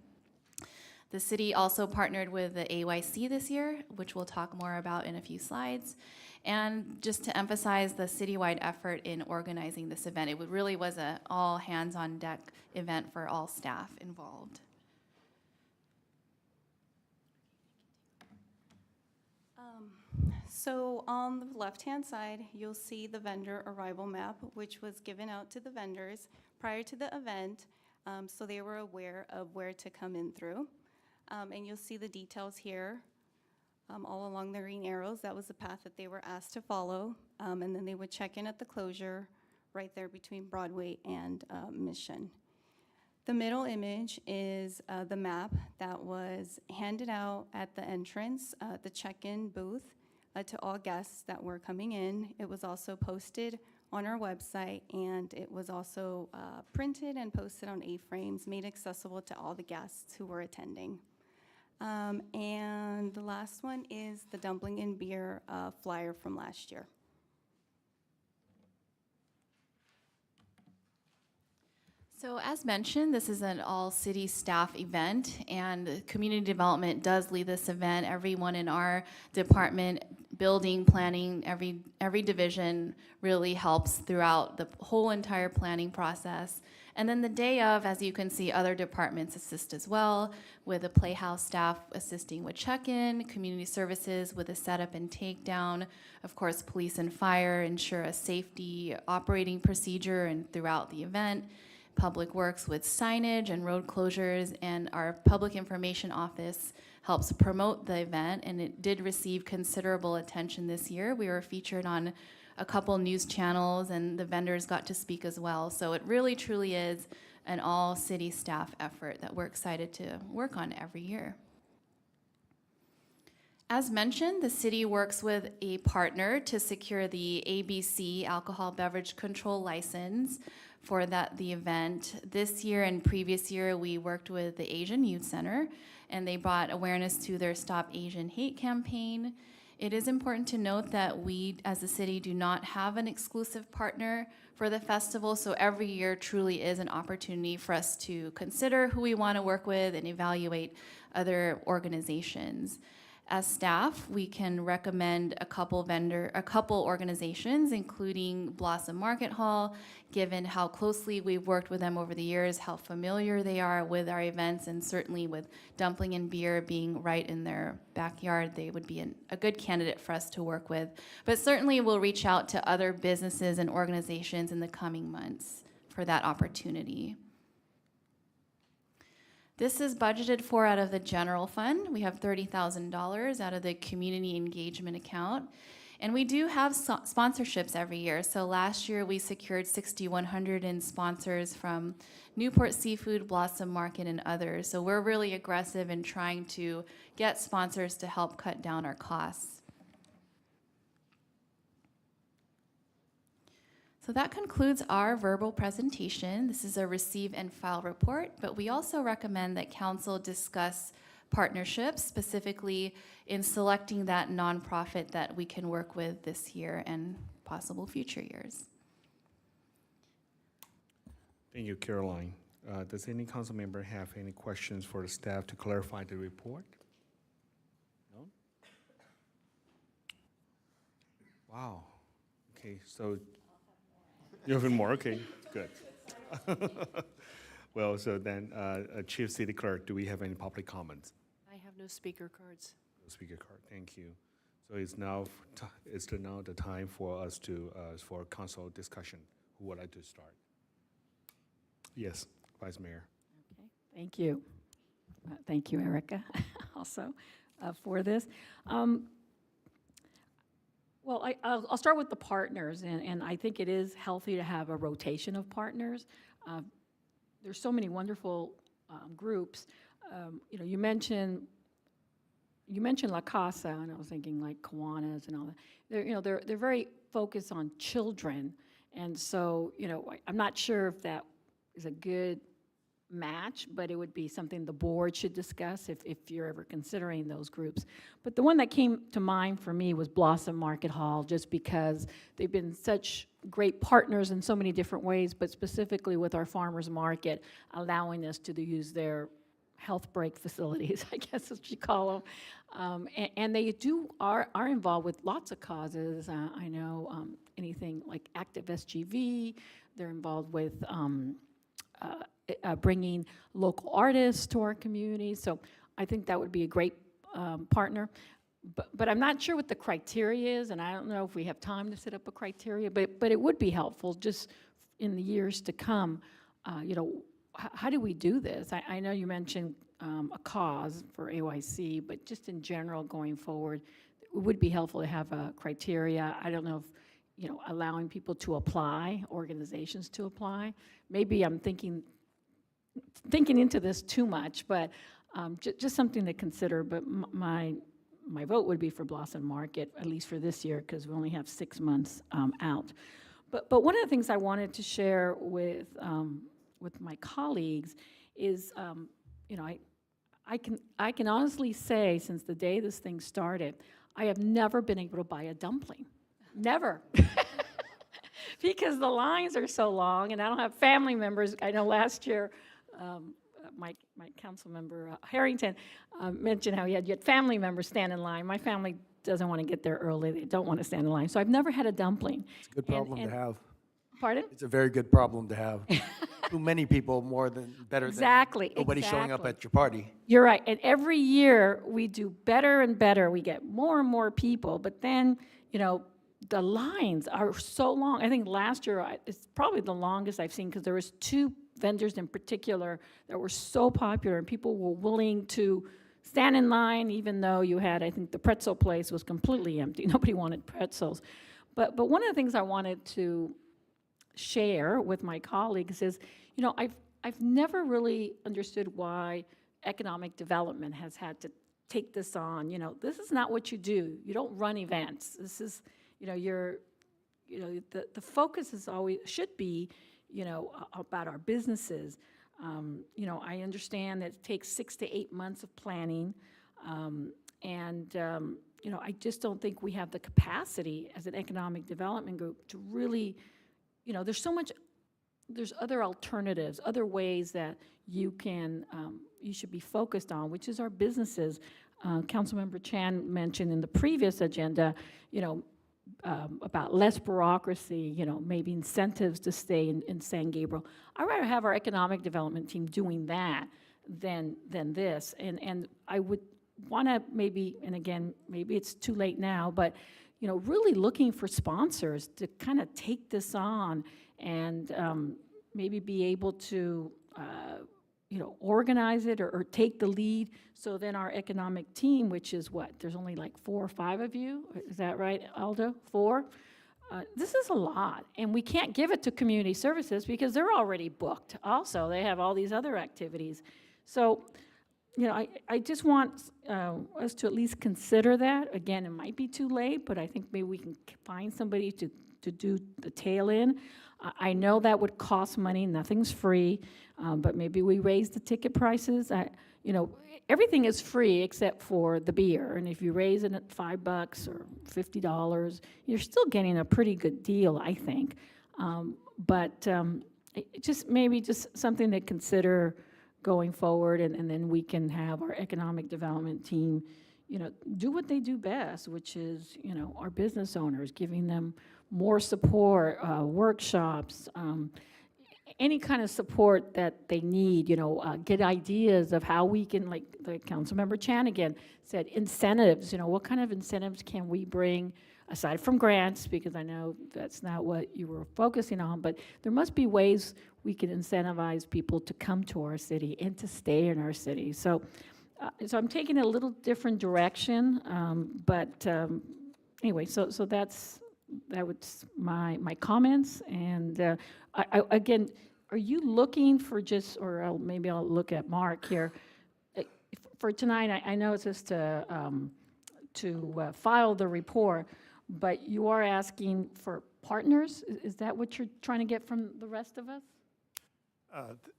The city also partnered with the AYC this year, which we'll talk more about in a few slides. And just to emphasize the citywide effort in organizing this event, it really was an all hands on deck event for all staff involved. So on the left-hand side, you'll see the vendor arrival map, which was given out to the vendors prior to the event, so they were aware of where to come in through. And you'll see the details here all along the green arrows. That was the path that they were asked to follow, and then they would check in at the closure right there between Broadway and Mission. The middle image is the map that was handed out at the entrance, the check-in booth, to all guests that were coming in. It was also posted on our website, and it was also printed and posted on A-frames, made accessible to all the guests who were attending. And the last one is the Dumpling and Beer flyer from last year. So as mentioned, this is an all-city staff event, and community development does lead this event. Everyone in our department, building, planning, every division really helps throughout the whole entire planning process. And then the day of, as you can see, other departments assist as well, with the Playhouse staff assisting with check-in, community services with a setup and takedown, of course, police and fire ensure a safety operating procedure and throughout the event. Public Works with signage and road closures, and our Public Information Office helps promote the event, and it did receive considerable attention this year. We were featured on a couple news channels, and the vendors got to speak as well. So it really, truly is an all-city staff effort that we're excited to work on every year. As mentioned, the city works with a partner to secure the ABC Alcohol Beverage Control License for the event. This year and previous year, we worked with the Asian Youth Center, and they brought awareness to their Stop Asian Hate campaign. It is important to note that we, as a city, do not have an exclusive partner for the festival, so every year truly is an opportunity for us to consider who we want to work with and evaluate other organizations. As staff, we can recommend a couple organizations, including Blossom Market Hall, given how closely we've worked with them over the years, how familiar they are with our events, and certainly with Dumpling and Beer being right in their backyard, they would be a good candidate for us to work with. But certainly we'll reach out to other businesses and organizations in the coming months for that opportunity. This is budgeted for out of the general fund. We have $30,000 out of the community engagement account. And we do have sponsorships every year. So last year we secured 6,100 in sponsors from Newport Seafood, Blossom Market, and others. So we're really aggressive in trying to get sponsors to help cut down our costs. So that concludes our verbal presentation. This is a receive and file report, but we also recommend that council discuss partnerships, specifically in selecting that nonprofit that we can work with this year and possible future years. Thank you, Caroline. Does any council member have any questions for the staff to clarify the report? No? Wow. Okay, so you have more? Okay, good. Well, so then, Chief City Clerk, do we have any public comments? I have no speaker cards. No speaker card, thank you. So it's now the time for us to, for council discussion. Who would like to start? Yes, Vice Mayor. Okay, thank you. Thank you, Erica, also for this. Well, I'll start with the partners, and I think it is healthy to have a rotation of partners. There's so many wonderful groups. You know, you mentioned La Casa, and I was thinking like Kiwanis and all that. They're very focused on children, and so I'm not sure if that is a good match, but it would be something the board should discuss if you're ever considering those groups. But the one that came to mind for me was Blossom Market Hall, just because they've been such great partners in so many different ways, but specifically with our farmers market, allowing us to use their health break facilities, I guess as you call them. And they are involved with lots of causes. I know anything like Active SGV, they're involved with bringing local artists to our community. So I think that would be a great partner. but I'm not sure what the criteria is, and I don't know if we have time to set up a criteria, but it would be helpful just in the years to come. You know, how do we do this? I know you mentioned a cause for AYC, but just in general going forward, it would be helpful to have a criteria. I don't know if, you know, allowing people to apply, organizations to apply. Maybe I'm thinking into this too much, but just something to consider. But my vote would be for Blossom Market, at least for this year, because we only have 6 months out. But one of the things I wanted to share with my colleagues is, you know, I can honestly say, since the day this thing started, I have never been able to buy a dumpling. Never. Because the lines are so long, and I don't have family members. I know last year, my council member Harrington mentioned how you had family members stand in line. My family doesn't want to get there early. They don't want to stand in line. So I've never had a dumpling. It's a good problem to have. Pardon? It's a very good problem to have. Too many people, better exactly, than nobody showing up exactly. at your party. You're right. And every year we do better and better. We get more and more people. But then, you know, the lines are so long. I think last year it's probably the longest I've seen, because there was 2 vendors in particular that were so popular, and people were willing to stand in line, even though you had, I think the pretzel place was completely empty. Nobody wanted pretzels. But one of the things I wanted to share with my colleagues is, you know, I've never really understood why economic development has had to take this on. You know, this is not what you do. You don't run events. This is, you know, the focus is always, should be, you know, about our businesses. You know, I understand that it takes 6 to 8 months of planning, you know, I just don't think we have the capacity as an economic development group to really, you know, there's other alternatives, other ways that you can, you should be focused on, which is our businesses. Councilmember Chan mentioned in the previous agenda, you know, about less bureaucracy, you know, maybe incentives to stay in San Gabriel. I'd rather have our economic development team doing that than this. And I would want to maybe, and again, maybe it's too late now, but, you know, really looking for sponsors to kind of take this on and maybe be able to, you know, organize it or take the lead. So then our economic team, which is what, there's only like 4 or 5 of you, is that right, Aldo? 4? This is a lot, and we can't give it to community services because they're already booked. Also, they have all these other activities. So, you know, I just want us to at least consider that. Again, it might be too late, but I think maybe we can find somebody to do the tail end. I know that would cost money. Nothing's free, but maybe we raise the ticket prices. You know, everything is free except for the beer, and if you raise it at $5 or $50, you're still getting a pretty good deal, I think. But maybe just something to consider going forward, and then we can have our economic development team, you know, do what they do best, which is, you know, our business owners, giving them more support, workshops, any kind of support that they need, you know, get ideas of how we can, like the Councilmember Chan again said, incentives, you know, what kind of incentives can we bring aside from grants, because I know that's not what you were focusing on, but there must be ways we can incentivize people to come to our city and to stay in our city. So I'm taking a little different direction, but anyway, so that was my comments. And again, are you looking for just, or maybe I'll look at Mark here, for tonight? I know it's just to file the report, but you are asking for partners? Is that what you're trying to get from the rest of us?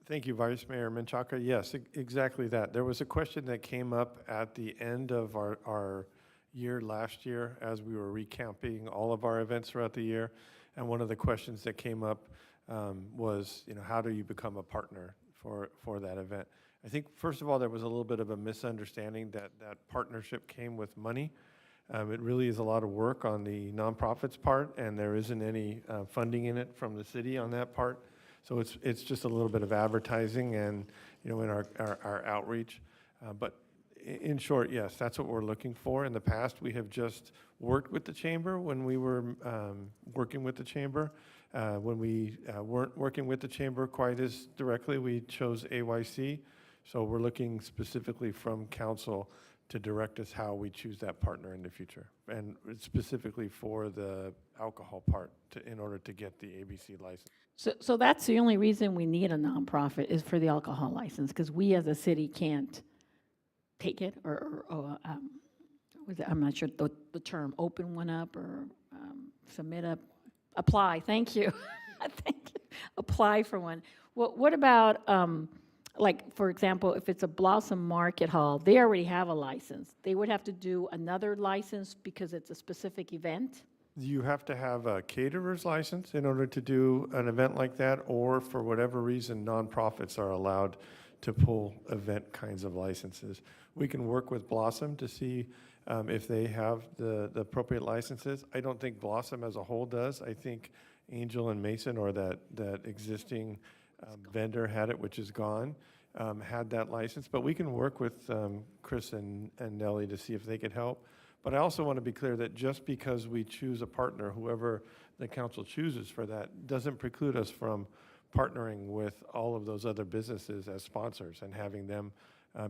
Thank you, Vice Mayor Menchaca. Yes, exactly that. There was a question that came up at the end of our year last year as we were recapping all of our events throughout the year. And one of the questions that came up was, you know, how do you become a partner for that event? I think, first of all, there was a little bit of a misunderstanding that partnership came with money. It really is a lot of work on the nonprofits part, and there isn't any funding in it from the city on that part. So it's just a little bit of advertising and, you know, in our outreach. But In short, yes, that's what we're looking for. In the past, we have just worked with the chamber when we were working with the chamber. When we weren't working with the chamber quite as directly, we chose AYC. So we're looking specifically from council to direct us how we choose that partner in the future, and specifically for the alcohol part in order to get the ABC license. So that's the only reason we need a nonprofit is for the alcohol license, because we as a city can't take it I'm not sure the term, open one up or apply, thank you. Thank you. Apply for one. What about, like, for example, if it's a Blossom Market Hall, they already have a license. They would have to do another license because it's a specific event? You have to have a caterer's license in order to do an event like that, or for whatever reason, nonprofits are allowed to pull event kinds of licenses. We can work with Blossom to see if they have the appropriate licenses. I don't think Blossom as a whole does. I think Angel and Mason, or that existing vendor had it, which is gone, had that license. But we can work with Chris and Nellie to see if they could help. But I also want to be clear that just because we choose a partner, whoever the council chooses for that, doesn't preclude us from partnering with all of those other businesses as sponsors and having them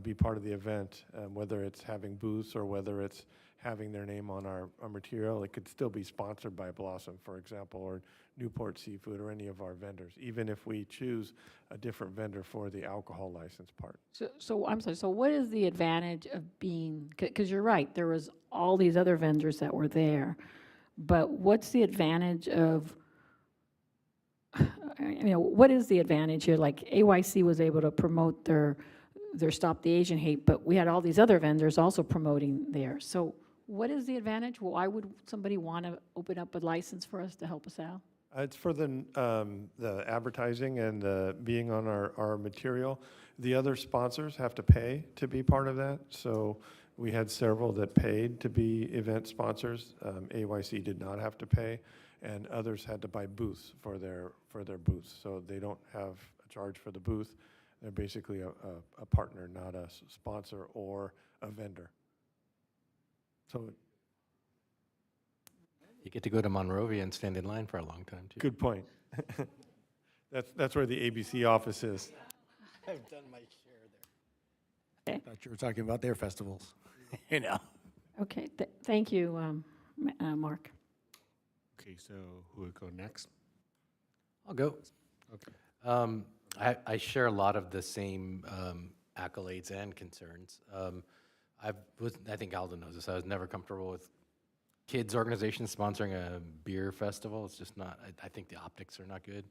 be part of the event, whether it's having booths or whether it's having their name on our material. It could still be sponsored by Blossom, for example, or Newport Seafood, or any of our vendors, even if we choose a different vendor for the alcohol license part. So I'm sorry, so what is the advantage of being, because you're right, there was all these other vendors that were there, but what's the advantage of, what is the advantage here? Like AYC was able to promote their Stop the Asian Hate, but we had all these other vendors also promoting theirs. So what is the advantage? Why would somebody want to open up a license for us to help us out? It's for the advertising and the being on our material. The other sponsors have to pay to be part of that. So we had several that paid to be event sponsors. AYC did not have to pay, and others had to buy booths for their booths. So they don't have a charge for the booth. They're basically a partner, not a sponsor or a vendor. So You get to go to Monrovia and stand in line for a long time, too. good point. That's where the ABC office is. I've done my share there. Thought you were talking about their festivals. Okay, thank you, Mark. Okay, so who would go next? I'll go. Okay. I share a lot of the same accolades and concerns. I think Aldo knows this. I was never comfortable with kids' organizations sponsoring a beer festival. It's just not, I think the optics are not good.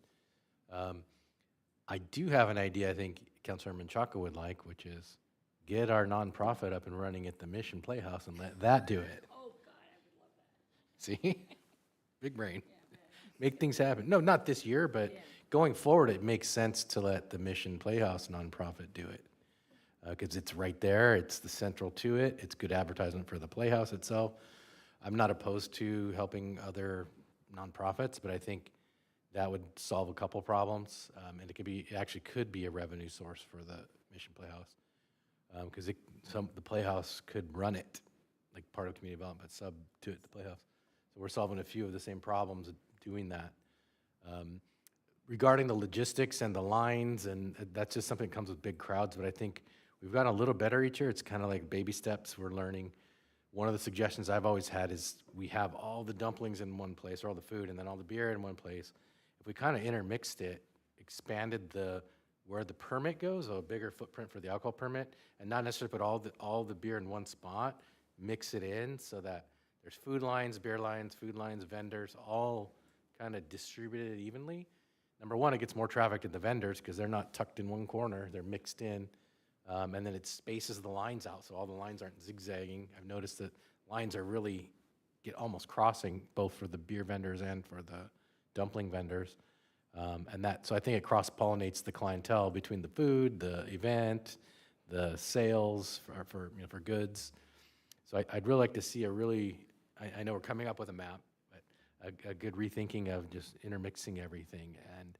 I do have an idea I think Councilor Menchaca would like, which is get our nonprofit up and running at the Mission Playhouse and let that do it. Oh, God, I would love that. See? Big brain. Make things happen. No, not this year, but going forward, it makes sense to let the Mission Playhouse nonprofit do it. Because it's right there, it's the central to it, it's good advertisement for the Playhouse itself. I'm not opposed to helping other nonprofits, but I think that would solve a couple problems, and it actually could be a revenue source for the Mission Playhouse, because the Playhouse could run it, like part of community development, but sub to it, the Playhouse. So we're solving a few of the same problems doing that. Regarding the logistics and the lines, and that's just something that comes with big crowds, but I think we've gotten a little better each year. It's kind of like baby steps we're learning. One of the suggestions I've always had is we have all the dumplings in one place, or all the food, and then all the beer in one place. If we kind of intermixed it, expanded where the permit goes, a bigger footprint for the alcohol permit, and not necessarily put all the beer in one spot, mix it in so that there's food lines, beer lines, food lines, vendors, all kind of distributed evenly. Number one, it gets more traffic to the vendors because they're not tucked in one corner, they're mixed in. And then it spaces the lines out so all the lines aren't zigzagging. I've noticed that lines are really almost crossing, both for the beer vendors and for the dumpling vendors. So I think it cross-pollinates the clientele between the food, the event, the sales for goods. So I'd really like to see I know we're coming up with a map, but a good rethinking of just intermixing everything. And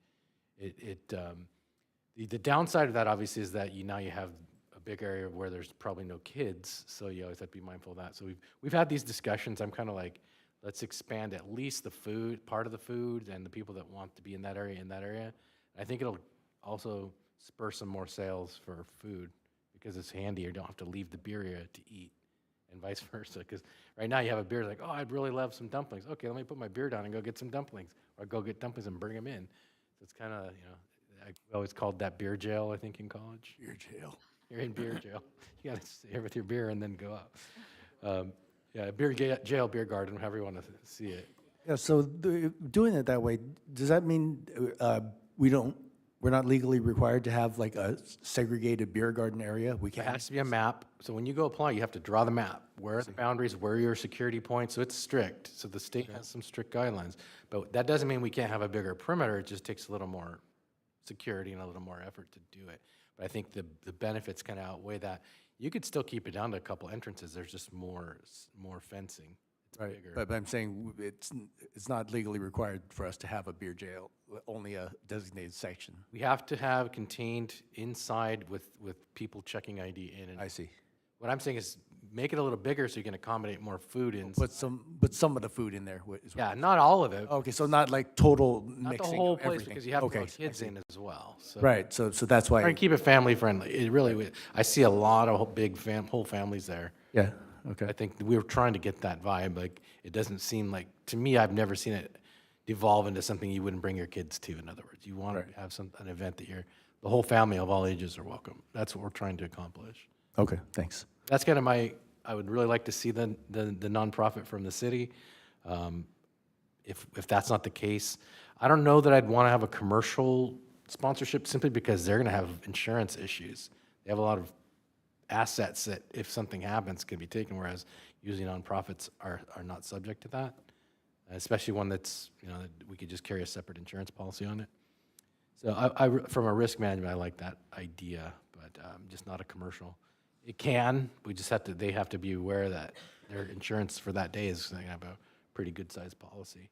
the downside of that obviously is that now you have a a big area where there's probably no kids, so you always have to be mindful of that. So we've had these discussions. I'm kind of like, let's expand at least the food, part of the food, and the people that want to be in that area. I think it'll also spur some more sales for food because it's handy. You don't have to leave the beer area to eat, and vice versa. Because right now you have a beer, like, oh, I'd really love some dumplings. Okay, let me put my beer down and go get some dumplings, or go get dumplings and bring them in. So it's kind of, I always called that beer jail, I think, in college. Beer jail. You're in beer jail. You got to stay here with your beer and then go out. Yeah, beer jail, beer garden, however you want to see it. Yeah, so doing it that way, does that mean we're not legally required to have like a segregated beer garden area? We There can't. has to be a map. So when you go apply, you have to draw the map. Where are the boundaries? Where are your security points? So it's strict. So the state has some strict guidelines. But that doesn't mean we can't have a bigger perimeter. It just takes a little more security and a little more effort to do it. But I think the benefits kind of outweigh that. You could still keep it down to a couple entrances. There's just more fencing. It's bigger. But I'm saying it's not legally required for us to have a beer jail, only a designated section. We have to have contained inside with people checking ID in. And I see. What I'm saying is make it a little bigger so you can accommodate more food in. Put some of the food in there. Yeah, not all of it. Okay, so not like total Not mixing the whole of place everything. because you have Okay, to put kids in as well. So right, so that's why. try and keep it family friendly. It really, I see a lot of whole families there. Yeah, okay. I think we were trying to get that vibe. Like, it doesn't seem like, to me, I've never seen it devolve into something you wouldn't bring your kids to. In other words, you want to have an event that the whole family of all ages are welcome. That's what we're trying to accomplish. Okay, thanks. That's kind of I would really like to see the nonprofit from the city. If that's not the case, I don't know that I'd want to have a commercial sponsorship simply because they're going to have insurance issues. They have a lot of assets that if something happens can be taken, whereas usually nonprofits are not subject to that, especially one that's, that we could just carry a separate insurance policy on it. So from a risk management, I like that idea, but just not a commercial. It can, they have to be aware that their insurance for that day is going to have a pretty good sized policy.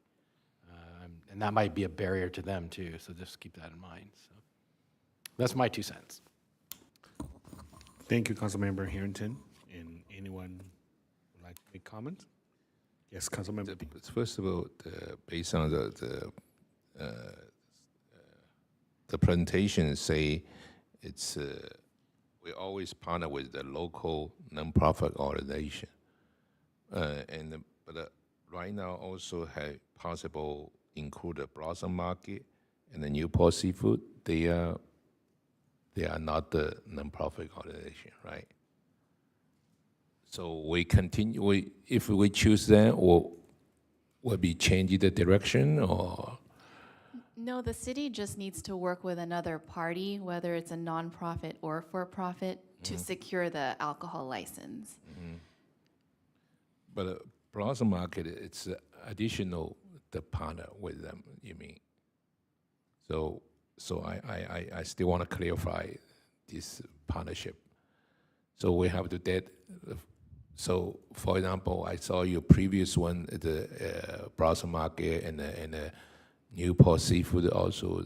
And that might be a barrier to them too, so just keep that in mind. So that's my 2 cents. Thank you, Councilmember Harrington. And anyone would like to make comments? Yes, Councilmember. First of all, based on the presentation, say it's we always partner with the local nonprofit organization, but right now also have possible include the Blossom Market and the Newport Seafood. They are not the nonprofit organization, right? So we continue. If we choose them, or will be changing the direction, or No, the city just needs to work with another party, whether it's a nonprofit or for-profit, to secure the alcohol license. But Blossom Market, it's additional the partner with them. You mean? So I still want to clarify this partnership. So we have to that. So for example, I saw your previous one, the Blossom Market and the Newport Seafood also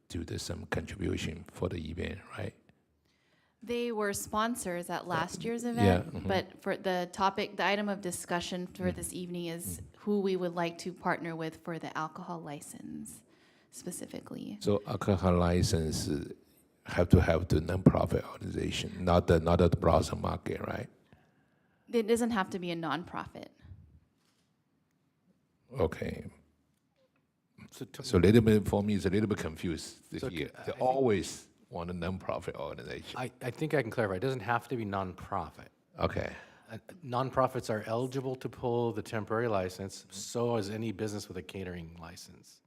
do some contribution for the event, right? They were sponsors at last year's event, but for the topic, the item of discussion for this evening is who we would like to partner with for the alcohol license specifically. So alcohol license have to have the nonprofit organization, not the Blossom Market, right? It doesn't have to be a nonprofit. Okay. So a little bit for me, it's a little bit confused here. They always want a nonprofit organization. I think I can clarify. It doesn't have to be nonprofit. Okay. Nonprofits are eligible to pull the temporary license, so is any business with a catering license.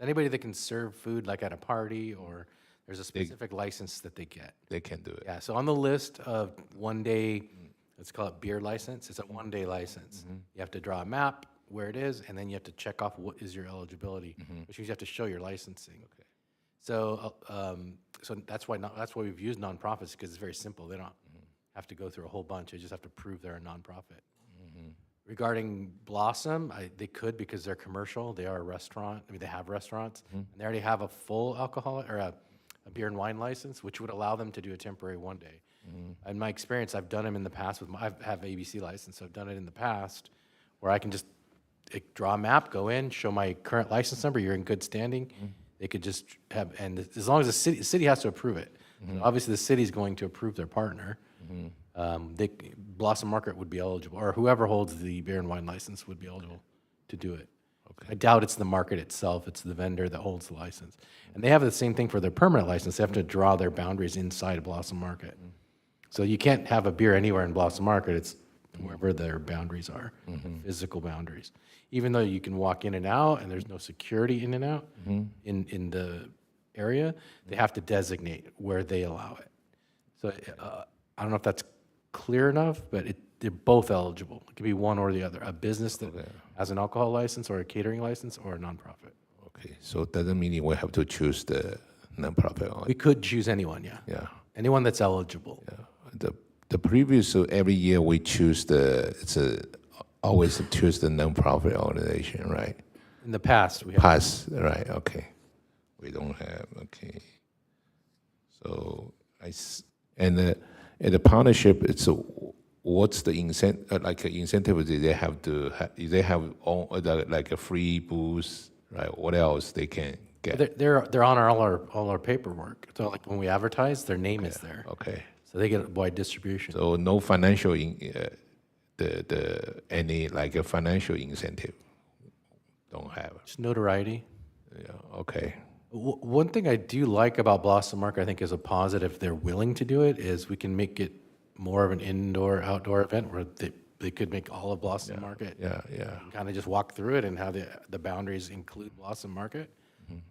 Anybody that can serve food like at a party or there's a specific license that they get. They can do it. Yeah, so on the list of one-day, let's call it beer license, it's a one-day license. You have to draw a map where it is, and then you have to check off what is your eligibility, which means you have to show your licensing. Okay. So, so that's why we've used nonprofits, because it's very simple. They don't have to go through a whole bunch. They just have to prove they're a nonprofit. Regarding Blossom, they could, because they're commercial. They are a restaurant. I mean, they have restaurants, and they already have a full alcohol or a beer and wine license, which would allow them to do a temporary one day. In my experience, I've done them in the past with I have ABC license, so I've done it in the past where I can just draw a map, go in, show my current license number, you're in good standing. They could just have, and as long as the city has to approve it. So obviously, the city's going to approve their partner. Blossom Market would be eligible, or whoever holds the beer and wine license would be eligible to do it. I doubt it's the market itself, it's the vendor that holds the license. And they have the same thing for their permanent license. They have to draw their boundaries inside of Blossom Market. So you can't have a beer anywhere in Blossom Market, it's wherever their boundaries are, physical boundaries. Even though you can walk in and out and there's no security in and out in the area, they have to designate where they allow it. So I don't know if that's clear enough, but they're both eligible. It could be one or the other. A business that has an alcohol license or a catering license or a nonprofit. Okay, so it doesn't mean we have to choose the nonprofit. We could choose anyone, yeah. Yeah. Anyone that's eligible. Yeah. The previous, so every year we choose always choose the nonprofit organization, right? In the past, we have. Past, right, okay. We don't have, okay. So, and the partnership, it's what's the incentive, incentive, do they have to, do they have like a free booth, right? What else they can get? They're on all our paperwork. So like when we advertise, their name is there. Okay. So they get a wide distribution. So no financial, any like a financial incentive, don't have. Just notoriety. Yeah, okay. One thing I do like about Blossom Market, I think is a positive, if they're willing to do it, is we can make it more of an indoor-outdoor event where they could make all of Blossom Market. Yeah. Kind of just walk through it and have the boundaries include Blossom Market.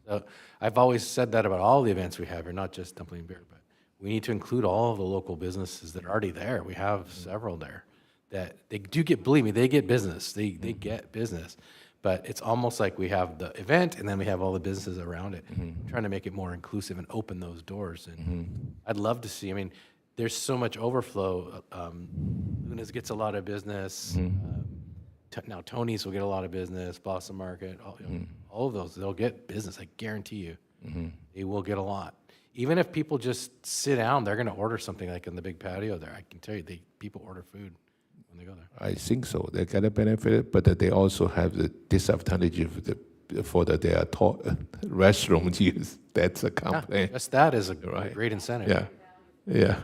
So I've always said that about all the events we have here, not just Dumpling Beer, but we need to include all of the local businesses that are already there. We have several there that they do get, believe me, they get business. They get business. But it's almost like we have the event and then we have all the businesses around it. Trying to make it more inclusive and open those doors. And I'd love to see, I mean, there's so much overflow. Luna's gets a lot of business. Now Tony's will get a lot of business, Blossom Market, all of those, they'll get business, I guarantee you. They will get a lot. Even if people just sit down, they're going to order something like in the big patio there. I can tell you, people order food when they go there. I think so. They get a benefit, but they also have the disadvantage of they are taught restroom use. That's a complaint. Just that is a great incentive. Yeah.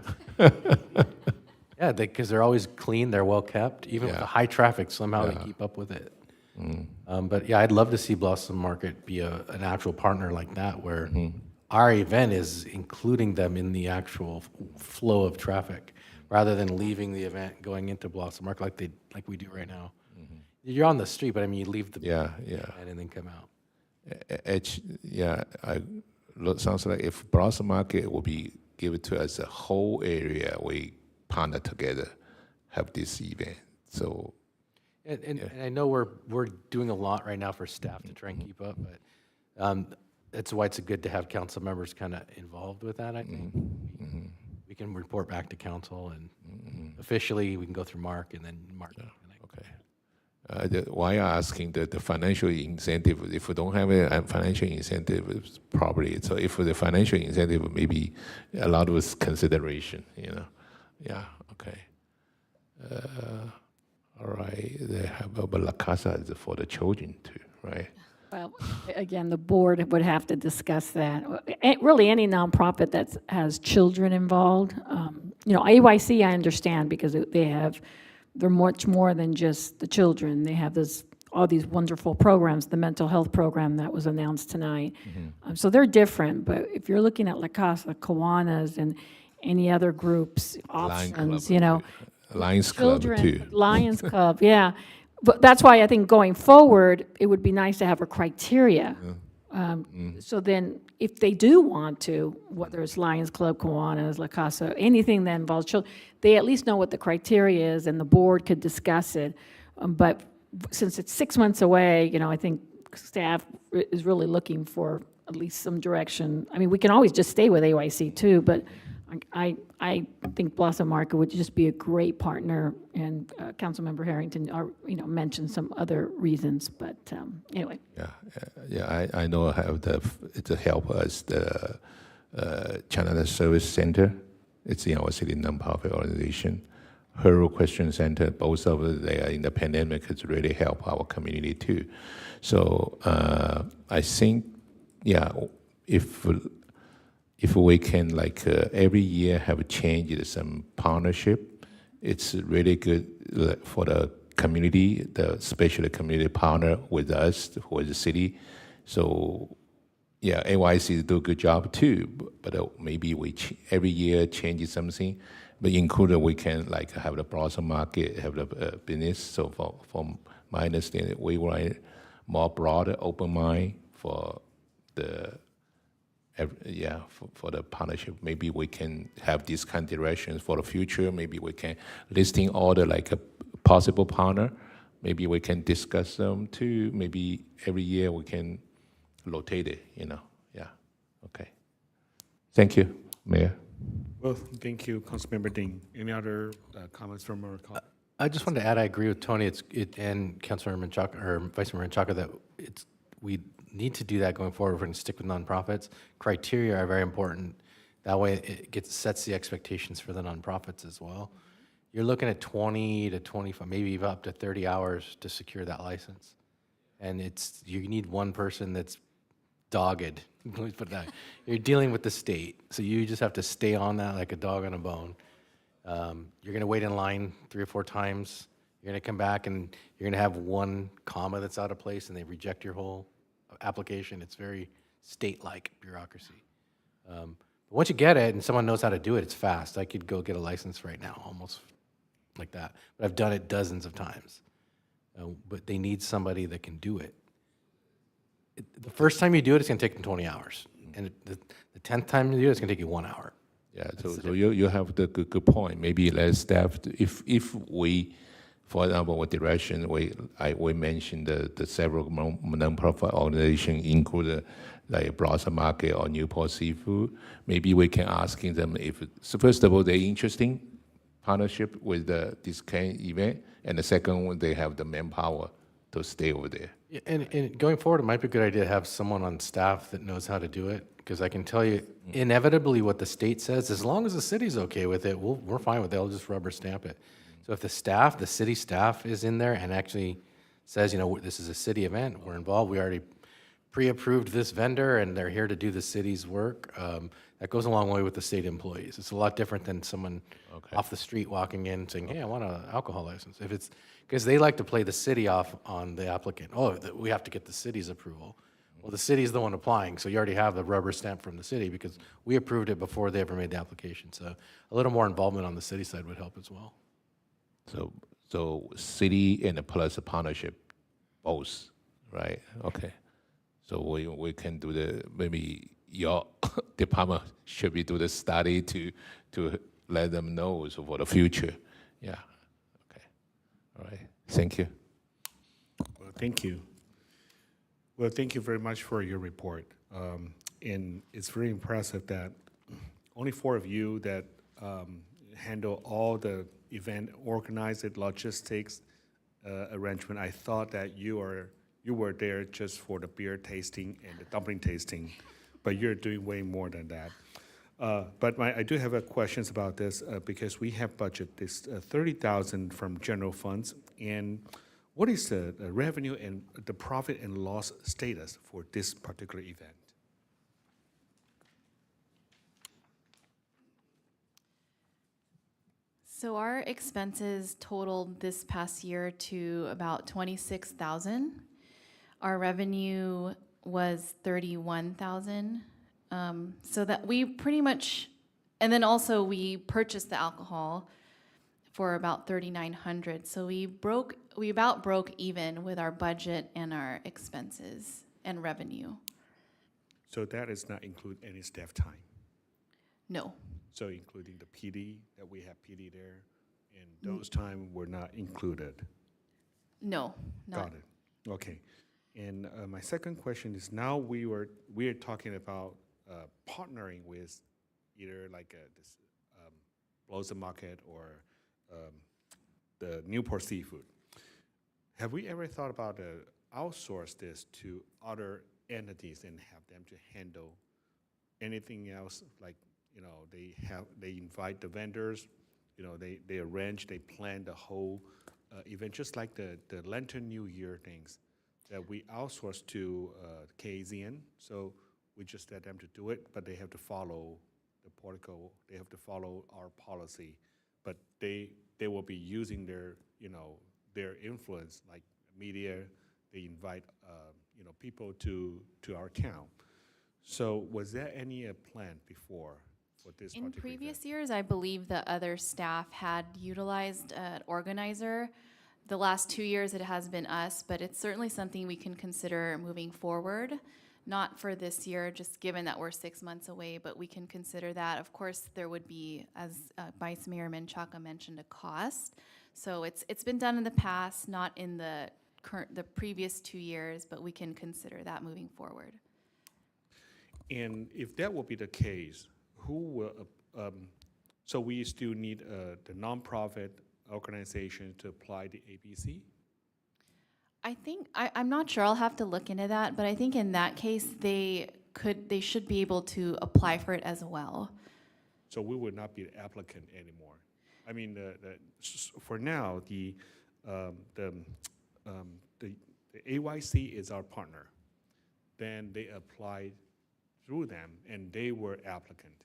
Yeah, because they're always clean, they're well kept. Even with the high traffic, somehow they keep up with it. But yeah, I'd love to see Blossom Market be an actual partner like that, where our event is including them in the actual flow of traffic, rather than leaving the event going into Blossom Market like we do right now. You're on the street, but I mean, you leave the event and then come out. Sounds like if Blossom Market will be given to us a whole area, we partner together, have this event. So, and I know we're doing a lot right now for staff to try and keep up, but that's why it's good to have council members kind of involved with that. I think we can report back to council, and officially we can go through Mark, and then Mark. Why I'm asking the financial incentive? If we don't have a financial incentive, it's probably so. If the financial incentive, maybe a lot of consideration, Yeah. Okay. All right. They have La Casa is for the children too, right? Well, again, the board would have to discuss that. Really, any nonprofit that has children involved. AYC, I understand, because they're much more than just the children. They have all these wonderful programs, the mental health program that was announced tonight. So they're different, but if you're looking at La Casa, Kiwanis, and any other groups, options, Lions children, Club too. Lions Club, yeah. But that's why I think going forward, it would be nice to have a criteria. So then if they do want to, whether it's Lions Club, Kiwanis, La Casa, anything that involves children, they at least know what the criteria is and the board could discuss it. But since it's 6 months away, I think staff is really looking for at least some direction. I mean, we can always just stay with AYC too, but I think Blossom Market would just be a great partner, and Councilmember Harrington mentioned some other reasons, but anyway. I know how to help us the China Service Center It's in our city nonprofit organization. Her question center, both of them, they are in the pandemic, has really helped our community too. So I think, yeah, if we can every year have changed some partnership, it's really good for the community, especially community partner with us, with the city. So yeah, AYC do a good job too, but maybe we every year change something, but included we can have the blossom market, have the business. So from my understanding, we want more broader, open mind for the for the partnership. Maybe we can have these kind of directions for the future. Maybe we can listing all the a possible partner. Maybe we can discuss them too. Maybe every year we can rotate it, Yeah, okay. Thank you, Mayor. Well, thank you, Councilmember Ding. Any other comments from our colleague? I just wanted to add, I agree with Tony and Councilmember Menchaca, or Vice Mayor Menchaca, that we need to do that going forward. We're going to stick with nonprofits. Criteria are very important. That way it sets the expectations for the nonprofits as well. You're looking at 20 to 25, maybe even up to 30 hours to secure that license. And you need one person that's dogged. Let me put that. You're dealing with the state, so you just have to stay on that like a dog on a bone. You're going to wait in line 3 or 4 times. You're going to come back and you're going to have one comma that's out of place, and they reject your whole application. It's very state-like bureaucracy. But once you get it and someone knows how to do it, it's fast. I could go get a license right now, almost like that. But I've done it dozens of times. But they need somebody that can do it. The first time you do it, it's going to take them 20 hours. And the 10th time you do it, it's going to take you 1 hour. Yeah, so you have the good point. Maybe less staff. If we, for example, with direction, we mentioned the several nonprofit organizations, include like Blossom Market or Newport Seafood. Maybe we can asking them so first of all, they're interesting partnership with this kind of event, and the second one, they have the manpower to stay over there. Yeah, and going forward, it might be a good idea to have someone on staff that knows how to do it, because I can tell you, inevitably what the state says, as long as the city's okay with it, we're fine with it, they'll just rubber stamp it. So if the city staff is in there and actually says, this is a city event, we're involved, we already pre-approved this vendor and they're here to do the city's work, that goes a long way with the state employees. It's a lot different than someone off the street walking in saying, hey, I want an alcohol license. Because they like to play the city off on the applicant. We have to get the city's approval. Well, the city's the one applying, so you already have the rubber stamp from the city because we approved it before they ever made the application. So a little more involvement on the city side would help as well. So city and plus a partnership, both, right? Okay. So we can do maybe your department should be do the study to let them know for the future. Yeah. Okay. All right. Thank you. Well, thank you. Well, thank you very much for your report. And it's very impressive that only 4 of you that handle all the event, organize it, logistics, arrangement. I thought that you were there just for the beer tasting and the dumpling tasting, but you're doing way more than that. But I do have questions about this because we have budget this $30,000 from general funds, and what is the revenue and the profit and loss status for this particular event? So our expenses totaled this past year to about $26,000. Our revenue was $31,000. So that we pretty much, and then also we purchased the alcohol for about $3,900. So we about broke even with our budget and our expenses and revenue. So that does not include any staff time? No. So including the PD, that we have PD there, and those time were not included? No, not. Got it. Okay. And my second question is, now we are talking about partnering with either like this Blossom Market or the Newport Seafood. Have we ever thought about outsource this to other entities and have them to handle anything else, like they invite the vendors, they arrange, they plan the whole event, just like the Lantern New Year things that we outsource to KZN. So we just let them to do it, but they have to follow the protocol. They have to follow our policy, but they will be using their their influence, like media. They invite people to our town. So was there any plan before for this In particular previous event? years, I believe that other staff had utilized an organizer. The last 2 years, it has been us, but it's certainly something we can consider moving forward. Not for this year, just given that we're 6 months away, but we can consider that. Of course, there would be, as Vice Mayor Menchaca mentioned, a cost. So it's been done in the past, not in the previous 2 years, but we can consider that moving forward. And if that will be the case, who will, so we still need the nonprofit organization to apply the ABC? I think, I'm not sure, I'll have to look into that, but I think in that case, they should be able to apply for it as well. So we would not be the applicant anymore. I mean, for now, the AYC is our partner. Then they applied through them, and they were applicant,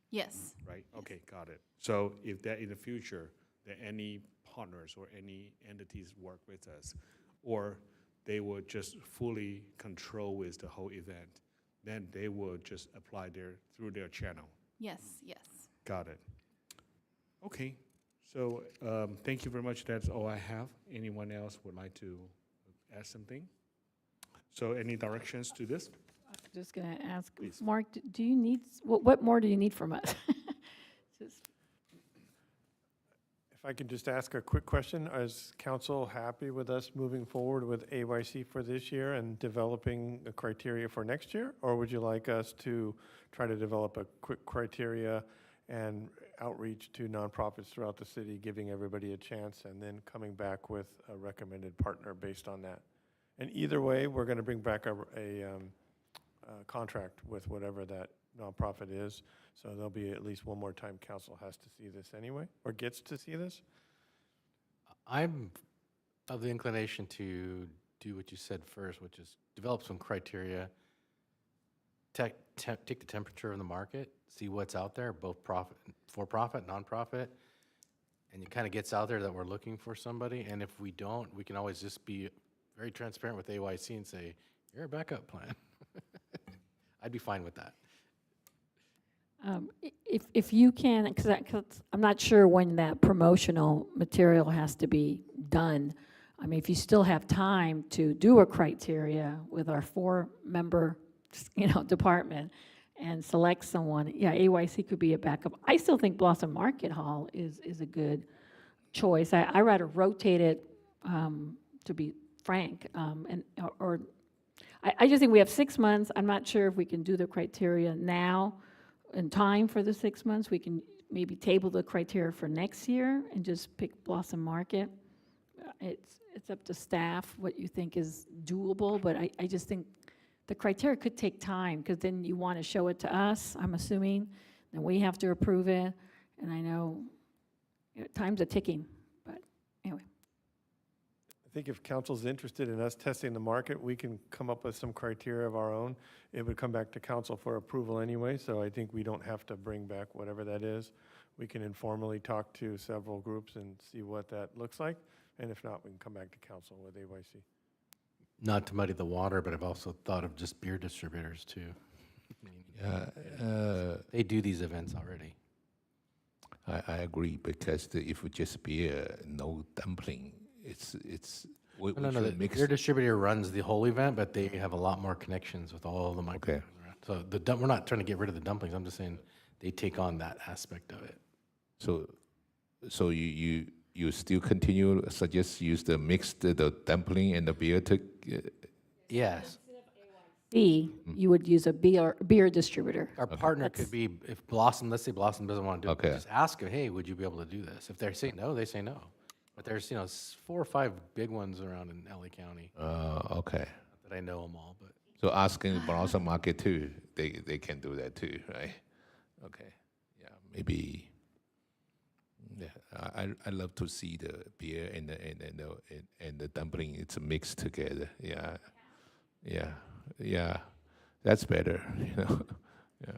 Yes. right? Okay, got it. So if that in the future, that any partners or any entities work with us, or they will just fully control with the whole event, then they will just apply through their channel. Yes, yes. Got it. Okay, so thank you very much. That's all I have. Anyone else would like to add something? So any directions to this? Just going to ask, Please. Mark, do you need, what more do you need from us? Just- If I can just ask a quick question, is council happy with us moving forward with AYC for this year and developing a criteria for next year? Or would you like us to try to develop a quick criteria and outreach to nonprofits throughout the city, giving everybody a chance, and then coming back with a recommended partner based on that? And either way, we're going to bring back a contract with whatever that nonprofit is. So there'll be at least one more time council has to see this anyway, or gets to see this. I'm of the inclination to do what you said first, which is develop some criteria, take the temperature of the market, see what's out there, both for-profit, nonprofit, and it kind of gets out there that we're looking for somebody. And if we don't, we can always just be very transparent with AYC and say, you're a backup plan. I'd be fine with that. If you can, because I'm not sure when that promotional material has to be done. I mean, if you still have time to do a criteria with our 4-member, department and select someone, yeah, AYC could be a backup. I still think Blossom Market Hall is a good choice. I rather rotate it, to be frank, I just think we have 6 months. I'm not sure if we can do the criteria now in time for the 6 months. We can maybe table the criteria for next year and just pick Blossom Market. It's up to staff what you think is doable, but I just think the criteria could take time, because then you want to show it to us, I'm assuming, then we have to approve it, and I know time's a ticking, but anyway. I think if council's interested in us testing the market, we can come up with some criteria of our own. It would come back to council for approval anyway, so I think we don't have to bring back whatever that is. We can informally talk to several groups and see what that looks like, and if not, we can come back to council with AYC. Not to muddy the water, but I've also thought of just beer distributors too. They do these events already. I agree, because if it just beer, no dumpling, No, the beer distributor runs the whole event, but they have a lot more connections with all the microphones around. So we're not trying to get rid of the dumplings. I'm just saying they take on that aspect of it. So you still continue suggest use the mixed the dumpling and the beer to. Yes. You would use a beer distributor. Our partner could be, if Blossom, let's say Blossom doesn't want to do it, just ask them, hey, would you be able to do this? If they say no, they say no. But there's 4 or 5 big ones around in LA County. Okay. Not that I know them all, but. So asking Blossom Market too, they can do that too, right? Okay. maybe. Yeah, I love to see the beer and the dumpling. It's mixed together. Yeah, yeah, yeah. That's better. You know. Yeah.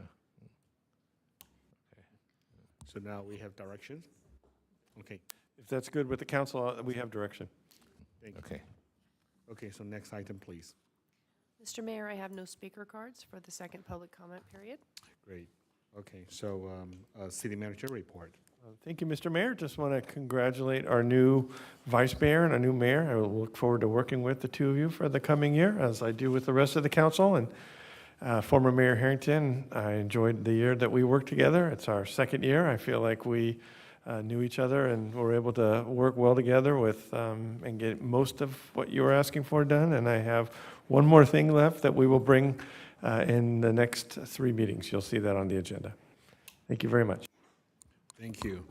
So now we have direction. Okay. If that's good with the council, we have direction. Thank you. Okay. Okay. So next item, please. Mr. Mayor, I have no speaker cards for the second public comment period. Great. Okay. So city manager report. Thank you, Mr. Mayor. Just want to congratulate our new vice mayor and our new mayor. I will look forward to working with the two of you for the coming year, as I do with the rest of the council. And former Mayor Harrington, I enjoyed the year that we worked together. It's our second year. I feel like we knew each other and were able to work well together with and get most of what you were asking for done. And I have one more thing left that we will bring in the next 3 meetings. You'll see that on the agenda. Thank you very much. Thank you.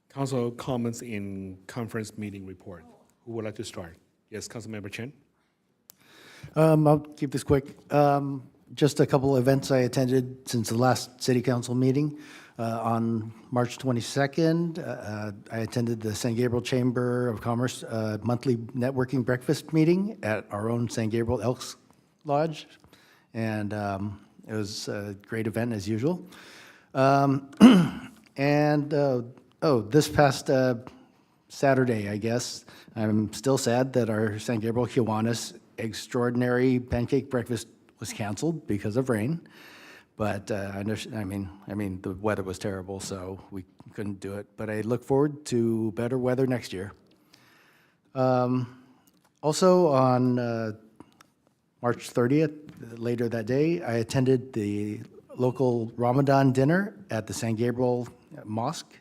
Council comments in conference meeting report. Who would like to start? Yes, Councilmember Chen. I'll keep this quick. Just a couple events I attended since the last city council meeting. On March 22nd, I attended the San Gabriel Chamber of Commerce monthly networking breakfast meeting at our own San Gabriel Elks Lodge. And it was a great event as usual. This past Saturday, I guess, I'm still sad that our San Gabriel Kiwanis extraordinary pancake breakfast was canceled because of rain. But I mean, the weather was terrible, so we couldn't do it. But I look forward to better weather next year. Also on March 30th, later that day, I attended the local Ramadan dinner at the San Gabriel Mosque.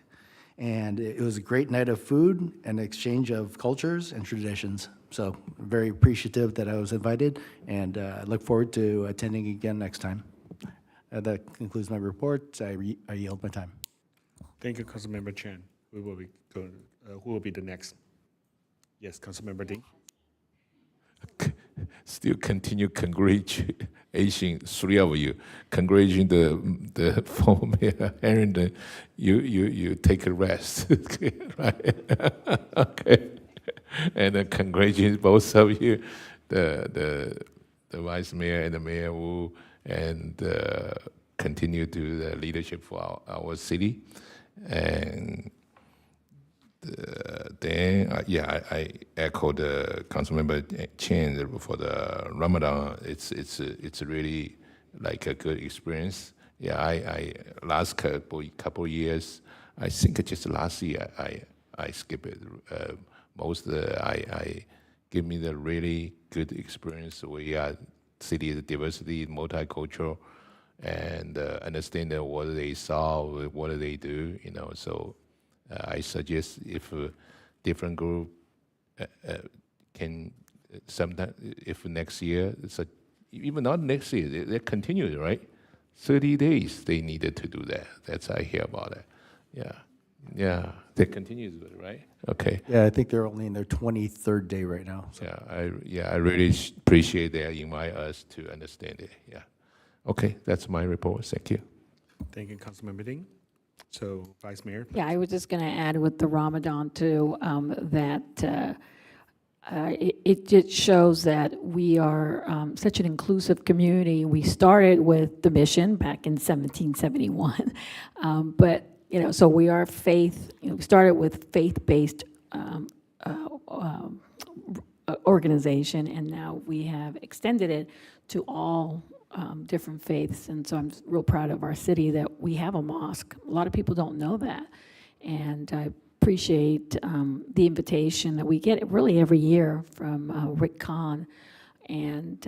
And it was a great night of food and exchange of cultures and traditions. So very appreciative that I was invited, and I look forward to attending again next time. That concludes my report. I yield my time. Thank you, Councilmember Chen. We will be going. Who will be the next? Yes, Councilmember Ding. Still continue congratulating 3 of you. Congratulating the former Mayor Harrington. You take a rest, right? Okay. And congratulating both of you, the vice mayor and the mayor Wu, and continue to the leadership for our city. And then, I echo the Councilmember Chen for the Ramadan. It's really like a good experience. Yeah, I last couple years, I think just last year I skipped it. I give me the really good experience. We are city of diversity, multicultural, and understand what they solve, what they do. So. I suggest if a different group can sometime, if next year, even not next year, they continue, right? 30 days they needed to do that. That's I hear about it. Yeah, they continue to do it, right? Okay. Yeah, I think they're only in their 23rd day right now. So. I really appreciate they invite us to understand it. Yeah. Okay, that's my report. Thank you. Thank you, Councilmember Ding. So, Vice Mayor. Yeah, I was just going to add with the Ramadan too, that it just shows that we are such an inclusive community. We started with the mission back in 1771, but so we are faith. We started with faith-based organization, and now we have extended it to all different faiths. And so I'm real proud of our city that we have a mosque. A lot of people don't know that. And I appreciate the invitation that we get really every year from Rick Kahn. And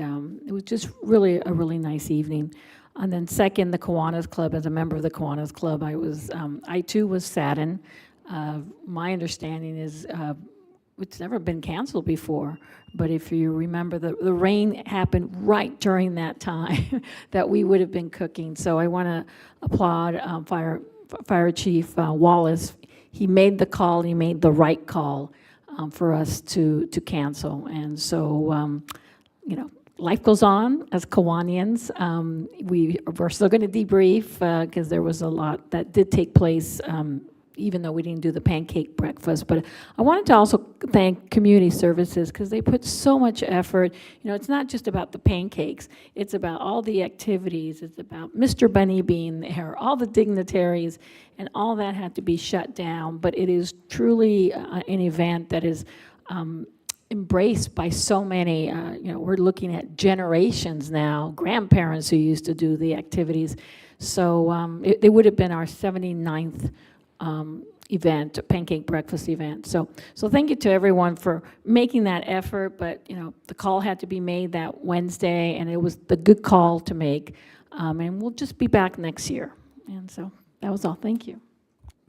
it was just really a really nice evening. And then second, the Kiwanis Club. As a member of the Kiwanis Club, I too was saddened. My understanding is it's never been canceled before, but if you remember, the rain happened right during that time that we would have been cooking. So I want to applaud Fire Chief Wallace. He made the call, he made the right call for us to cancel. And so, life goes on as Kiwanians. We're still going to debrief because there was a lot that did take place, even though we didn't do the pancake breakfast. But I wanted to also thank Community Services because they put so much effort. You know, it's not just about the pancakes. It's about all the activities. It's about Mr. Bunny being there, all the dignitaries, and all that had to be shut down. But it is truly an event that is embraced by so many. You know, we're looking at generations now, grandparents who used to do the activities. So it would have been our 79th event, pancake breakfast event. So thank you to everyone for making that effort. But you know, the call had to be made that Wednesday, and it was the good call to make. And we'll just be back next year. And so that was all. Thank you.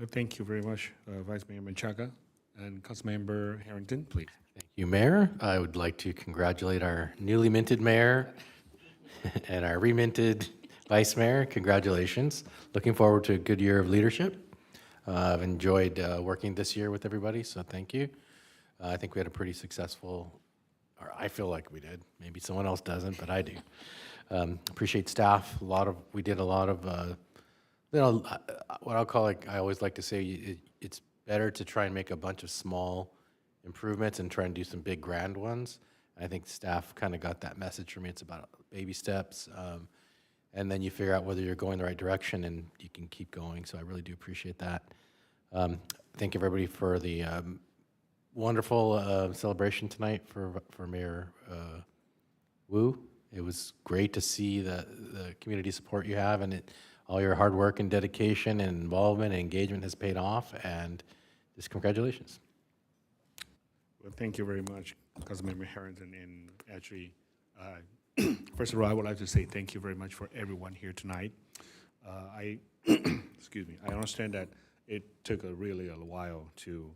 Thank you very much, Vice Mayor Menchaca. And Councilmember Harrington, please. Thank you, Mayor. I would like to congratulate our newly minted mayor and our reminted vice mayor. Congratulations. Looking forward to a good year of leadership. I've enjoyed working this year with everybody, so thank you. I think we had a pretty successful, or I feel like we did. Maybe someone else doesn't, but I do. Appreciate staff. We did a lot of, you know, what I'll call, like, I always like to say, it's better to try and make a bunch of small improvements and try and do some big grand ones. I think staff kind of got that message from me. It's about baby steps, and then you figure out whether you're going the right direction and you can keep going. So I really do appreciate that. Thank everybody for the wonderful celebration tonight for Mayor Wu. It was great to see the community support you have, and all your hard work and dedication and involvement and engagement has paid off, and just congratulations. Well, thank you very much, Councilmember Harrington. And actually, first of all, I would like to say thank you very much for everyone here tonight. Excuse me, I understand that it took a while to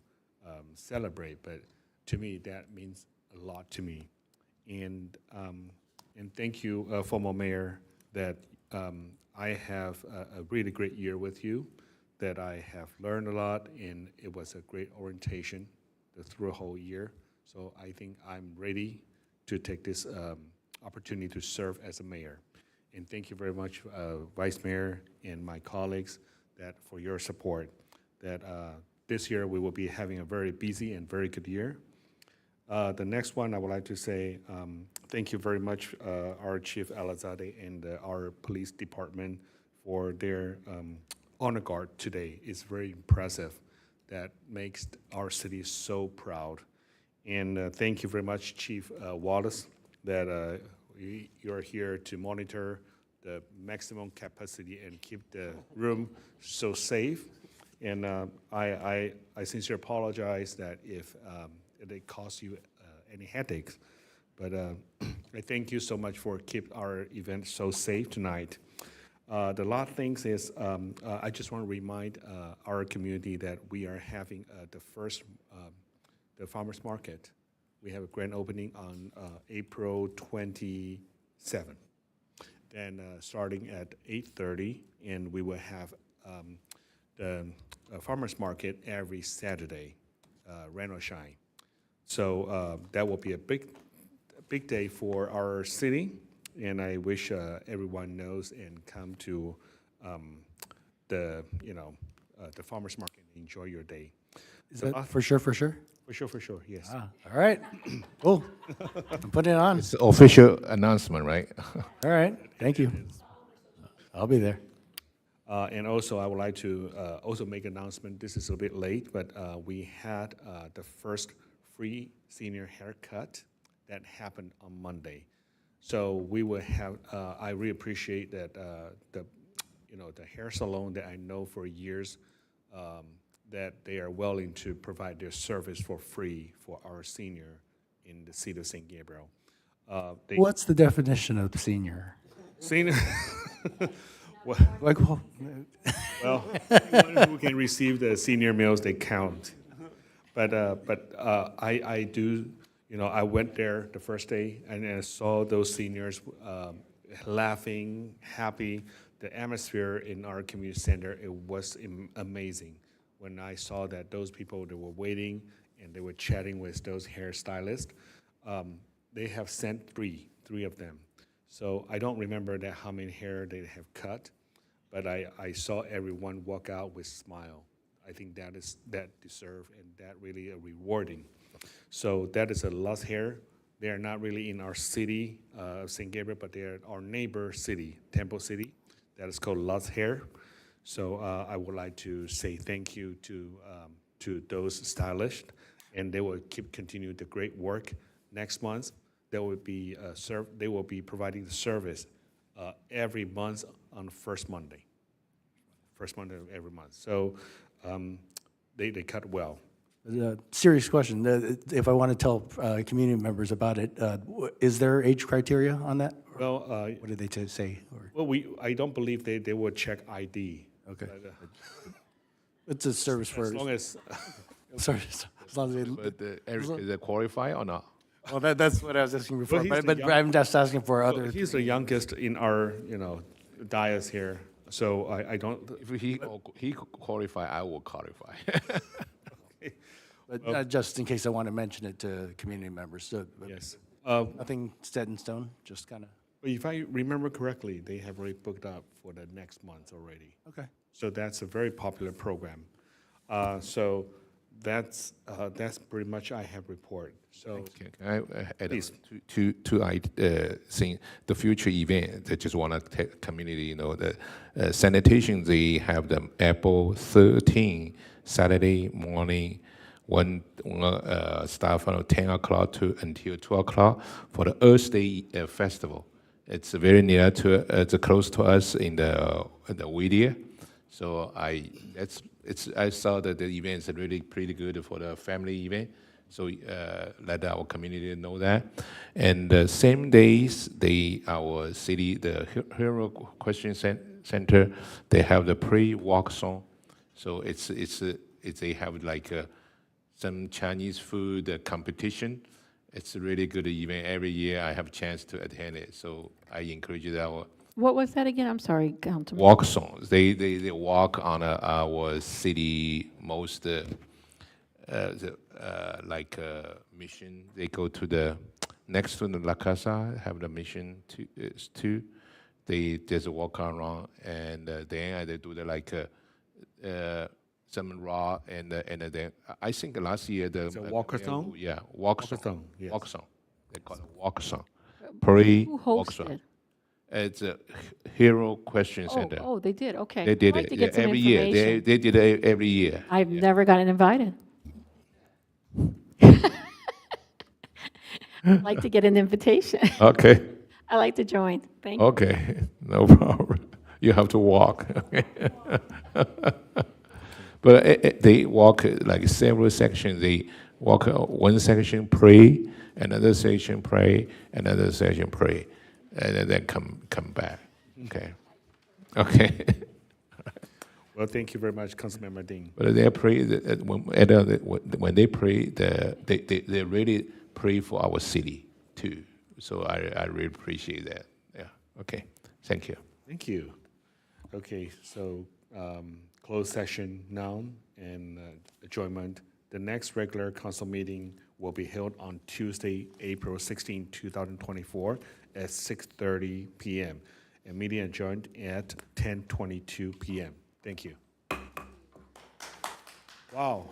celebrate, but to me, that means a lot to me. And thank you, former mayor, that I have a really great year with you, that I have learned a lot, and it was a great orientation through a whole year. So I think I'm ready to take this opportunity to serve as a mayor. And thank you very much, Vice Mayor and my colleagues, for your support. That this year we will be having a very busy and very good year. The next one, I would like to say thank you very much, our Chief Alazade and our police department for their honor guard today. It's very impressive. That makes our city so proud. And thank you very much, Chief Wallace, that you're here to monitor the maximum capacity and keep the room so safe. And I sincerely apologize that if it caused you any headaches. But I thank you so much for keep our event so safe tonight. The last things is I just want to remind our community that we are having the first the farmers market. We have a grand opening on April 27th. Then starting at 8:30, and we will have the farmers market every Saturday, rain or shine. So that will be a big day for our city. And I wish everyone knows and come to the farmers market and enjoy your day. Is that for sure? For sure, yes. All right, cool. I'm putting it on. It's an official announcement, right? All right, thank you. I'll be there. And also, I would like to also make an announcement. This is a bit late, but we had the first free senior haircut that happened on Monday. So we will have. I really appreciate that the hair salon that I know for years that they are willing to provide their service for free for our senior in the city of St. Gabriel. What's the definition of the senior? Senior. Well, well, anyone who can receive the senior meals, they count. But I do. I went there the first day and I saw those seniors laughing, happy. The atmosphere in our community center, it was amazing. When I saw that those people that were waiting and they were chatting with those hairstylists, they have sent 3 3 of them. So I don't remember that how many hair they have cut, but I saw everyone walk out with smile. I think that deserved and that really rewarding. So that is a lost hair. They are not really in our city of St. Gabriel, but they are our neighbor city, Temple City. That is called Lost Hair. So I would like to say thank you to those stylists, and they will continue the great work. Next month, they will be providing the service every month on the first Monday of every month. So they cut well. Serious question. If I want to tell community members about it, is there age criteria on that? Well, what did they say? Well, I don't believe they will check ID. Okay. But, it's a service for. As long as. Sorry, as long as But Eric, is they qualify or not? Well, that's what I was asking before. Well, But I'm just asking for other. Well, he's the youngest in our dais here, so I don't. If he qualify, I will qualify. But just in case I want to mention it to community members. So, yes. Nothing set in stone, just kind of. If I remember correctly, they have already booked up for the next month already. Okay. So that's a very popular program. So that's pretty much I have report. So Can I add please. two things? The future event, they just want to take community, the sanitation, they have the April 13, Saturday morning, one start from 10 o'clock until 12 o'clock for the Earth Day festival. It's very near to, it's close to us in the Whittier. So I saw that the event is really pretty good for the family event. So let our community know that. And the same days, our city, the Hero Question Center, they have the pre-walk song. So they have like some Chinese food competition. It's a really good event. Every year I have a chance to attend it. So I encourage that. What was that again? I'm sorry, Councilman. Walk songs. They walk on our city most mission. They go to the next to the La Casa, have the mission too. They just walk around and then they do the some raw and then I think last year the walkathon. Yeah, walkathon. Yes. Walkathon. They call it walkathon. Pre Who hosted it? It's a Hero Question Center. Oh, they did. Okay. They did I'd like it to get some every year. information. They did it every year. I've never gotten invited. I'd like to get an invitation. Okay. I like to join. Thank you. Okay, no problem. You have to walk. But they walk like several sections. They walk one section, pray, another section, pray, another section, pray, and then come back. Okay. Okay. Well, thank you very much, Councilmember Ding. But they pray when they pray, they really pray for our city too. So I really appreciate that. Yeah. Okay. Thank you. Thank you. Okay, so closed session now and adjournment. The next regular council meeting will be held on Tuesday, April 16, 2024 at 6:30 p.m. and meeting adjourned at 10:22 p.m. Thank you. Wow.